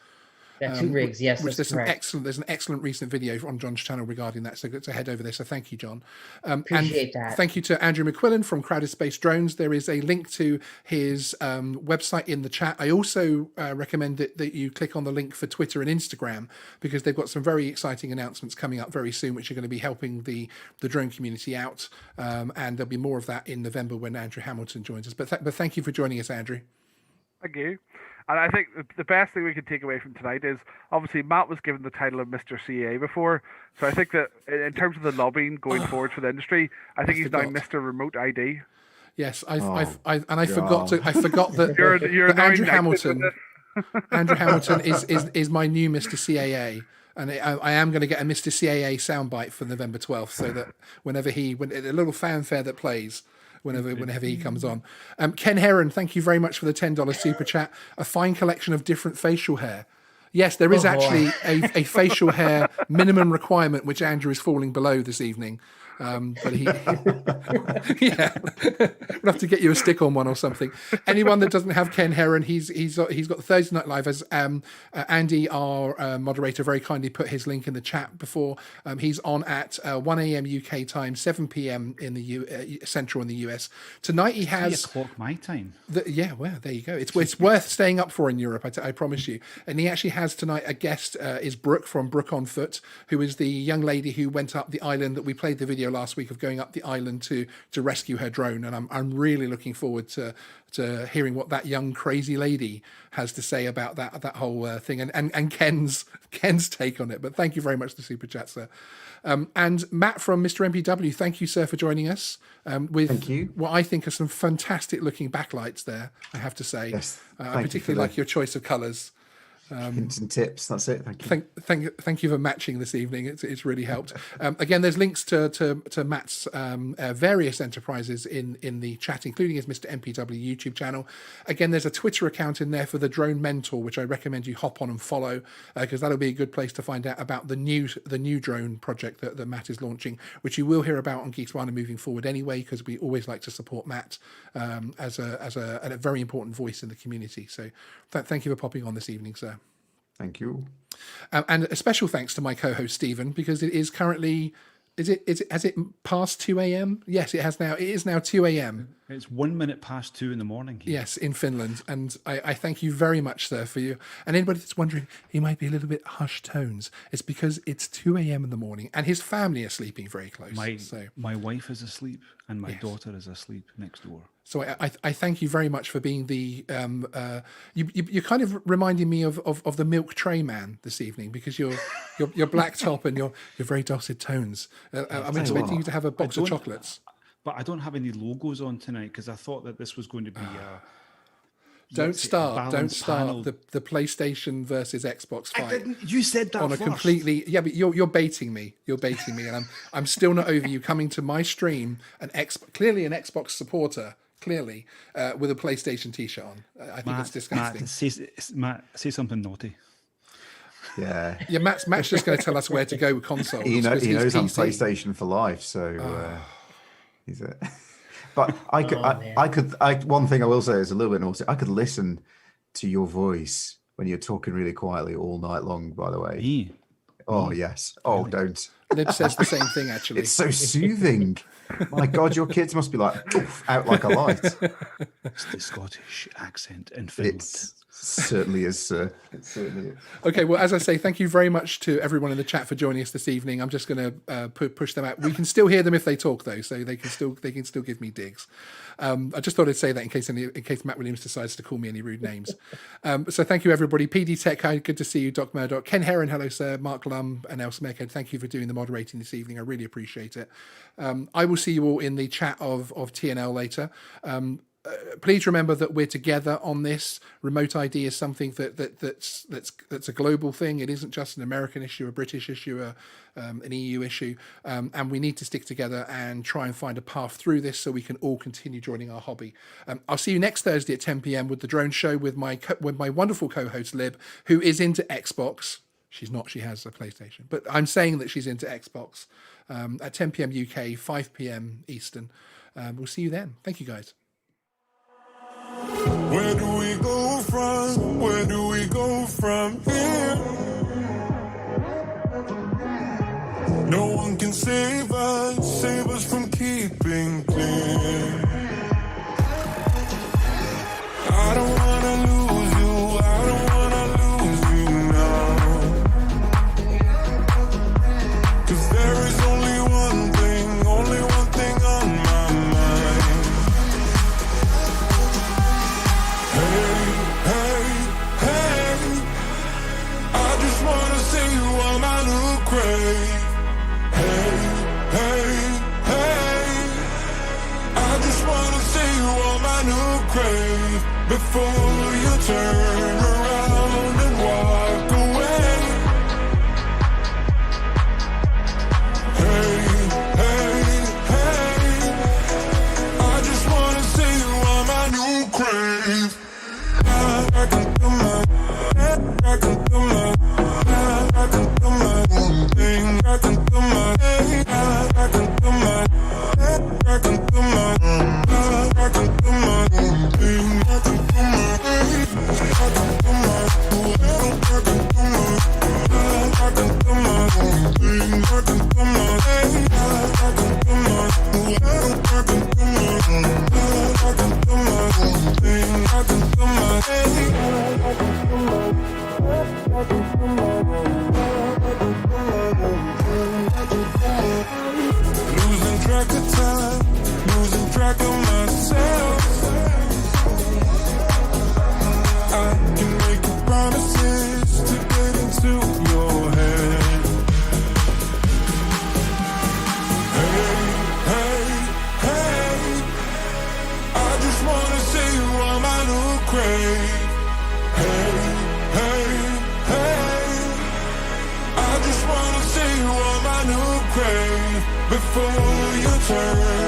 Yeah, 2 rigs, yes, Which that's correct. there's an excellent recent video on John's channel regarding that, so good to head over there. So thank you, John. Appreciate and that. Thank you to Andrew McQuillan from Crowded Space Drones. There is a link to his website in the chat. I also recommend that you click on the link for Twitter and Instagram, because they've got some very exciting announcements coming up very soon, which are going to be helping the drone community out. And there'll be more of that in November when Andrew Hamilton joins us. But thank you for joining us, Andrew. Thank you. And I think the best thing we can take away from tonight is, obviously, Matt was given the title of Mr. CAA before. So I think that in terms of the lobbying going forward for the industry, I think he's now Mr. Remote ID. Yes, I forgot that You're now Andrew connected Hamilton. with this. Andrew Hamilton is my new Mr. CAA. And I am going to get a Mr. CAA soundbite for November 12th, so that whenever a little fanfare that plays whenever he comes on. Ken Heron, thank you very much for the $10 super chat. A fine collection of different facial hair. Yes, there is actually a facial hair minimum requirement, which Andrew is falling below this evening. But he, yeah, we'll have to get you a stick-on one or something. Anyone that doesn't have Ken Heron, he's got the Thursday Night Live, as Andy, our moderator, very kindly put his link in the chat before. He's on at 1 a.m. UK time, 7 p.m. in the Central in the US. Tonight he has 3 o'clock my time. Yeah, well, there you go. It's worth staying up for in Europe, I promise you. And he actually has tonight a guest, is Brooke from Brooke on Foot, who is the young lady who went up the island that we played the video last week of going up the island to rescue her drone. And I'm really looking forward to hearing what that young crazy lady has to say about that whole thing and Ken's take on it. But thank you very much, the super chat, sir. And Matt from Mr. MPW, thank you, sir, for joining us. With Thank you. What I think are some fantastic looking backlights there, I have to say. Yes, I particularly like your choice of colours. Hints and tips. That's it. Thank you. Thank you for matching this evening. It's really helped. Again, there's links to Matt's various enterprises in the chat, including his Mr. MPW YouTube channel. Again, there's a Twitter account in there for the Drone Mentor, which I recommend you hop on and follow, because that'll be a good place to find out about the new drone project that Matt is launching, which you will hear about on Geeksvana moving forward anyway, because we always like to support Matt as a very important voice in the community. So thank you for popping on this evening, sir. Thank you. And a special thanks to my co-host Stephen, because it is currently, has it past 2 a.m? Yes, it is now 2 a.m. It's 1 minute past 2 in the morning here. Yes, in Finland. And I thank you very much, sir, for you. And anybody that's wondering, he might be a little bit hushed tones. It's because it's 2 a.m. in the morning and his family are sleeping very close. My wife is asleep and my daughter is asleep next door. So I thank you very much for being the you're kind of reminding me of the milk tray man this evening, because your black top and your very dulcet tones. I'm expecting you to have a box of chocolates. But I don't have any logos on tonight, because I thought that this was going to be Don't start panel. the PlayStation versus Xbox fight. You said that on first. A completely, yeah, but you're baiting me. You're baiting me, and I'm still not over you coming to my stream, clearly an Xbox supporter. Clearly, with a PlayStation T-shirt on. I think it's disgusting. Matt, say something naughty. Yeah. Yeah, Matt's just going to tell us where to go with consoles. He knows PC. I'm PlayStation for life, so he's it. But one thing I will say is a little bit naughty. I could listen to your voice when you're talking really quietly all night long, by the way. Me? Oh, yes. Oh, don't. Lib says the same thing, actually. It's so soothing. My God, your kids must be like poof, out like a light. It's the Scottish accent in Finland. It certainly is, sir. It certainly is. Okay, well, as I say, thank you very much to everyone in the chat for joining us this evening. I'm just going to push them out. We can still hear them if they talk, though, so they can still give me digs. I just thought I'd say that in case Matt Williams decides to call me any rude names. So thank you, everybody. PD Tech, hi, good to see you. Doc Murdoch, Ken Heron, hello, sir. Mark Lum and El Smeckhead, thank you for doing the moderating this evening. I really appreciate it. I will see you all in the chat of TNL later. Please remember that we're together on this. Remote ID is something that's a global thing. It isn't just an American issue, a British issue, an EU issue, and we need to stick together and try and find a path through this so we can all continue joining our hobby. I'll see you next Thursday at 10 p.m. with the drone show with my wonderful co-host Lib, who is into Xbox. She's not. She has a PlayStation, but I'm saying that she's into Xbox at 10 p.m. UK, 5 p.m. Eastern. We'll see you then. Thank you, guys. Where do we go from? Where do we go from here? No one can save us from keeping clear. I don't wanna lose you, I don't wanna lose you now. 'Cause there is only one thing on my mind. Hey, I just wanna see you on my new grave. Hey, I just wanna see you on my new grave before you turn around and walk away. Hey, I just wanna see you on my new grave. I can do my own thing. I can do my losing track of time, losing track of myself. I can make you promises to get into your head. Hey, I just wanna see you on my new grave. Hey, I just wanna see you on my new grave before you turn